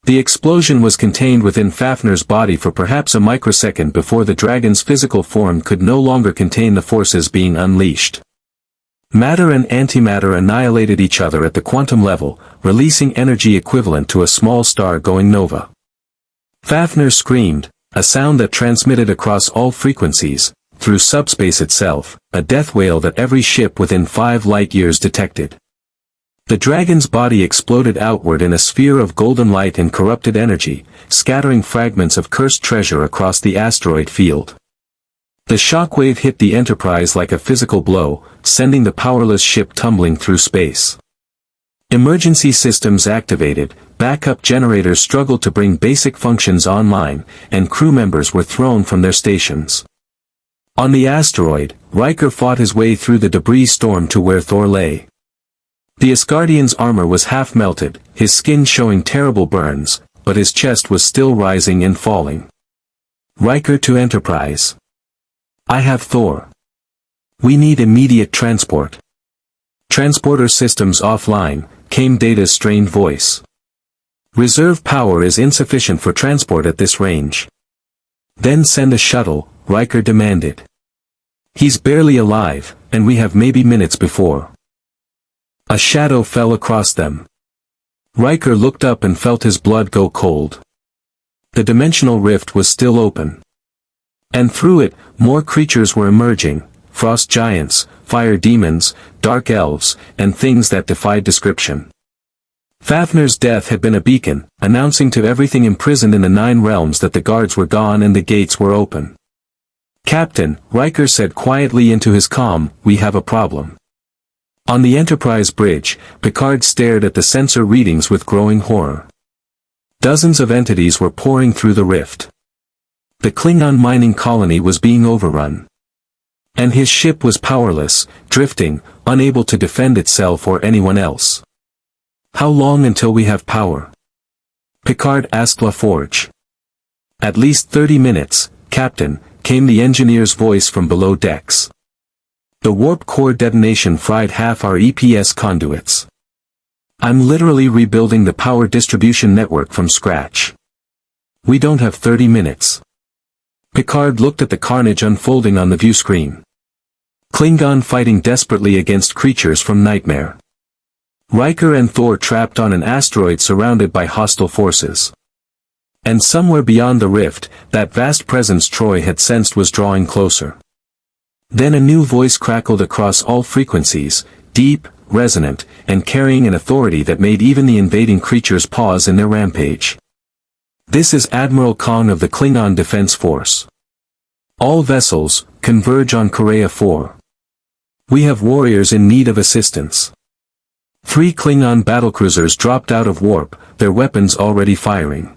[SPEAKER 1] The explosion was contained within Fafnir's body for perhaps a microsecond before the dragon's physical form could no longer contain the forces being unleashed. Matter and antimatter annihilated each other at the quantum level, releasing energy equivalent to a small star going nova. Fafnir screamed, a sound that transmitted across all frequencies, through subspace itself, a death wail that every ship within 5 light-years detected. The dragon's body exploded outward in a sphere of golden light and corrupted energy, scattering fragments of cursed treasure across the asteroid field. The shockwave hit the Enterprise like a physical blow, sending the powerless ship tumbling through space. Emergency systems activated, backup generators struggled to bring basic functions online, and crew members were thrown from their stations. On the asteroid, Riker fought his way through the debris storm to where Thor lay. The Asgardian's armor was half melted, his skin showing terrible burns, but his chest was still rising and falling. Riker to Enterprise. I have Thor. We need immediate transport. Transporter systems offline, came Data's strained voice. Reserve power is insufficient for transport at this range. Then send a shuttle, Riker demanded. He's barely alive, and we have maybe minutes before. A shadow fell across them. Riker looked up and felt his blood go cold. The dimensional rift was still open. And through it, more creatures were emerging, frost giants, fire demons, dark elves, and things that defied description. Fafnir's death had been a beacon, announcing to everything imprisoned in the 9 realms that the guards were gone and the gates were open. "Captain," Riker said quietly into his comm, "we have a problem." On the Enterprise bridge, Picard stared at the sensor readings with growing horror. Dozens of entities were pouring through the rift. The Klingon mining colony was being overrun. And his ship was powerless, drifting, unable to defend itself or anyone else. "How long until we have power?" Picard asked LaForge. "At least 30 minutes, Captain," came the engineer's voice from below decks. "The warp core detonation fried half our EPS conduits. I'm literally rebuilding the power distribution network from scratch. We don't have 30 minutes. Picard looked at the carnage unfolding on the view screen. Klingon fighting desperately against creatures from Nightmare. Riker and Thor trapped on an asteroid surrounded by hostile forces. And somewhere beyond the rift, that vast presence Troy had sensed was drawing closer. Then a new voice crackled across all frequencies, deep, resonant, and carrying an authority that made even the invading creatures pause in their rampage. "This is Admiral Kong of the Klingon Defense Force. All vessels, converge on Korea 4. We have warriors in need of assistance." 3 Klingon battlecruisers dropped out of warp, their weapons already firing.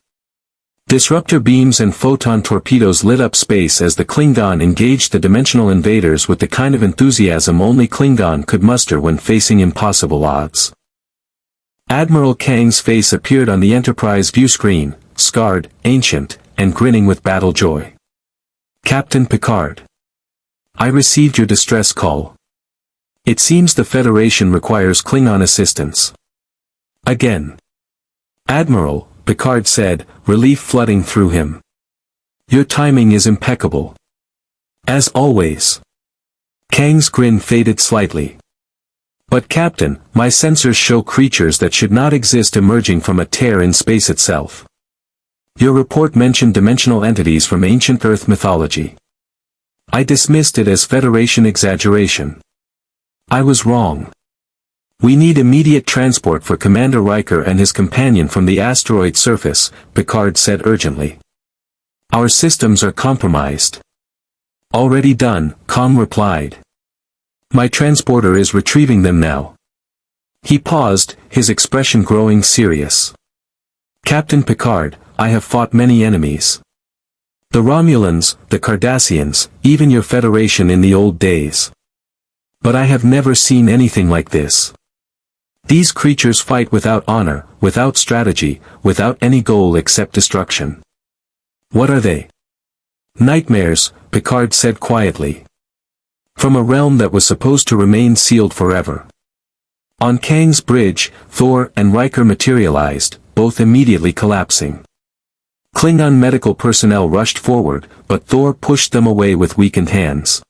[SPEAKER 1] Disruptor beams and photon torpedoes lit up space as the Klingon engaged the dimensional invaders with the kind of enthusiasm only Klingon could muster when facing impossible odds. Admiral Kang's face appeared on the Enterprise view screen, scarred, ancient, and grinning with battle joy. "Captain Picard. I received your distress call. It seems the Federation requires Klingon assistance." "Again." "Admiral," Picard said, relief flooding through him. "Your timing is impeccable. As always." Kang's grin faded slightly. "But Captain, my sensors show creatures that should not exist emerging from a tear in space itself. Your report mentioned dimensional entities from ancient Earth mythology. I dismissed it as Federation exaggeration. I was wrong. We need immediate transport for Commander Riker and his companion from the asteroid surface," Picard said urgently. "Our systems are compromised." "Already done," Com replied. "My transporter is retrieving them now." He paused, his expression growing serious. "Captain Picard, I have fought many enemies. The Romulans, the Cardassians, even your Federation in the old days. But I have never seen anything like this. These creatures fight without honor, without strategy, without any goal except destruction. What are they?" "Nightmares," Picard said quietly. "From a realm that was supposed to remain sealed forever." On Kang's bridge, Thor and Riker materialized, both immediately collapsing. Klingon medical personnel rushed forward, but Thor pushed them away with weakened hands.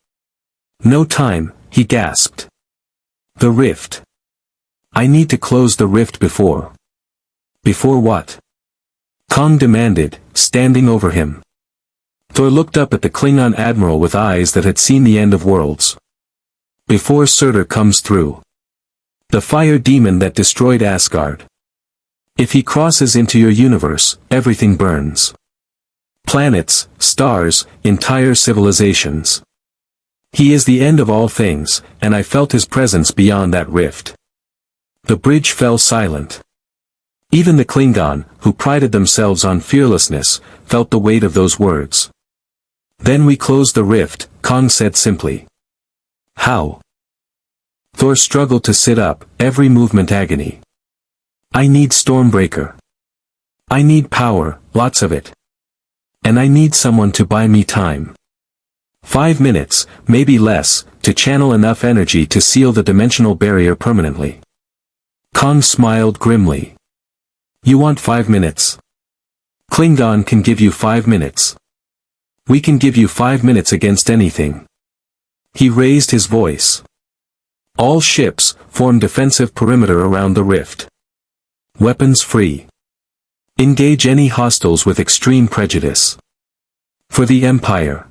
[SPEAKER 1] "No time," he gasped. "The rift. I need to close the rift before." "Before what?" Kong demanded, standing over him. Thor looked up at the Klingon admiral with eyes that had seen the end of worlds. "Before Surtur comes through. The fire demon that destroyed Asgard. If he crosses into your universe, everything burns. Planets, stars, entire civilizations. He is the end of all things, and I felt his presence beyond that rift." The bridge fell silent. Even the Klingon, who prided themselves on fearlessness, felt the weight of those words. Then we close the rift, Kong said simply. How? Thor struggled to sit up, every movement agony. I need Stormbreaker. I need power, lots of it. And I need someone to buy me time. 5 minutes, maybe less, to channel enough energy to seal the dimensional barrier permanently. Kong smiled grimly. You want 5 minutes? Klingon can give you 5 minutes. We can give you 5 minutes against anything. He raised his voice. All ships, form defensive perimeter around the rift. Weapons free. Engage any hostiles with extreme prejudice. For the Empire.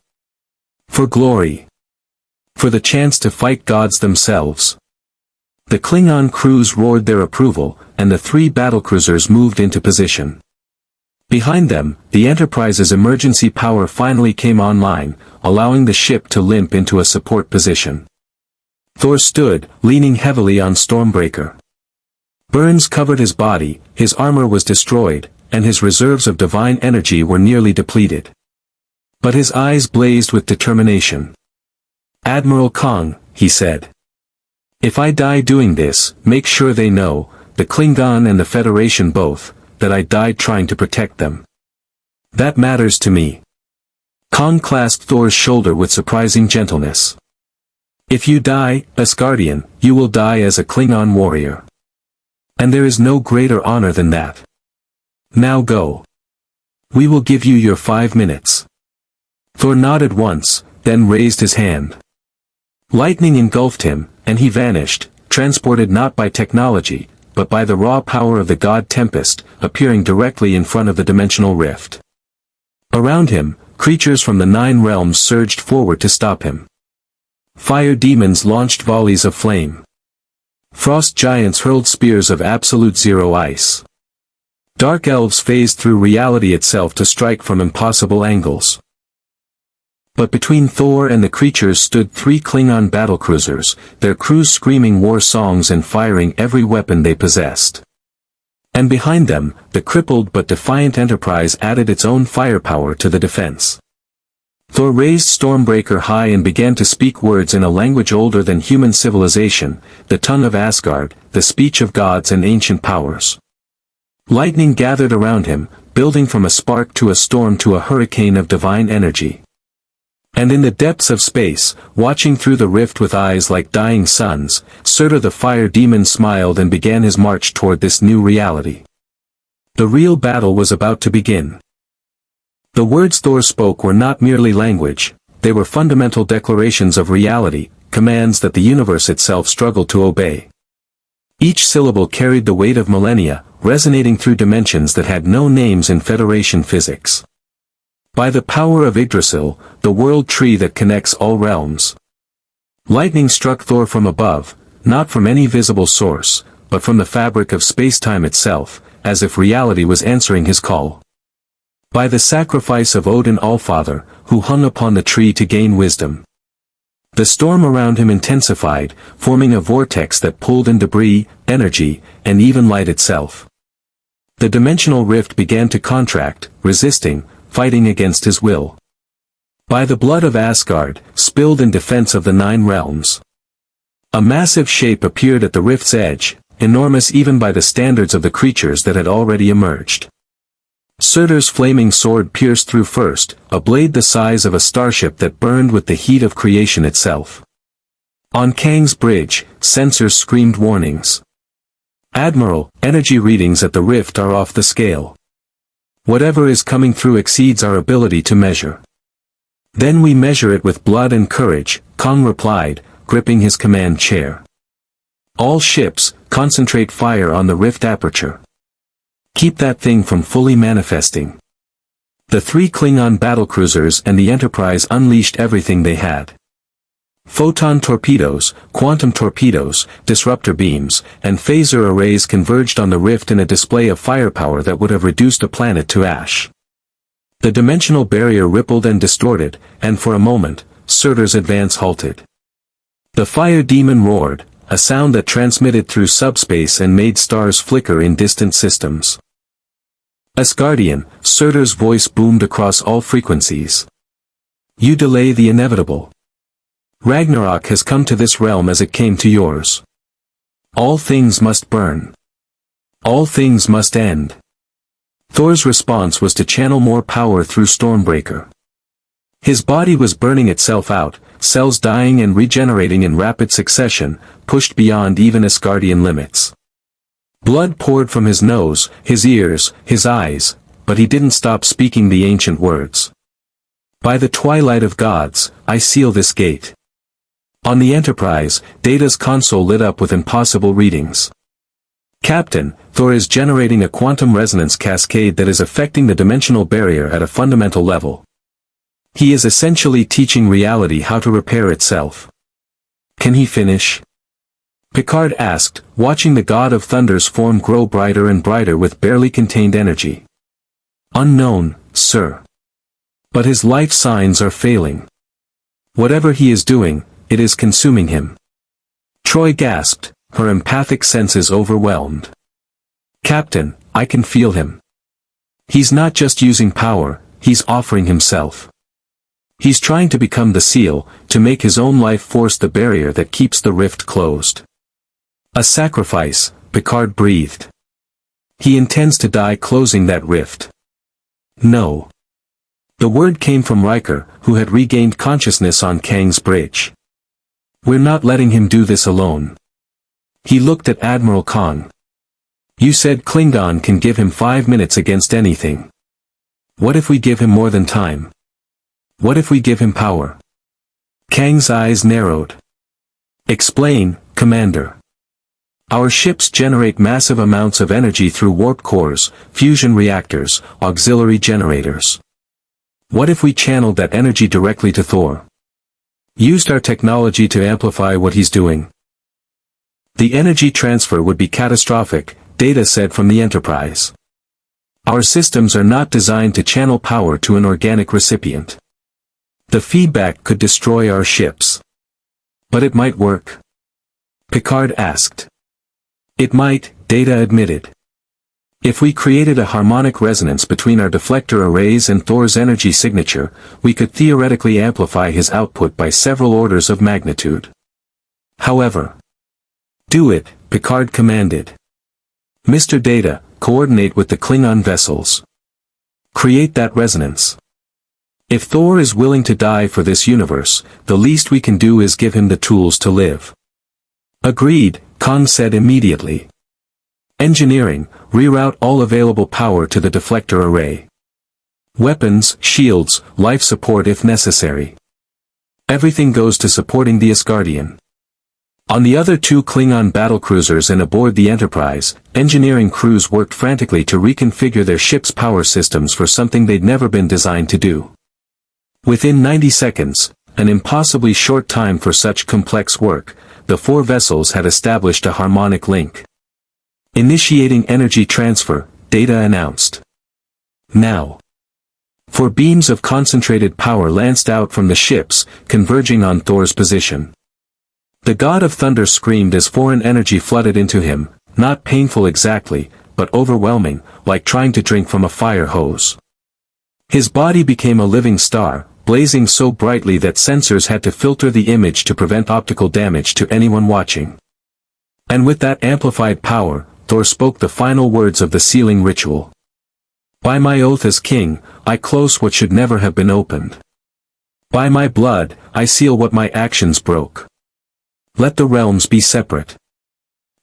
[SPEAKER 1] For glory. For the chance to fight gods themselves. The Klingon crews roared their approval, and the 3 battlecruisers moved into position. Behind them, the Enterprise's emergency power finally came online, allowing the ship to limp into a support position. Thor stood, leaning heavily on Stormbreaker. Burns covered his body, his armor was destroyed, and his reserves of divine energy were nearly depleted. But his eyes blazed with determination. Admiral Kong, he said. If I die doing this, make sure they know, the Klingon and the Federation both, that I died trying to protect them. That matters to me. Kong clasped Thor's shoulder with surprising gentleness. If you die, Asgardian, you will die as a Klingon warrior. And there is no greater honor than that. Now go. We will give you your 5 minutes. Thor nodded once, then raised his hand. Lightning engulfed him, and he vanished, transported not by technology, but by the raw power of the god Tempest, appearing directly in front of the dimensional rift. Around him, creatures from the 9 realms surged forward to stop him. Fire demons launched volleys of flame. Frost giants hurled spears of absolute zero ice. Dark elves phased through reality itself to strike from impossible angles. But between Thor and the creatures stood 3 Klingon battlecruisers, their crews screaming war songs and firing every weapon they possessed. And behind them, the crippled but defiant Enterprise added its own firepower to the defense. Thor raised Stormbreaker high and began to speak words in a language older than human civilization, the tongue of Asgard, the speech of gods and ancient powers. Lightning gathered around him, building from a spark to a storm to a hurricane of divine energy. And in the depths of space, watching through the rift with eyes like dying suns, Surtur the fire demon smiled and began his march toward this new reality. The real battle was about to begin. The words Thor spoke were not merely language, they were fundamental declarations of reality, commands that the universe itself struggled to obey. Each syllable carried the weight of millennia, resonating through dimensions that had no names in Federation physics. By the power of Yggdrasil, the world tree that connects all realms. Lightning struck Thor from above, not from any visible source, but from the fabric of space-time itself, as if reality was answering his call. By the sacrifice of Odin Allfather, who hung upon the tree to gain wisdom. The storm around him intensified, forming a vortex that pulled in debris, energy, and even light itself. The dimensional rift began to contract, resisting, fighting against his will. By the blood of Asgard, spilled in defense of the 9 realms. A massive shape appeared at the rift's edge, enormous even by the standards of the creatures that had already emerged. Surtur's flaming sword pierced through first, a blade the size of a starship that burned with the heat of creation itself. On Kang's bridge, sensors screamed warnings. Admiral, energy readings at the rift are off the scale. Whatever is coming through exceeds our ability to measure. Then we measure it with blood and courage, Kong replied, gripping his command chair. All ships, concentrate fire on the rift aperture. Keep that thing from fully manifesting. The 3 Klingon battlecruisers and the Enterprise unleashed everything they had. Photon torpedoes, quantum torpedoes, disruptor beams, and phaser arrays converged on the rift in a display of firepower that would have reduced a planet to ash. The dimensional barrier rippled and distorted, and for a moment, Surtur's advance halted. The fire demon roared, a sound that transmitted through subspace and made stars flicker in distant systems. Asgardian, Surtur's voice boomed across all frequencies. You delay the inevitable. Ragnarok has come to this realm as it came to yours. All things must burn. All things must end. Thor's response was to channel more power through Stormbreaker. His body was burning itself out, cells dying and regenerating in rapid succession, pushed beyond even Asgardian limits. Blood poured from his nose, his ears, his eyes, but he didn't stop speaking the ancient words. By the twilight of gods, I seal this gate. On the Enterprise, Data's console lit up with impossible readings. Captain, Thor is generating a quantum resonance cascade that is affecting the dimensional barrier at a fundamental level. He is essentially teaching reality how to repair itself. Can he finish? Picard asked, watching the god of thunder's form grow brighter and brighter with barely contained energy. Unknown, sir. But his life signs are failing. Whatever he is doing, it is consuming him. Troy gasped, her empathic senses overwhelmed. Captain, I can feel him. He's not just using power, he's offering himself. He's trying to become the seal, to make his own life force the barrier that keeps the rift closed. A sacrifice, Picard breathed. He intends to die closing that rift. No. The word came from Riker, who had regained consciousness on Kang's bridge. We're not letting him do this alone. He looked at Admiral Khan. You said Klingon can give him 5 minutes against anything. What if we give him more than time? What if we give him power? Kang's eyes narrowed. Explain, Commander. Our ships generate massive amounts of energy through warp cores, fusion reactors, auxiliary generators. What if we channeled that energy directly to Thor? Used our technology to amplify what he's doing? The energy transfer would be catastrophic, Data said from the Enterprise. Our systems are not designed to channel power to an organic recipient. The feedback could destroy our ships. But it might work. Picard asked. It might, Data admitted. If we created a harmonic resonance between our deflector arrays and Thor's energy signature, we could theoretically amplify his output by several orders of magnitude. However, do it, Picard commanded. Mr. Data, coordinate with the Klingon vessels. Create that resonance. If Thor is willing to die for this universe, the least we can do is give him the tools to live. Agreed, Khan said immediately. Engineering, reroute all available power to the deflector array. Weapons, shields, life support if necessary. Everything goes to supporting the Asgardian. On the other 2 Klingon battlecruisers and aboard the Enterprise, engineering crews worked frantically to reconfigure their ships' power systems for something they'd never been designed to do. Within 90 seconds, an impossibly short time for such complex work, the 4 vessels had established a harmonic link. Initiating energy transfer, Data announced. Now. 4 beams of concentrated power lanced out from the ships, converging on Thor's position. The god of thunder screamed as foreign energy flooded into him, not painful exactly, but overwhelming, like trying to drink from a fire hose. His body became a living star, blazing so brightly that sensors had to filter the image to prevent optical damage to anyone watching. And with that amplified power, Thor spoke the final words of the sealing ritual. By my oath as king, I close what should never have been opened. By my blood, I seal what my actions broke. Let the realms be separate.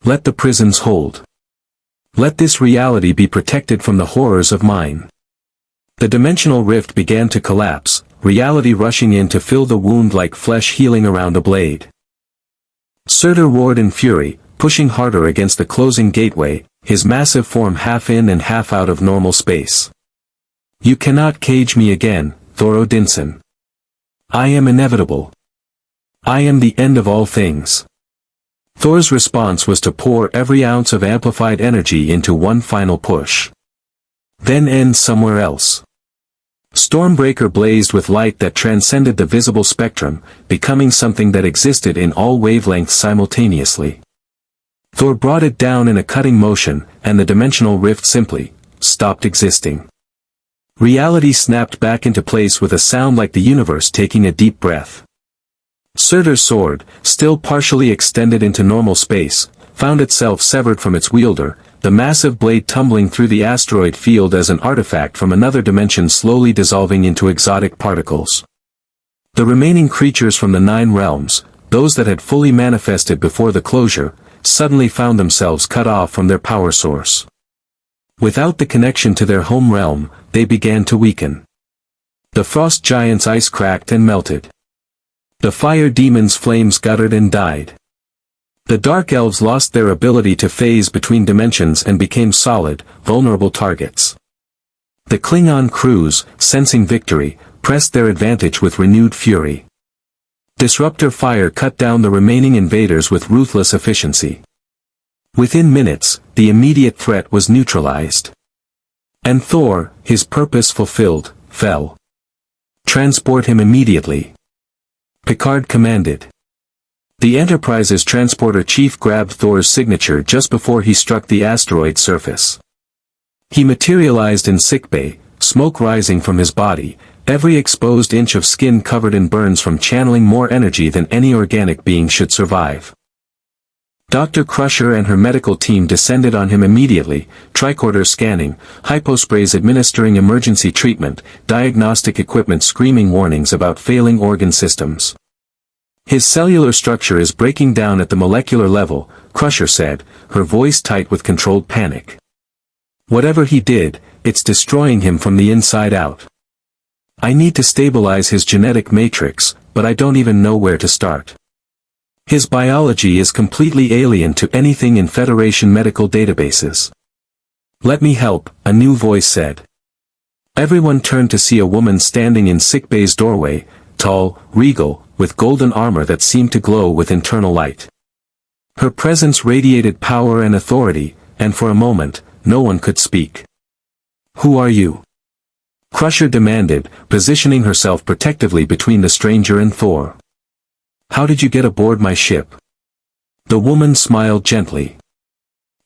[SPEAKER 1] Let the prisons hold. Let this reality be protected from the horrors of mine. The dimensional rift began to collapse, reality rushing in to fill the wound like flesh healing around a blade. Surtur roared in fury, pushing harder against the closing gateway, his massive form half in and half out of normal space. You cannot cage me again, Thor Odinson. I am inevitable. I am the end of all things. Thor's response was to pour every ounce of amplified energy into one final push. Then end somewhere else. Stormbreaker blazed with light that transcended the visible spectrum, becoming something that existed in all wavelengths simultaneously. Thor brought it down in a cutting motion, and the dimensional rift simply stopped existing. Reality snapped back into place with a sound like the universe taking a deep breath. Surtur's sword, still partially extended into normal space, found itself severed from its wielder, the massive blade tumbling through the asteroid field as an artifact from another dimension slowly dissolving into exotic particles. The remaining creatures from the 9 realms, those that had fully manifested before the closure, suddenly found themselves cut off from their power source. Without the connection to their home realm, they began to weaken. The frost giant's ice cracked and melted. The fire demon's flames guttered and died. The dark elves lost their ability to phase between dimensions and became solid, vulnerable targets. The Klingon crews, sensing victory, pressed their advantage with renewed fury. Disruptor fire cut down the remaining invaders with ruthless efficiency. Within minutes, the immediate threat was neutralized. And Thor, his purpose fulfilled, fell. Transport him immediately. Picard commanded. The Enterprise's transporter chief grabbed Thor's signature just before he struck the asteroid surface. He materialized in sickbay, smoke rising from his body, every exposed inch of skin covered in burns from channeling more energy than any organic being should survive. Dr. Crusher and her medical team descended on him immediately, tricorder scanning, hyposprays administering emergency treatment, diagnostic equipment screaming warnings about failing organ systems. His cellular structure is breaking down at the molecular level, Crusher said, her voice tight with controlled panic. Whatever he did, it's destroying him from the inside out. I need to stabilize his genetic matrix, but I don't even know where to start. His biology is completely alien to anything in Federation medical databases. Let me help, a new voice said. Everyone turned to see a woman standing in sickbay's doorway, tall, regal, with golden armor that seemed to glow with internal light. Her presence radiated power and authority, and for a moment, no one could speak. Who are you? Crusher demanded, positioning herself protectively between the stranger and Thor. How did you get aboard my ship? The woman smiled gently.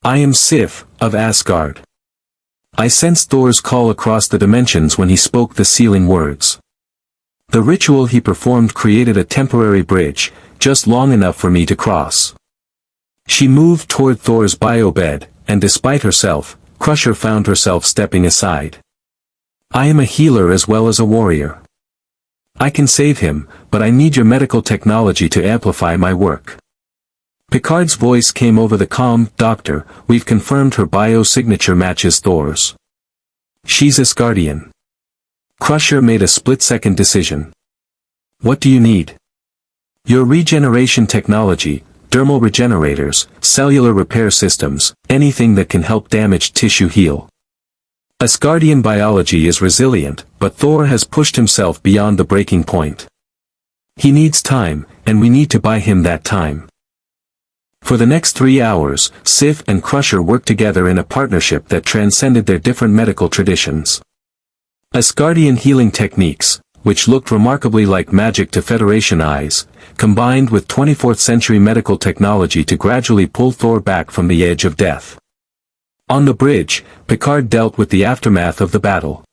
[SPEAKER 1] I am Sif, of Asgard. I sensed Thor's call across the dimensions when he spoke the sealing words. The ritual he performed created a temporary bridge, just long enough for me to cross. She moved toward Thor's biobed, and despite herself, Crusher found herself stepping aside. I am a healer as well as a warrior. I can save him, but I need your medical technology to amplify my work. Picard's voice came over the comm, Doctor, we've confirmed her biosignature matches Thor's. She's Asgardian. Crusher made a split-second decision. What do you need? Your regeneration technology, dermal regenerators, cellular repair systems, anything that can help damaged tissue heal. Asgardian biology is resilient, but Thor has pushed himself beyond the breaking point. He needs time, and we need to buy him that time. For the next 3 hours, Sif and Crusher worked together in a partnership that transcended their different medical traditions. Asgardian healing techniques, which looked remarkably like magic to Federation eyes, combined with 24th century medical technology to gradually pull Thor back from the edge of death. On the bridge, Picard dealt with the aftermath of the battle.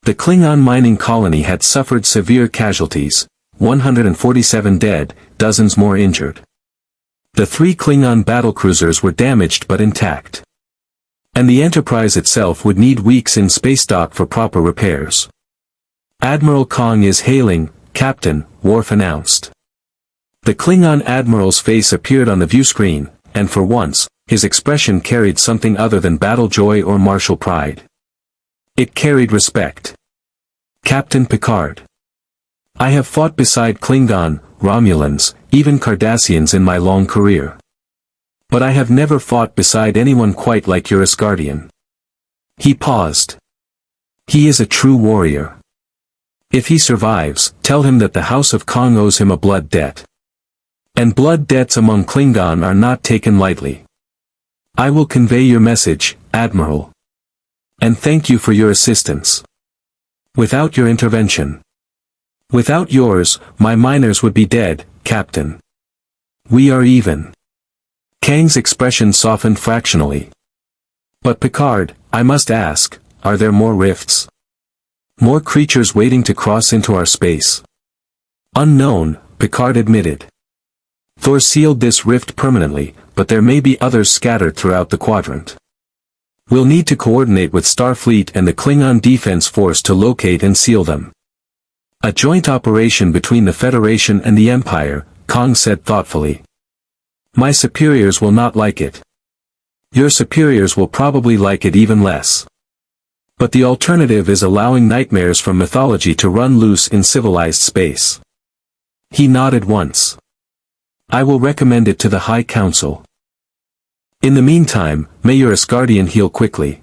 [SPEAKER 1] The Klingon mining colony had suffered severe casualties, 147 dead, dozens more injured. The 3 Klingon battlecruisers were damaged but intact. And the Enterprise itself would need weeks in space dock for proper repairs. Admiral Kong is hailing, Captain, Worf announced. The Klingon admiral's face appeared on the view screen, and for once, his expression carried something other than battle joy or martial pride. It carried respect. Captain Picard. I have fought beside Klingon, Romulans, even Cardassians in my long career. But I have never fought beside anyone quite like your Asgardian. He paused. He is a true warrior. If he survives, tell him that the House of Kong owes him a blood debt. And blood debts among Klingon are not taken lightly. I will convey your message, Admiral. And thank you for your assistance. Without your intervention. Without yours, my miners would be dead, Captain. We are even. Kang's expression softened fractionally. But Picard, I must ask, are there more rifts? More creatures waiting to cross into our space? Unknown, Picard admitted. Thor sealed this rift permanently, but there may be others scattered throughout the quadrant. We'll need to coordinate with Starfleet and the Klingon Defense Force to locate and seal them. A joint operation between the Federation and the Empire, Kang said thoughtfully. My superiors will not like it. Your superiors will probably like it even less. But the alternative is allowing nightmares from mythology to run loose in civilized space. He nodded once. I will recommend it to the High Council. In the meantime, may your Asgardian heal quickly.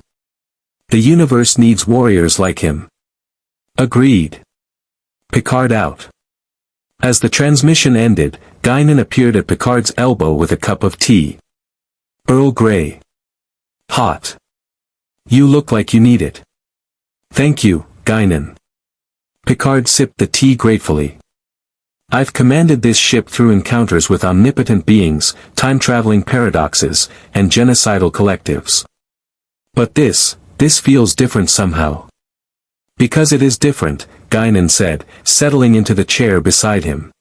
[SPEAKER 1] The universe needs warriors like him. Agreed. Picard out. As the transmission ended, Guinan appeared at Picard's elbow with a cup of tea. Earl Grey. Hot. You look like you need it. Thank you, Guinan. Picard sipped the tea gratefully. I've commanded this ship through encounters with omnipotent beings, time-traveling paradoxes, and genocidal collectives. But this feels different somehow. Because it is different, Guinan said, settling into the chair beside him.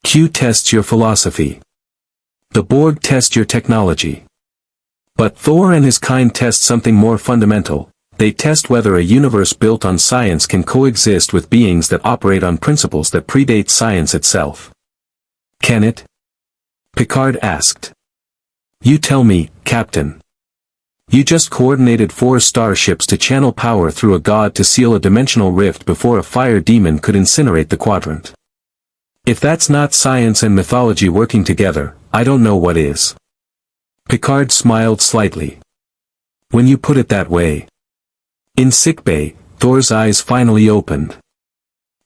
[SPEAKER 1] Q tests your philosophy. The Borg test your technology. But Thor and his kind test something more fundamental. They test whether a universe built on science can coexist with beings that operate on principles that predate science itself. Can it? Picard asked. You tell me, Captain. You just coordinated 4 starships to channel power through a god to seal a dimensional rift before a fire demon could incinerate the quadrant. If that's not science and mythology working together, I don't know what is. Picard smiled slightly. When you put it that way. In sickbay, Thor's eyes finally opened.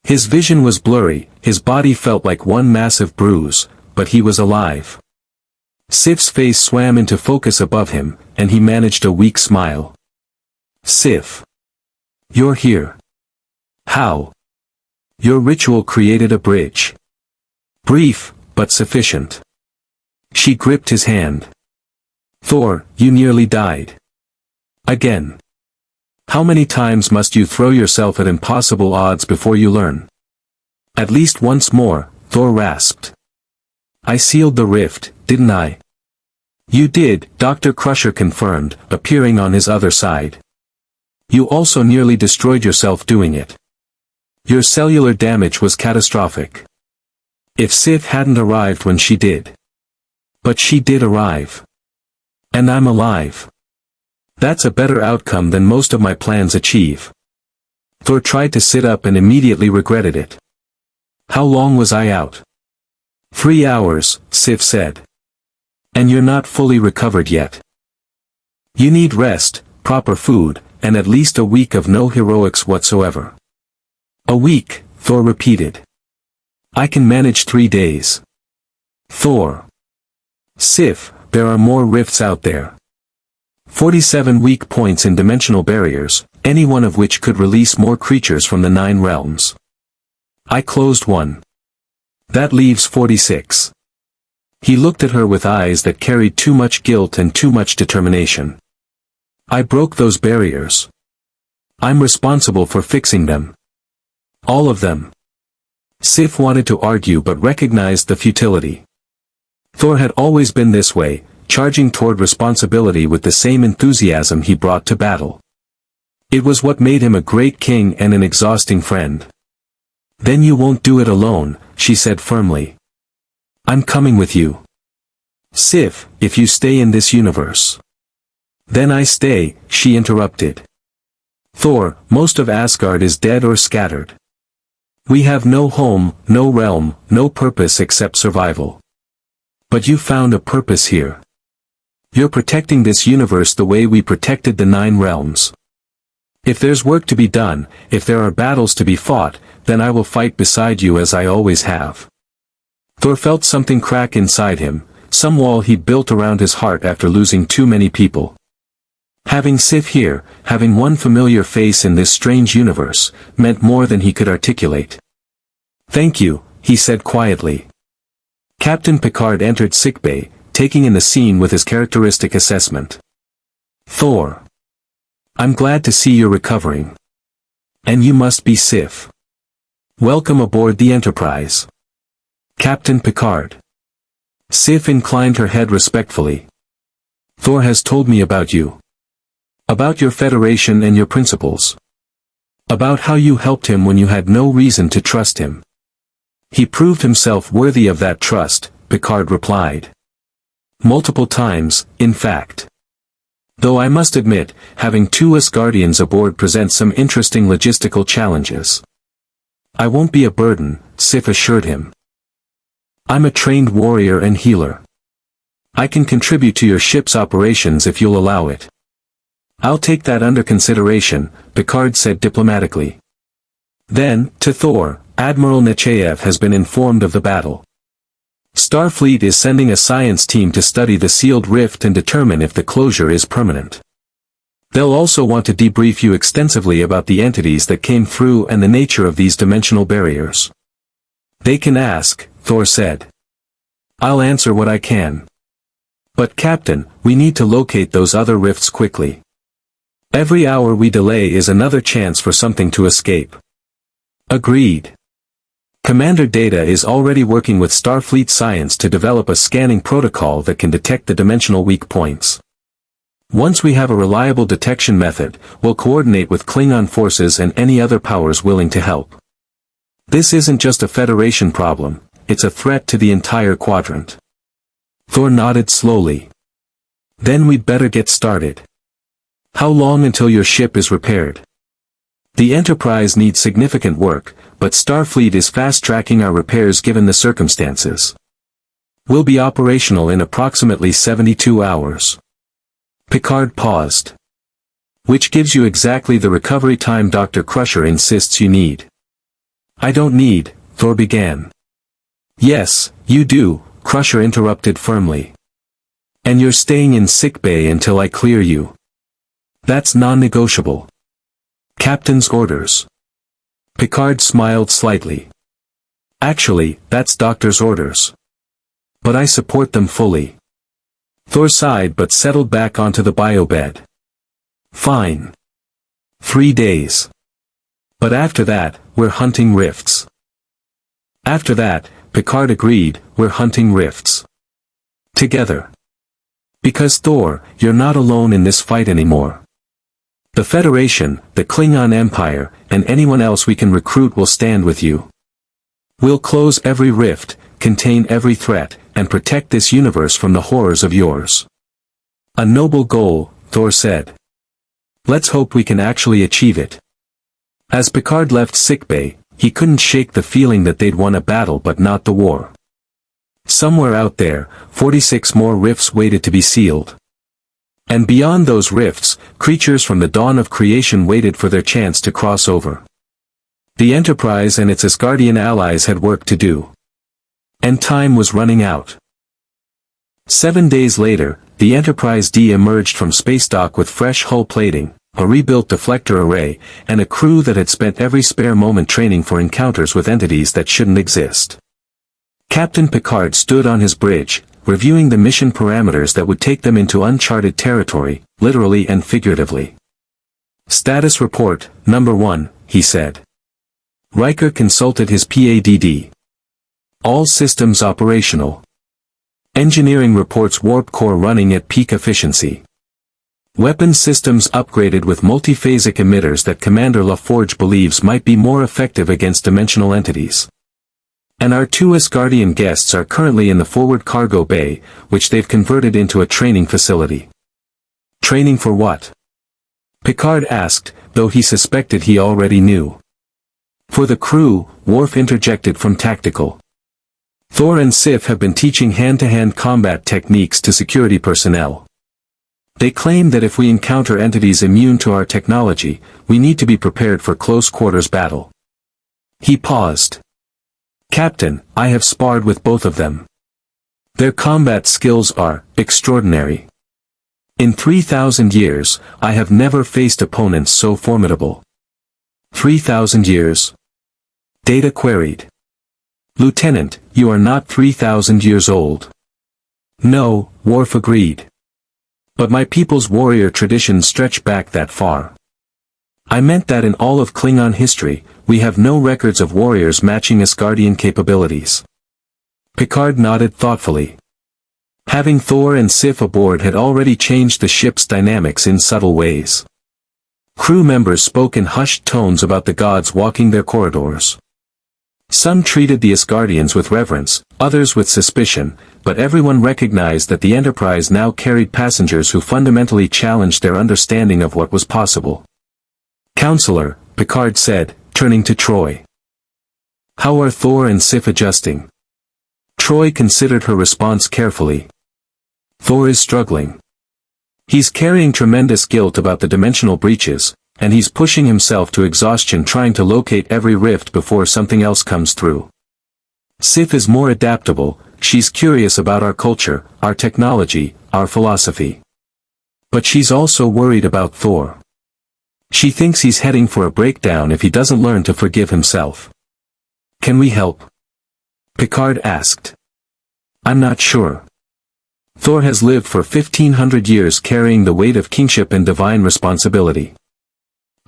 [SPEAKER 1] His vision was blurry, his body felt like one massive bruise, but he was alive. Sif's face swam into focus above him, and he managed a weak smile. Sif. You're here. How? Your ritual created a bridge. Brief, but sufficient. She gripped his hand. Thor, you nearly died. Again. How many times must you throw yourself at impossible odds before you learn? At least once more, Thor rasped. I sealed the rift, didn't I? You did, Dr. Crusher confirmed, appearing on his other side. You also nearly destroyed yourself doing it. Your cellular damage was catastrophic. If Sif hadn't arrived when she did. But she did arrive. And I'm alive. That's a better outcome than most of my plans achieve. Thor tried to sit up and immediately regretted it. How long was I out? 3 hours, Sif said. And you're not fully recovered yet. You need rest, proper food, and at least a week of no heroics whatsoever. A week, Thor repeated. I can manage 3 days. Thor. Sif, there are more rifts out there. 47 weak points in dimensional barriers, any one of which could release more creatures from the 9 realms. I closed one. That leaves 46. He looked at her with eyes that carried too much guilt and too much determination. I broke those barriers. I'm responsible for fixing them. All of them. Sif wanted to argue but recognized the futility. Thor had always been this way, charging toward responsibility with the same enthusiasm he brought to battle. It was what made him a great king and an exhausting friend. Then you won't do it alone, she said firmly. I'm coming with you. Sif, if you stay in this universe. Then I stay, she interrupted. Thor, most of Asgard is dead or scattered. We have no home, no realm, no purpose except survival. But you found a purpose here. You're protecting this universe the way we protected the 9 realms. If there's work to be done, if there are battles to be fought, then I will fight beside you as I always have. Thor felt something crack inside him, some wall he'd built around his heart after losing too many people. Having Sif here, having one familiar face in this strange universe, meant more than he could articulate. "Thank you," he said quietly. Captain Picard entered sickbay, taking in the scene with his characteristic assessment. "Thor. I'm glad to see you're recovering. And you must be Sif. Welcome aboard the Enterprise." "Captain Picard." Sif inclined her head respectfully. "Thor has told me about you. About your Federation and your principles. About how you helped him when you had no reason to trust him." "He proved himself worthy of that trust," Picard replied. "Multiple times, in fact. Though I must admit, having two Asgardians aboard presents some interesting logistical challenges." "I won't be a burden," Sif assured him. "I'm a trained warrior and healer. I can contribute to your ship's operations if you'll allow it." "I'll take that under consideration," Picard said diplomatically. Then, to Thor, "Admiral Nechayev has been informed of the battle. Starfleet is sending a science team to study the sealed rift and determine if the closure is permanent. They'll also want to debrief you extensively about the entities that came through and the nature of these dimensional barriers." "They can ask," Thor said. "I'll answer what I can. But Captain, we need to locate those other rifts quickly. Every hour we delay is another chance for something to escape." "Agreed. Commander Data is already working with Starfleet Science to develop a scanning protocol that can detect the dimensional weak points. Once we have a reliable detection method, we'll coordinate with Klingon forces and any other powers willing to help. This isn't just a Federation problem, it's a threat to the entire quadrant." Thor nodded slowly. "Then we'd better get started. How long until your ship is repaired?" "The Enterprise needs significant work, but Starfleet is fast-tracking our repairs given the circumstances. We'll be operational in approximately 72 hours. Picard paused. "Which gives you exactly the recovery time Dr. Crusher insists you need." "I don't need," Thor began. "Yes, you do," Crusher interrupted firmly. "And you're staying in sickbay until I clear you. That's non-negotiable. Captain's orders." Picard smiled slightly. "Actually, that's Doctor's orders. But I support them fully." Thor sighed but settled back onto the biobed. "Fine. 3 days. But after that, we're hunting rifts." "After that," Picard agreed, "we're hunting rifts. Together. Because Thor, you're not alone in this fight anymore. The Federation, the Klingon Empire, and anyone else we can recruit will stand with you. We'll close every rift, contain every threat, and protect this universe from the horrors of yours." "A noble goal," Thor said. "Let's hope we can actually achieve it." As Picard left sickbay, he couldn't shake the feeling that they'd won a battle but not the war. Somewhere out there, 46 more rifts waited to be sealed. And beyond those rifts, creatures from the dawn of creation waited for their chance to cross over. The Enterprise and its Asgardian allies had work to do. And time was running out. 7 days later, the Enterprise D emerged from space dock with fresh hull plating, a rebuilt deflector array, and a crew that had spent every spare moment training for encounters with entities that shouldn't exist. Captain Picard stood on his bridge, reviewing the mission parameters that would take them into uncharted territory, literally and figuratively. "Status report, number 1, he said. Riker consulted his PADD. "All systems operational. Engineering reports warp core running at peak efficiency. Weapons systems upgraded with multiphasic emitters that Commander LaForge believes might be more effective against dimensional entities. And our 2 Asgardian guests are currently in the forward cargo bay, which they've converted into a training facility." "Training for what?" Picard asked, though he suspected he already knew. "For the crew," Worf interjected from tactical. "Thor and Sif have been teaching hand-to-hand combat techniques to security personnel. They claim that if we encounter entities immune to our technology, we need to be prepared for close-quarters battle." He paused. "Captain, I have sparred with both of them. Their combat skills are extraordinary. In 3,000 years, I have never faced opponents so formidable. 3,000 years? Data queried. Lieutenant, you are not 3,000 years old. No, Worf agreed. But my people's warrior traditions stretch back that far. I meant that in all of Klingon history, we have no records of warriors matching Asgardian capabilities. Picard nodded thoughtfully. Having Thor and Sif aboard had already changed the ship's dynamics in subtle ways. Crew members spoke in hushed tones about the gods walking their corridors. Some treated the Asgardians with reverence, others with suspicion, but everyone recognized that the Enterprise now carried passengers who fundamentally challenged their understanding of what was possible. Counselor, Picard said, turning to Troy. How are Thor and Sif adjusting? Troy considered her response carefully. Thor is struggling. He's carrying tremendous guilt about the dimensional breaches, and he's pushing himself to exhaustion trying to locate every rift before something else comes through. Sif is more adaptable, she's curious about our culture, our technology, our philosophy. But she's also worried about Thor. She thinks he's heading for a breakdown if he doesn't learn to forgive himself. Can we help? Picard asked. I'm not sure. Thor has lived for 1,500 years carrying the weight of kingship and divine responsibility.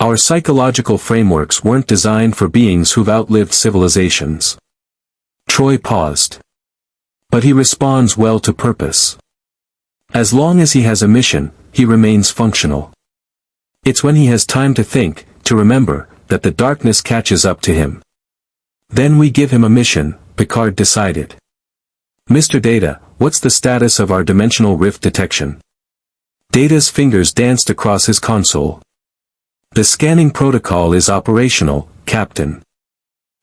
[SPEAKER 1] Our psychological frameworks weren't designed for beings who've outlived civilizations. Troy paused. But he responds well to purpose. As long as he has a mission, he remains functional. It's when he has time to think, to remember, that the darkness catches up to him. Then we give him a mission, Picard decided. Mr. Data, what's the status of our dimensional rift detection? Data's fingers danced across his console. The scanning protocol is operational, Captain.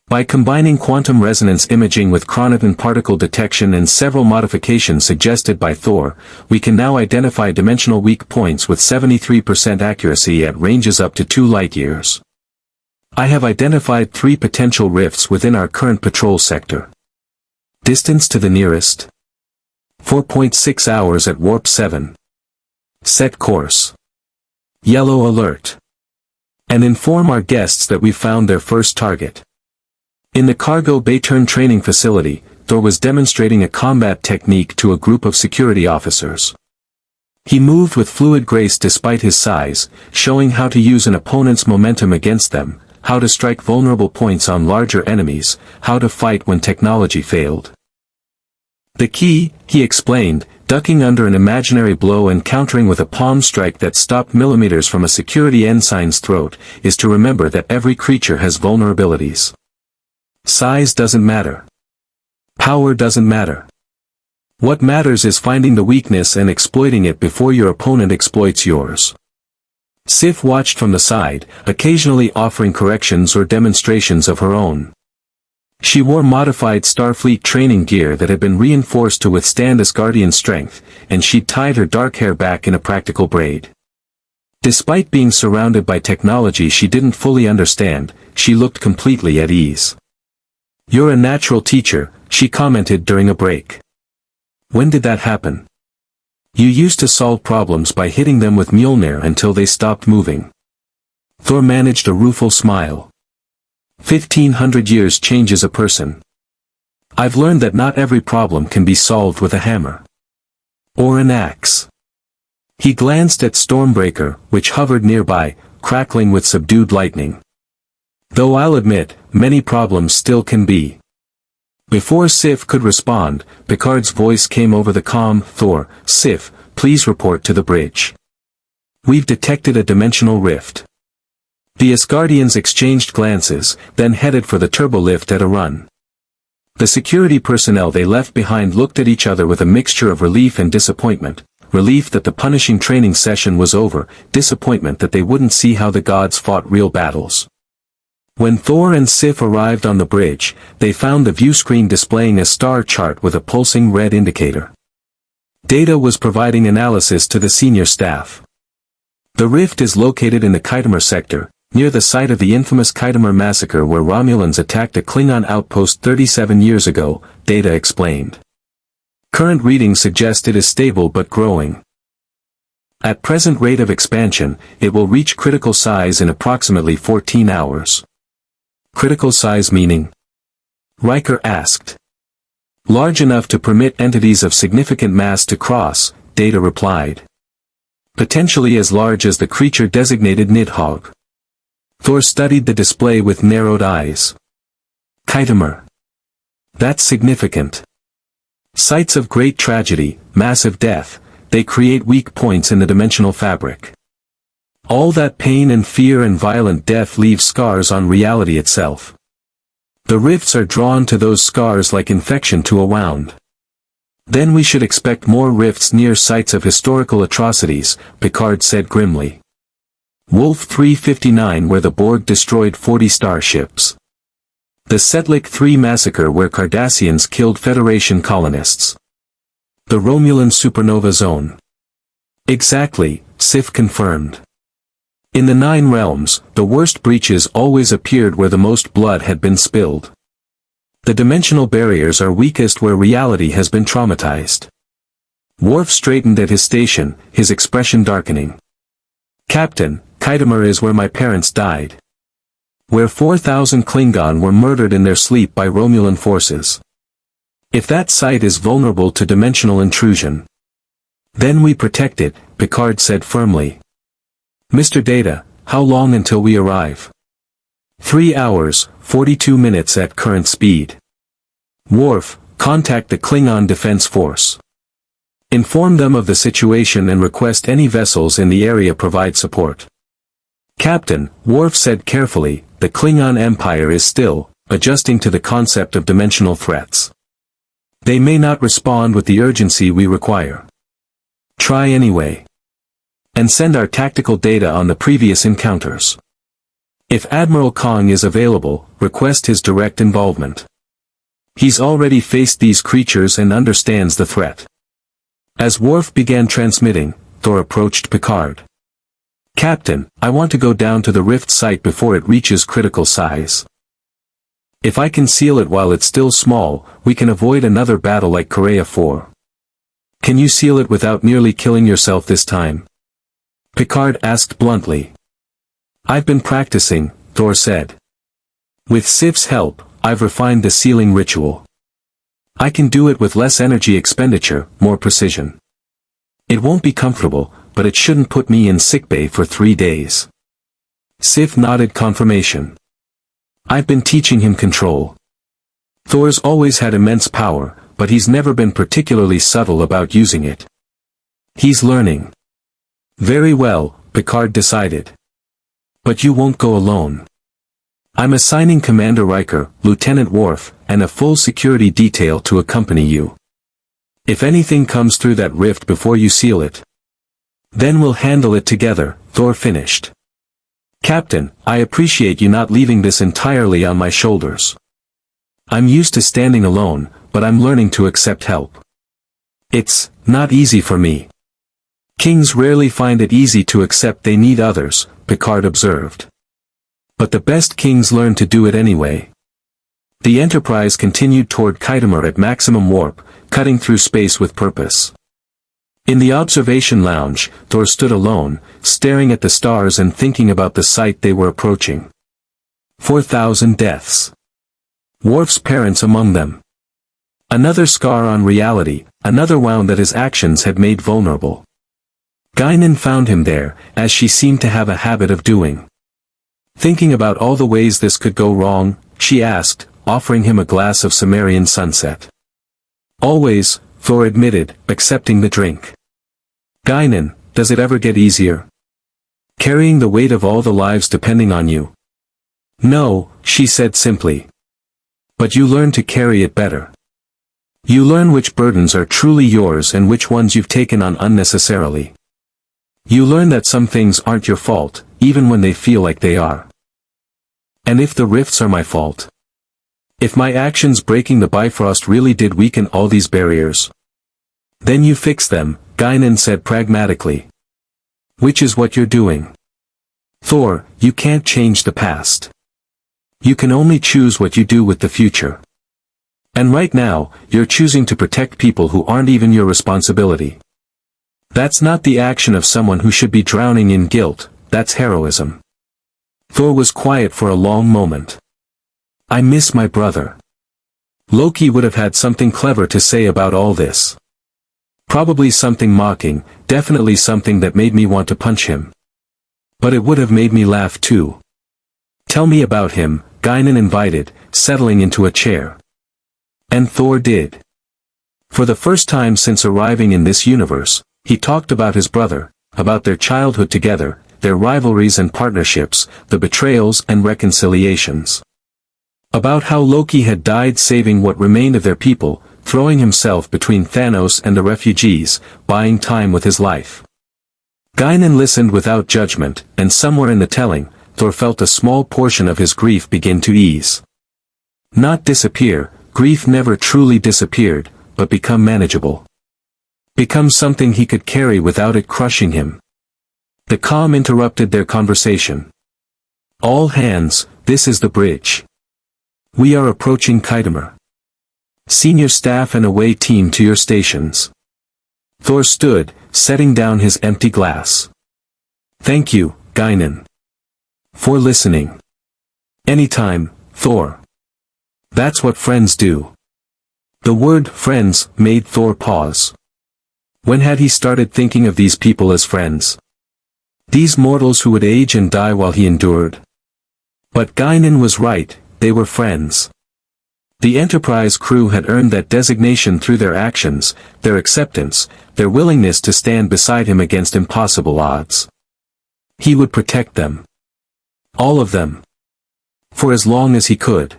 [SPEAKER 1] By combining quantum resonance imaging with chronoton particle detection and several modifications suggested by Thor, we can now identify dimensional weak points with 73% accuracy at ranges up to 2 light-years. I have identified 3 potential rifts within our current patrol sector. Distance to the nearest? 4.6 hours at warp 7. Set course. Yellow alert. And inform our guests that we found their first target. In the cargo bay turn training facility, Thor was demonstrating a combat technique to a group of security officers. He moved with fluid grace despite his size, showing how to use an opponent's momentum against them, how to strike vulnerable points on larger enemies, how to fight when technology failed. The key, he explained, ducking under an imaginary blow and countering with a palm strike that stopped millimeters from a security ensign's throat, is to remember that every creature has vulnerabilities. Size doesn't matter. Power doesn't matter. What matters is finding the weakness and exploiting it before your opponent exploits yours. Sif watched from the side, occasionally offering corrections or demonstrations of her own. She wore modified Starfleet training gear that had been reinforced to withstand Asgardian strength, and she'd tied her dark hair back in a practical braid. Despite being surrounded by technology she didn't fully understand, she looked completely at ease. You're a natural teacher, she commented during a break. When did that happen? You used to solve problems by hitting them with Mjolnir until they stopped moving. Thor managed a rueful smile. 1,500 years changes a person. I've learned that not every problem can be solved with a hammer. Or an axe. He glanced at Stormbreaker, which hovered nearby, crackling with subdued lightning. Though I'll admit, many problems still can be. Before Sif could respond, Picard's voice came over the comm. Thor, Sif, please report to the bridge. We've detected a dimensional rift. The Asgardians exchanged glances, then headed for the turbolift at a run. The security personnel they left behind looked at each other with a mixture of relief and disappointment. Relief that the punishing training session was over, disappointment that they wouldn't see how the gods fought real battles. When Thor and Sif arrived on the bridge, they found the viewscreen displaying a star chart with a pulsing red indicator. Data was providing analysis to the senior staff. The rift is located in the Khitomer sector, near the site of the infamous Khitomer massacre where Romulans attacked a Klingon outpost 37 years ago, Data explained. Current readings suggest it is stable but growing. At present rate of expansion, it will reach critical size in approximately 14 hours. Critical size meaning? Riker asked. Large enough to permit entities of significant mass to cross, Data replied. Potentially as large as the creature designated Nidhog. Thor studied the display with narrowed eyes. Ymir. That's significant. Sites of great tragedy, massive death, they create weak points in the dimensional fabric. All that pain and fear and violent death leave scars on reality itself. The rifts are drawn to those scars like infection to a wound. Then we should expect more rifts near sites of historical atrocities, Picard said grimly. Wolf 359 where the Borg destroyed 40 starships. The Setlik 3 massacre where Cardassians killed Federation colonists. The Romulan supernova zone. Exactly, Sif confirmed. In the Nine Realms, the worst breaches always appeared where the most blood had been spilled. The dimensional barriers are weakest where reality has been traumatized. Worf straightened at his station, his expression darkening. Captain, Ymir is where my parents died. Where 4,000 Klingon were murdered in their sleep by Romulan forces. If that site is vulnerable to dimensional intrusion, then we protect it, Picard said firmly. Mr. Data, how long until we arrive? 3 hours, 42 minutes at current speed. Worf, contact the Klingon Defense Force. Inform them of the situation and request any vessels in the area provide support. Captain, Worf said carefully, the Klingon Empire is still adjusting to the concept of dimensional threats. They may not respond with the urgency we require. Try anyway. And send our tactical data on the previous encounters. If Admiral Kong is available, request his direct involvement. He's already faced these creatures and understands the threat. As Worf began transmitting, Thor approached Picard. Captain, I want to go down to the rift site before it reaches critical size. If I can seal it while it's still small, we can avoid another battle like Korea 4. Can you seal it without nearly killing yourself this time? Picard asked bluntly. I've been practicing, Thor said. With Sif's help, I've refined the sealing ritual. I can do it with less energy expenditure, more precision. It won't be comfortable, but it shouldn't put me in sickbay for 3 days. Sif nodded confirmation. I've been teaching him control. Thor's always had immense power, but he's never been particularly subtle about using it. He's learning. Very well, Picard decided. But you won't go alone. I'm assigning Commander Riker, Lieutenant Worf, and a full security detail to accompany you. If anything comes through that rift before you seal it, then we'll handle it together, Thor finished. Captain, I appreciate you not leaving this entirely on my shoulders. I'm used to standing alone, but I'm learning to accept help. It's not easy for me. Kings rarely find it easy to accept they need others, Picard observed. But the best kings learn to do it anyway. The Enterprise continued toward Ymir at maximum warp, cutting through space with purpose. In the observation lounge, Thor stood alone, staring at the stars and thinking about the site they were approaching. 4,000 deaths. Worf's parents among them. Another scar on reality, another wound that his actions had made vulnerable. Guinan found him there, as she seemed to have a habit of doing. Thinking about all the ways this could go wrong, she asked, offering him a glass of Sumerian sunset. Always, Thor admitted, accepting the drink. Guinan, does it ever get easier? Carrying the weight of all the lives depending on you? No, she said simply. But you learn to carry it better. You learn which burdens are truly yours and which ones you've taken on unnecessarily. You learn that some things aren't your fault, even when they feel like they are. And if the rifts are my fault? If my actions breaking the Bifrost really did weaken all these barriers? Then you fix them, Guinan said pragmatically. Which is what you're doing. Thor, you can't change the past. You can only choose what you do with the future. And right now, you're choosing to protect people who aren't even your responsibility. That's not the action of someone who should be drowning in guilt, that's heroism. Thor was quiet for a long moment. I miss my brother. Loki would have had something clever to say about all this. Probably something mocking, definitely something that made me want to punch him. But it would have made me laugh too. Tell me about him, Guinan invited, settling into a chair. And Thor did. For the first time since arriving in this universe, he talked about his brother, about their childhood together, their rivalries and partnerships, the betrayals and reconciliations. About how Loki had died saving what remained of their people, throwing himself between Thanos and the refugees, buying time with his life. Guinan listened without judgment, and somewhere in the telling, Thor felt a small portion of his grief begin to ease. Not disappear, grief never truly disappeared, but become manageable. Become something he could carry without it crushing him. The calm interrupted their conversation. All hands, this is the bridge. We are approaching Khitomer. Senior staff and away team to your stations. Thor stood, setting down his empty glass. Thank you, Guinan. For listening. Anytime, Thor. That's what friends do. The word friends made Thor pause. When had he started thinking of these people as friends? These mortals who would age and die while he endured? But Guinan was right, they were friends. The Enterprise crew had earned that designation through their actions, their acceptance, their willingness to stand beside him against impossible odds. He would protect them. All of them. For as long as he could.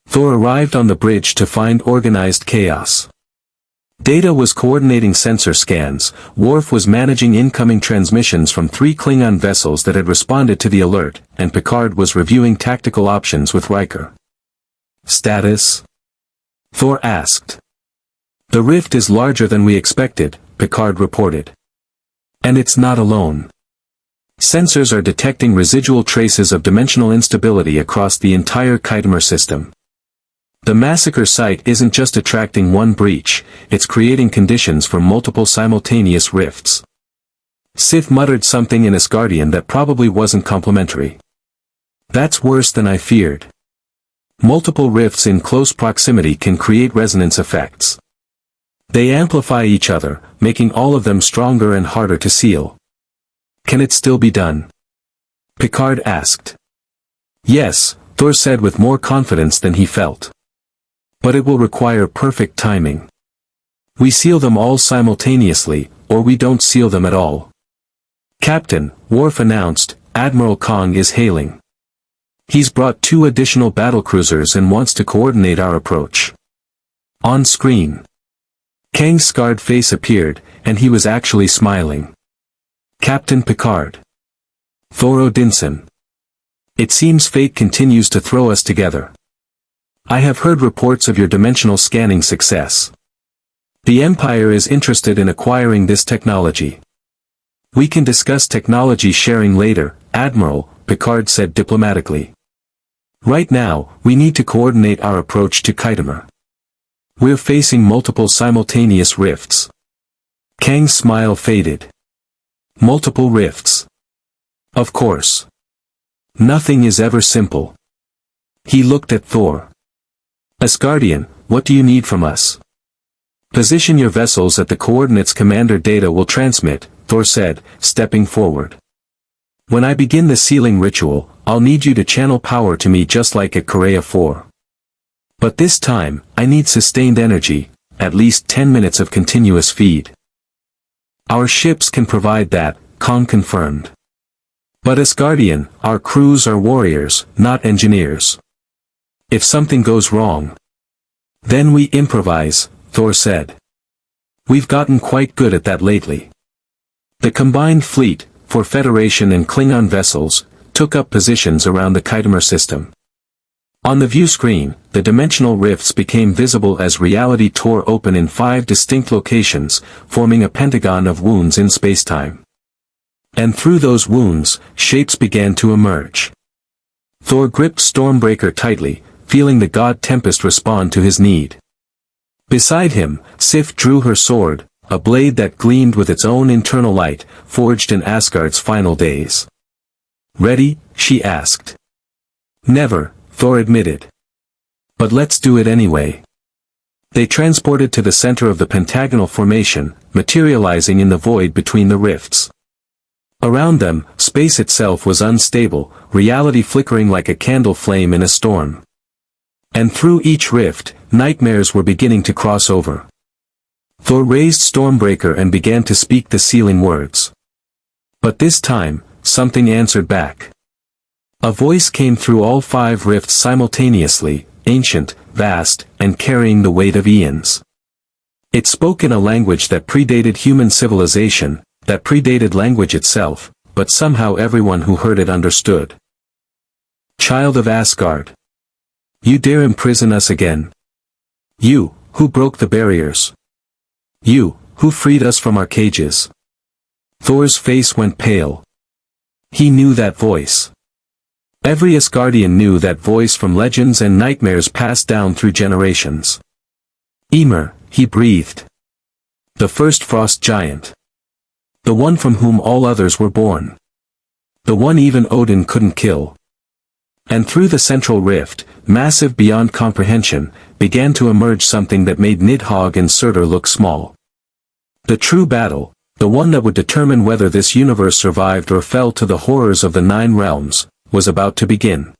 [SPEAKER 1] Thor arrived on the bridge to find organized chaos. Data was coordinating sensor scans, Worf was managing incoming transmissions from 3 Klingon vessels that had responded to the alert, and Picard was reviewing tactical options with Riker. Status? Thor asked. The rift is larger than we expected, Picard reported. And it's not alone. Sensors are detecting residual traces of dimensional instability across the entire Khitomer system. The massacre site isn't just attracting one breach, it's creating conditions for multiple simultaneous rifts. Sith muttered something in Asgardian that probably wasn't complimentary. That's worse than I feared. Multiple rifts in close proximity can create resonance effects. They amplify each other, making all of them stronger and harder to seal. Can it still be done? Picard asked. Yes, Thor said with more confidence than he felt. But it will require perfect timing. We seal them all simultaneously, or we don't seal them at all. Captain, Worf announced, Admiral Kong is hailing. He's brought 2 additional battlecruisers and wants to coordinate our approach. On screen. Kang's scarred face appeared, and he was actually smiling. Captain Picard. Thor Odinson. It seems fate continues to throw us together. I have heard reports of your dimensional scanning success. The Empire is interested in acquiring this technology. We can discuss technology sharing later, Admiral, Picard said diplomatically. Right now, we need to coordinate our approach to Khitomer. We're facing multiple simultaneous rifts. Kang's smile faded. Multiple rifts. Of course. Nothing is ever simple. He looked at Thor. Asgardian, what do you need from us? Position your vessels at the coordinates Commander Data will transmit, Thor said, stepping forward. When I begin the sealing ritual, I'll need you to channel power to me just like at Korea 4. But this time, I need sustained energy, at least 10 minutes of continuous feed. Our ships can provide that, Kong confirmed. But Asgardian, our crews are warriors, not engineers. If something goes wrong, then we improvise, Thor said. We've gotten quite good at that lately. The combined fleet, for Federation and Klingon vessels, took up positions around the Khitomer system. On the view screen, the dimensional rifts became visible as reality tore open in 5 distinct locations, forming a pentagon of wounds in spacetime. And through those wounds, shapes began to emerge. Thor gripped Stormbreaker tightly, feeling the god Tempest respond to his need. Beside him, Sif drew her sword, a blade that gleamed with its own internal light, forged in Asgard's final days. "Ready?" she asked. "Never," Thor admitted. "But let's do it anyway." They transported to the center of the pentagonal formation, materializing in the void between the rifts. Around them, space itself was unstable, reality flickering like a candle flame in a storm. And through each rift, nightmares were beginning to cross over. Thor raised Stormbreaker and began to speak the sealing words. But this time, something answered back. A voice came through all 5 rifts simultaneously, ancient, vast, and carrying the weight of eons. It spoke in a language that predated human civilization, that predated language itself, but somehow everyone who heard it understood. "Child of Asgard. You dare imprison us again? You, who broke the barriers. You, who freed us from our cages." Thor's face went pale. He knew that voice. Every Asgardian knew that voice from legends and nightmares passed down through generations. "Ymir," he breathed. "The first frost giant. The one from whom all others were born. The one even Odin couldn't kill." And through the central rift, massive beyond comprehension, began to emerge something that made Nidhogg and Surtur look small. The true battle, the one that would determine whether this universe survived or fell to the horrors of the 9 realms, was about to begin.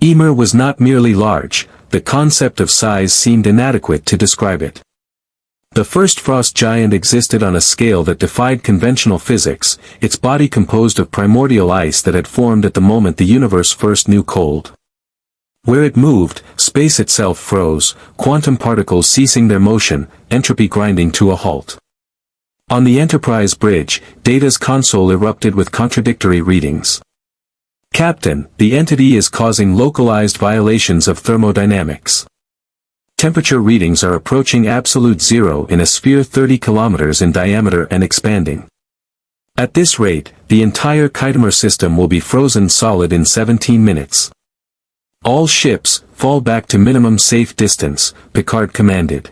[SPEAKER 1] Ymir was not merely large, the concept of size seemed inadequate to describe it. The first frost giant existed on a scale that defied conventional physics, its body composed of primordial ice that had formed at the moment the universe first knew cold. Where it moved, space itself froze, quantum particles ceasing their motion, entropy grinding to a halt. On the Enterprise bridge, Data's console erupted with contradictory readings. "Captain, the entity is causing localized violations of thermodynamics. Temperature readings are approaching absolute zero in a sphere 30 kilometers in diameter and expanding. At this rate, the entire Khitomer system will be frozen solid in 17 minutes. All ships, fall back to minimum safe distance," Picard commanded.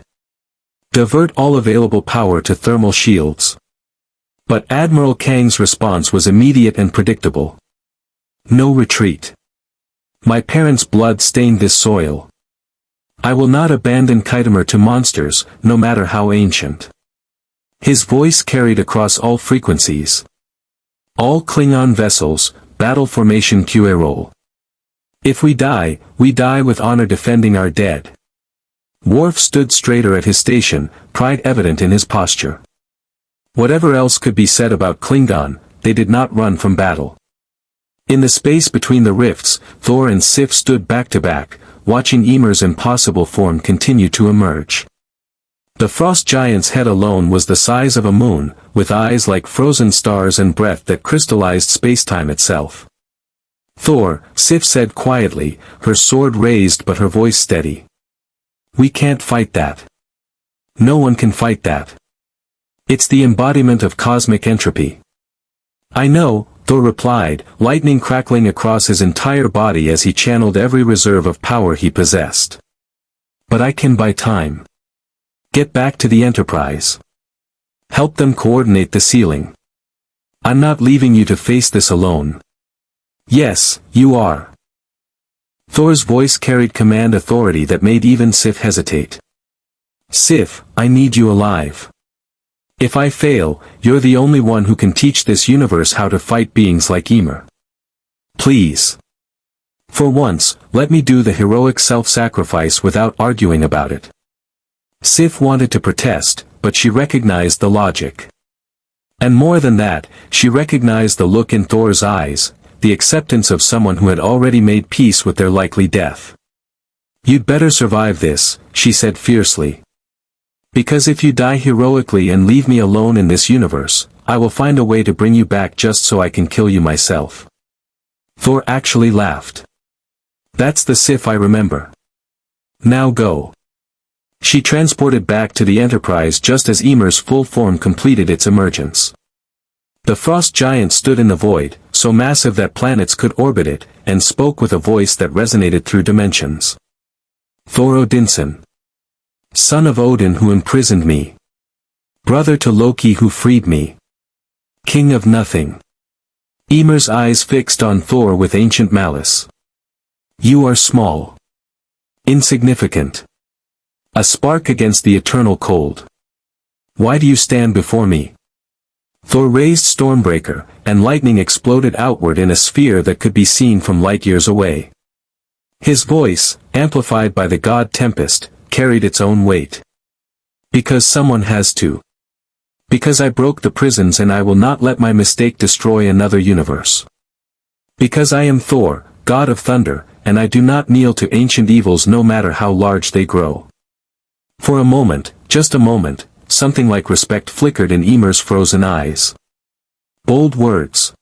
[SPEAKER 1] "Divert all available power to thermal shields." But Admiral Kang's response was immediate and predictable. "No retreat. My parents' blood stained this soil. I will not abandon Khitomer to monsters, no matter how ancient." His voice carried across all frequencies. "All Klingon vessels, battle formation QA roll. If we die with honor defending our dead." Worf stood straighter at his station, pride evident in his posture. Whatever else could be said about Klingon, they did not run from battle. In the space between the rifts, Thor and Sif stood back to back, watching Ymir's impossible form continue to emerge. The frost giant's head alone was the size of a moon, with eyes like frozen stars and breath that crystallized spacetime itself. "Thor," Sif said quietly, her sword raised but her voice steady. "We can't fight that. No one can fight that. It's the embodiment of cosmic entropy." "I know," Thor replied, lightning crackling across his entire body as he channeled every reserve of power he possessed. "But I can buy time. Get back to the Enterprise. Help them coordinate the sealing. I'm not leaving you to face this alone." "Yes, you are." Thor's voice carried command authority that made even Sif hesitate. "Sif, I need you alive. If I fail, you're the only one who can teach this universe how to fight beings like Ymir. Please. For once, let me do the heroic self-sacrifice without arguing about it." Sif wanted to protest, but she recognized the logic. And more than that, she recognized the look in Thor's eyes, the acceptance of someone who had already made peace with their likely death. "You'd better survive this," she said fiercely. "Because if you die heroically and leave me alone in this universe, I will find a way to bring you back just so I can kill you myself." Thor actually laughed. "That's the Sif I remember. Now go." She transported back to the Enterprise just as Ymir's full form completed its emergence. The frost giant stood in the void, so massive that planets could orbit it, and spoke with a voice that resonated through dimensions. "Thor Odinson. Son of Odin who imprisoned me. Brother to Loki who freed me. King of nothing. Ymir's eyes fixed on Thor with ancient malice. You are small. Insignificant. A spark against the eternal cold. Why do you stand before me? Thor raised Stormbreaker, and lightning exploded outward in a sphere that could be seen from light years away. His voice, amplified by the god Tempest, carried its own weight. Because someone has to. Because I broke the prisons and I will not let my mistake destroy another universe. Because I am Thor, god of thunder, and I do not kneel to ancient evils no matter how large they grow. For a moment, just a moment, something like respect flickered in Ymir's frozen eyes. Bold words.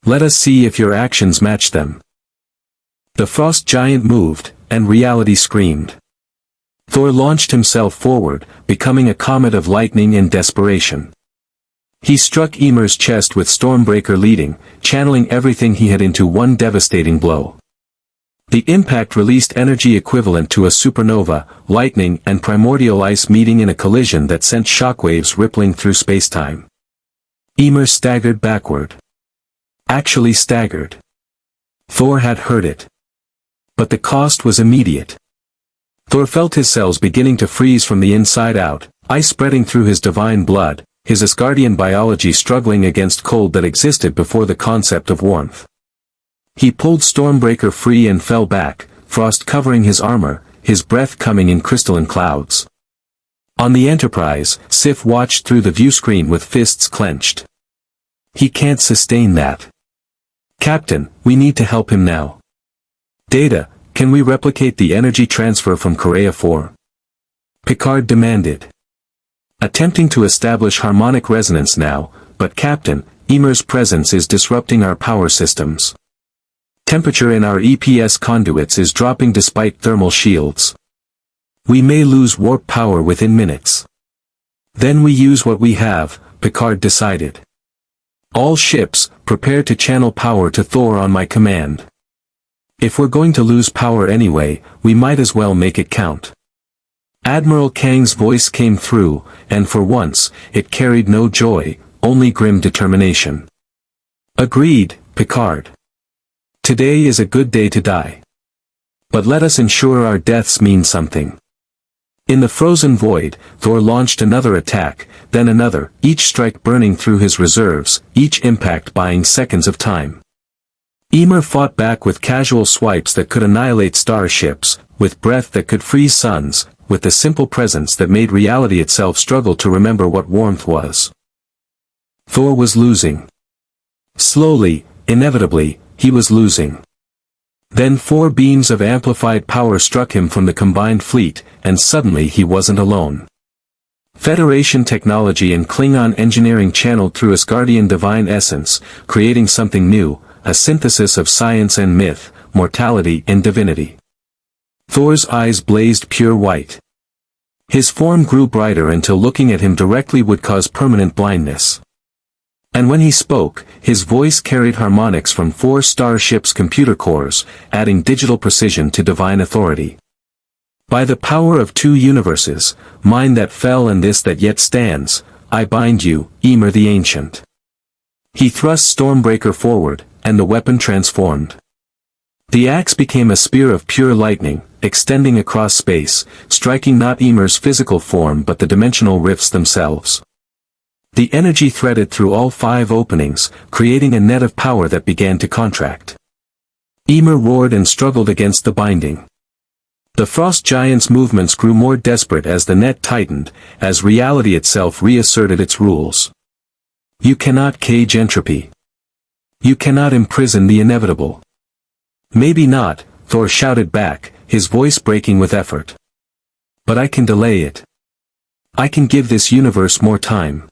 [SPEAKER 1] Let us see if your actions match them. The frost giant moved, and reality screamed. Thor launched himself forward, becoming a comet of lightning and desperation. He struck Ymir's chest with Stormbreaker leading, channeling everything he had into one devastating blow. The impact released energy equivalent to a supernova, lightning and primordial ice meeting in a collision that sent shockwaves rippling through spacetime. Ymir staggered backward. Actually staggered. Thor had heard it. But the cost was immediate. Thor felt his cells beginning to freeze from the inside out, ice spreading through his divine blood, his Asgardian biology struggling against cold that existed before the concept of warmth. He pulled Stormbreaker free and fell back, frost covering his armor, his breath coming in crystalline clouds. On the Enterprise, Sif watched through the viewscreen with fists clenched. He can't sustain that. Captain, we need to help him now. Data, can we replicate the energy transfer from Korea 4? Picard demanded. Attempting to establish harmonic resonance now, but Captain, Ymir's presence is disrupting our power systems. Temperature in our EPS conduits is dropping despite thermal shields. We may lose warp power within minutes. Then we use what we have, Picard decided. All ships, prepare to channel power to Thor on my command. If we're going to lose power anyway, we might as well make it count. Admiral Kang's voice came through, and for once, it carried no joy, only grim determination. Agreed, Picard. Today is a good day to die. But let us ensure our deaths mean something. In the frozen void, Thor launched another attack, then another, each strike burning through his reserves, each impact buying seconds of time. Ymir fought back with casual swipes that could annihilate starships, with breath that could freeze suns, with the simple presence that made reality itself struggle to remember what warmth was. Thor was losing. Slowly, inevitably, he was losing. Then 4 beams of amplified power struck him from the combined fleet, and suddenly he wasn't alone. Federation technology and Klingon engineering channeled through Asgardian divine essence, creating something new, a synthesis of science and myth, mortality and divinity. Thor's eyes blazed pure white. His form grew brighter until looking at him directly would cause permanent blindness. And when he spoke, his voice carried harmonics from 4 starships' computer cores, adding digital precision to divine authority. By the power of 2 universes, mine that fell and this that yet stands, I bind you, Ymir the Ancient. He thrust Stormbreaker forward, and the weapon transformed. The axe became a spear of pure lightning, extending across space, striking not Ymir's physical form but the dimensional rifts themselves. The energy threaded through all 5 openings, creating a net of power that began to contract. Ymir roared and struggled against the binding. The frost giant's movements grew more desperate as the net tightened, as reality itself reasserted its rules. You cannot cage entropy. You cannot imprison the inevitable. Maybe not, Thor shouted back, his voice breaking with effort. But I can delay it. I can give this universe more time.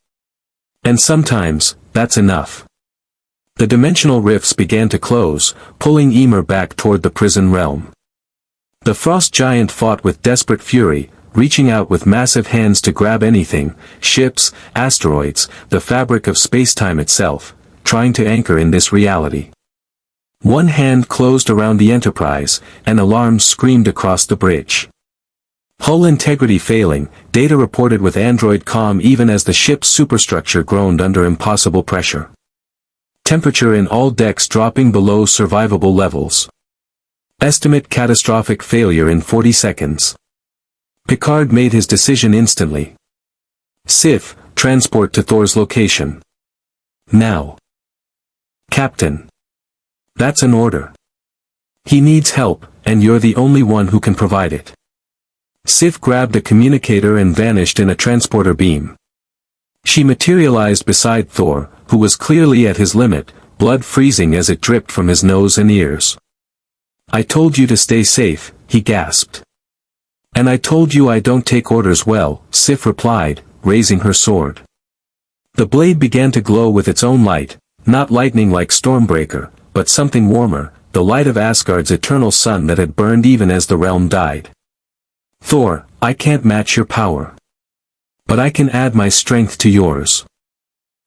[SPEAKER 1] And sometimes, that's enough. The dimensional rifts began to close, pulling Ymir back toward the prison realm. The frost giant fought with desperate fury, reaching out with massive hands to grab anything, ships, asteroids, the fabric of spacetime itself, trying to anchor in this reality. One hand closed around the Enterprise, and alarms screamed across the bridge. Hull integrity failing, data reported with android comm even as the ship's superstructure groaned under impossible pressure. Temperature in all decks dropping below survivable levels. Estimate catastrophic failure in 40 seconds. Picard made his decision instantly. Sif, transport to Thor's location. Now. Captain. That's an order. He needs help, and you're the only one who can provide it. Sif grabbed a communicator and vanished in a transporter beam. She materialized beside Thor, who was clearly at his limit, blood freezing as it dripped from his nose and ears. "I told you to stay safe," he gasped. "And I told you I don't take orders well," Sif replied, raising her sword. The blade began to glow with its own light, not lightning like Stormbreaker, but something warmer, the light of Asgard's eternal sun that had burned even as the realm died. "Thor, I can't match your power. But I can add my strength to yours.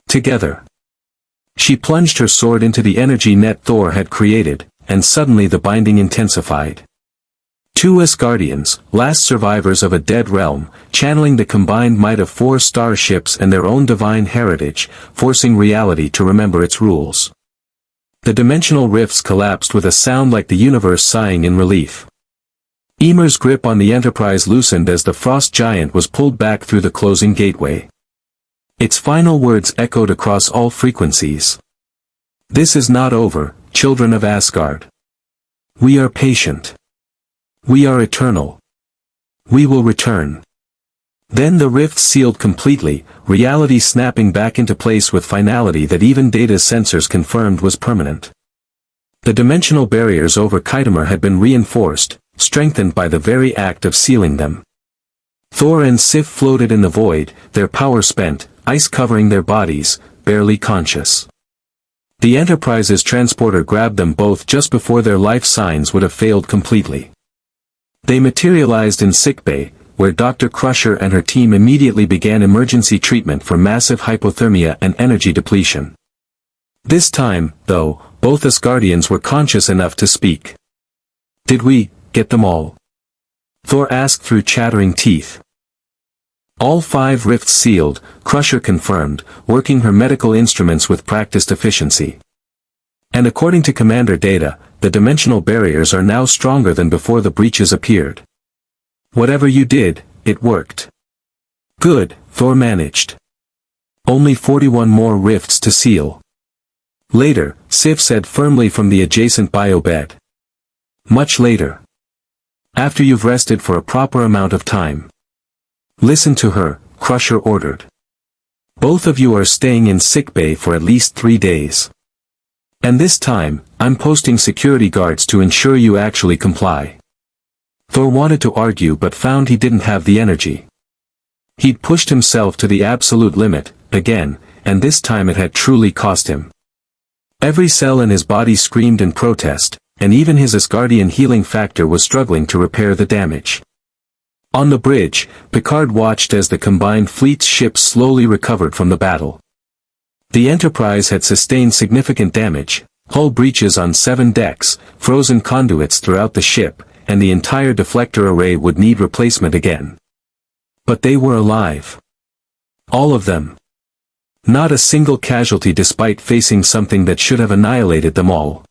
[SPEAKER 1] Together." She plunged her sword into the energy net Thor had created, and suddenly the binding intensified. Two Asgardians, last survivors of a dead realm, channeling the combined might of 4 starships and their own divine heritage, forcing reality to remember its rules. The dimensional rifts collapsed with a sound like the universe sighing in relief. Ymir's grip on the Enterprise loosened as the frost giant was pulled back through the closing gateway. Its final words echoed across all frequencies. "This is not over, children of Asgard. We are patient. We are eternal. We will return." Then the rift sealed completely, reality snapping back into place with finality that even Data's sensors confirmed was permanent. The dimensional barriers over Khitomer had been reinforced, strengthened by the very act of sealing them. Thor and Sif floated in the void, their power spent, ice covering their bodies, barely conscious. The Enterprise's transporter grabbed them both just before their life signs would have failed completely. They materialized in sickbay, where Dr. Crusher and her team immediately began emergency treatment for massive hypothermia and energy depletion. This time, though, both Asgardians were conscious enough to speak. "Did we get them all?" Thor asked through chattering teeth. "All 5 rifts sealed," Crusher confirmed, working her medical instruments with practiced efficiency. "And according to Commander Data, the dimensional barriers are now stronger than before the breaches appeared. Whatever you did, it worked." "Good," Thor managed. "Only 41 more rifts to seal." Later, Sif said firmly from the adjacent biobed. "Much later. After you've rested for a proper amount of time." "Listen to her," Crusher ordered. "Both of you are staying in sickbay for at least 3 days. And this time, I'm posting security guards to ensure you actually comply." Thor wanted to argue but found he didn't have the energy. He'd pushed himself to the absolute limit, again, and this time it had truly cost him. Every cell in his body screamed in protest, and even his Asgardian healing factor was struggling to repair the damage. On the bridge, Picard watched as the combined fleet's ships slowly recovered from the battle. The Enterprise had sustained significant damage, hull breaches on 7 decks, frozen conduits throughout the ship, and the entire deflector array would need replacement again. But they were alive. All of them. Not a single casualty despite facing something that should have annihilated them all.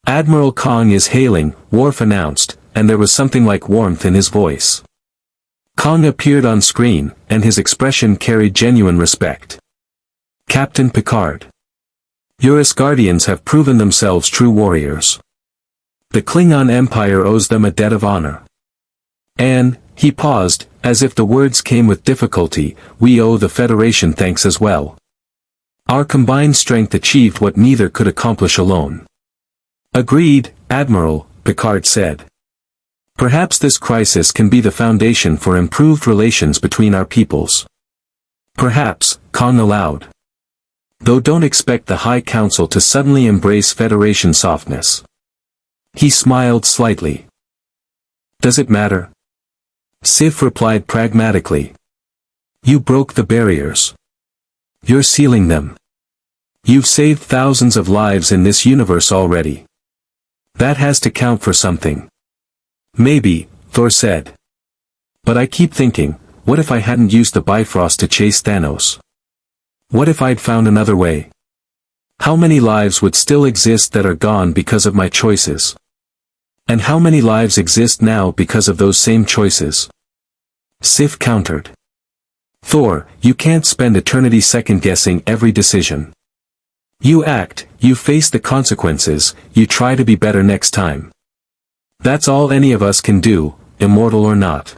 [SPEAKER 1] "Admiral Kong is hailing," Worf announced, and there was something like warmth in his voice. Kong appeared on screen, and his expression carried genuine respect. "Captain Picard. Your Asgardians have proven themselves true warriors. The Klingon Empire owes them a debt of honor. And," he paused, as if the words came with difficulty, "we owe the Federation thanks as well. Our combined strength achieved what neither could accomplish alone." "Agreed, Admiral," Picard said. "Perhaps this crisis can be the foundation for improved relations between our peoples." "Perhaps," Kong allowed. "Though don't expect the High Council to suddenly embrace Federation softness." He smiled slightly. "Does it matter?" Sif replied pragmatically. "You broke the barriers. You're sealing them. You've saved thousands of lives in this universe already. That has to count for something." "Maybe," Thor said. But I keep thinking, what if I hadn't used the Bifrost to chase Thanos? What if I'd found another way? How many lives would still exist that are gone because of my choices? And how many lives exist now because of those same choices? Sif countered. Thor, you can't spend eternity second-guessing every decision. You act, you face the consequences, you try to be better next time. That's all any of us can do, immortal or not.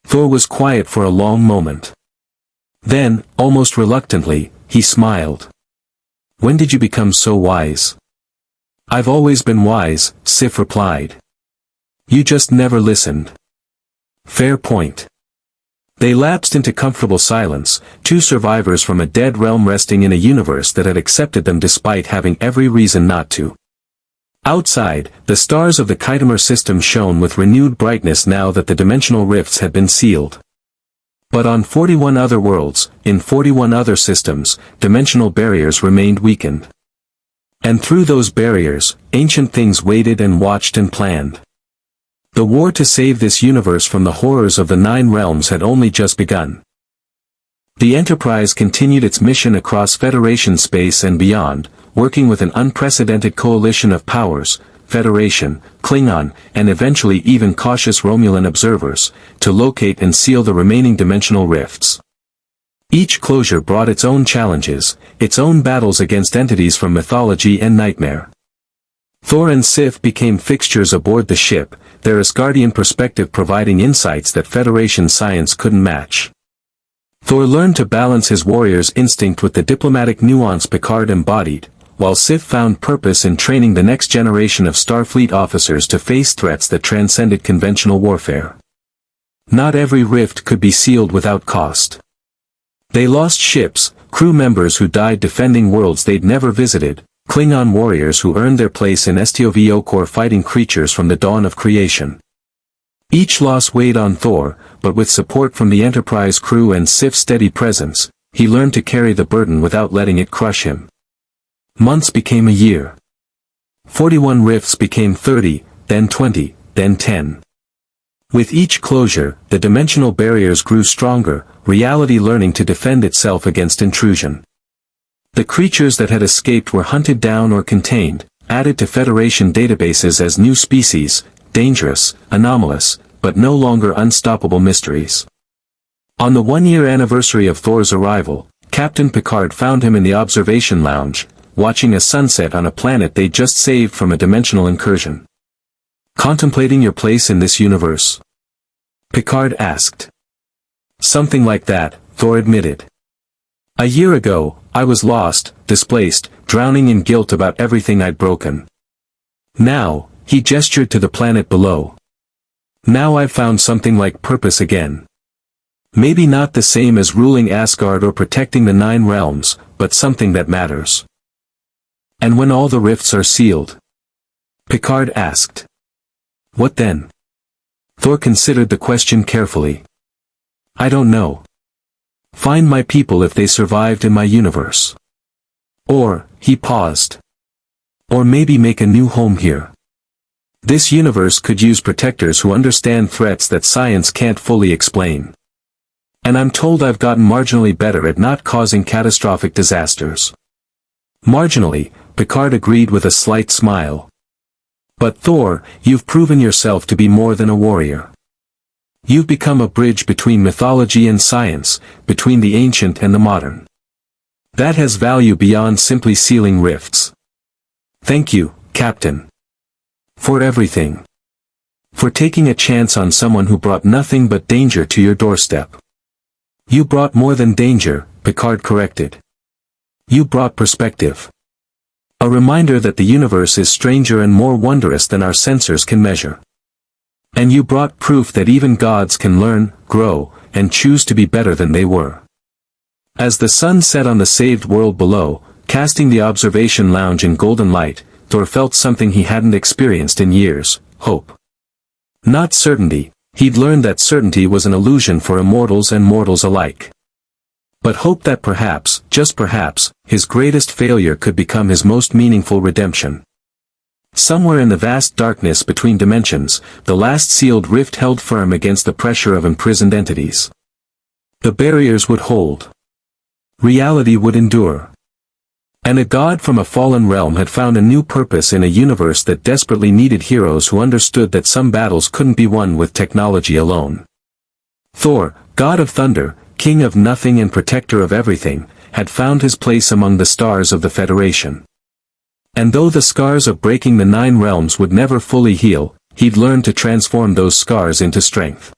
[SPEAKER 1] Thor was quiet for a long moment. Then, almost reluctantly, he smiled. When did you become so wise? I've always been wise, Sif replied. You just never listened. Fair point. They lapsed into comfortable silence, two survivors from a dead realm resting in a universe that had accepted them despite having every reason not to. Outside, the stars of the Khitomer system shone with renewed brightness now that the dimensional rifts had been sealed. But on 41 other worlds, in 41 other systems, dimensional barriers remained weakened. And through those barriers, ancient things waited and watched and planned. The war to save this universe from the horrors of the Nine Realms had only just begun. The Enterprise continued its mission across Federation space and beyond, working with an unprecedented coalition of powers, Federation, Klingon, and eventually even cautious Romulan observers, to locate and seal the remaining dimensional rifts. Each closure brought its own challenges, its own battles against entities from mythology and nightmare. Thor and Sif became fixtures aboard the ship, their Asgardian perspective providing insights that Federation science couldn't match. Thor learned to balance his warrior's instinct with the diplomatic nuance Picard embodied, while Sif found purpose in training the next generation of Starfleet officers to face threats that transcended conventional warfare. Not every rift could be sealed without cost. They lost ships, crew members who died defending worlds they'd never visited, Klingon warriors who earned their place in STOVOcore fighting creatures from the dawn of creation. Each loss weighed on Thor, but with support from the Enterprise crew and Sif's steady presence, he learned to carry the burden without letting it crush him. Months became a year. 41 rifts became 30, then 20, then 10. With each closure, the dimensional barriers grew stronger, reality learning to defend itself against intrusion. The creatures that had escaped were hunted down or contained, added to Federation databases as new species, dangerous, anomalous, but no longer unstoppable mysteries. On the one-year anniversary of Thor's arrival, Captain Picard found him in the observation lounge, watching a sunset on a planet they just saved from a dimensional incursion. Contemplating your place in this universe? Picard asked. Something like that, Thor admitted. A year ago, I was lost, displaced, drowning in guilt about everything I'd broken. Now, he gestured to the planet below. Now I've found something like purpose again. Maybe not the same as ruling Asgard or protecting the Nine Realms, but something that matters. And when all the rifts are sealed? Picard asked. What then? Thor considered the question carefully. I don't know. Find my people if they survived in my universe. Or, he paused. Or maybe make a new home here. This universe could use protectors who understand threats that science can't fully explain. And I'm told I've gotten marginally better at not causing catastrophic disasters. Marginally, Picard agreed with a slight smile. But Thor, you've proven yourself to be more than a warrior. You've become a bridge between mythology and science, between the ancient and the modern. That has value beyond simply sealing rifts. Thank you, Captain. For everything. For taking a chance on someone who brought nothing but danger to your doorstep. You brought more than danger, Picard corrected. You brought perspective. A reminder that the universe is stranger and more wondrous than our sensors can measure. And you brought proof that even gods can learn, grow, and choose to be better than they were. As the sun set on the saved world below, casting the observation lounge in golden light, Thor felt something he hadn't experienced in years, hope. Not certainty, he'd learned that certainty was an illusion for immortals and mortals alike. But hope that perhaps, just perhaps, his greatest failure could become his most meaningful redemption. Somewhere in the vast darkness between dimensions, the last sealed rift held firm against the pressure of imprisoned entities. The barriers would hold. Reality would endure. And a god from a fallen realm had found a new purpose in a universe that desperately needed heroes who understood that some battles couldn't be won with technology alone. Thor, god of thunder, king of nothing and protector of everything, had found his place among the stars of the Federation. And though the scars of breaking the 9 realms would never fully heal, he'd learned to transform those scars into strength.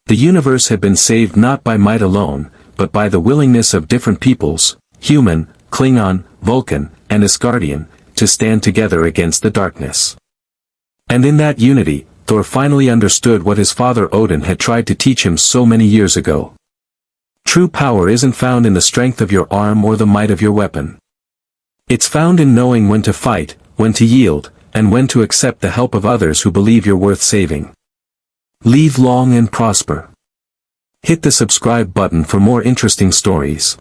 [SPEAKER 1] The universe had been saved not by might alone, but by the willingness of different peoples, human, Klingon, Vulcan, and Asgardian, to stand together against the darkness. And in that unity, Thor finally understood what his father Odin had tried to teach him so many years ago. True power isn't found in the strength of your arm or the might of your weapon. It's found in knowing when to fight, when to yield, and when to accept the help of others who believe you're worth saving. Live long and prosper. Hit the subscribe button for more interesting stories.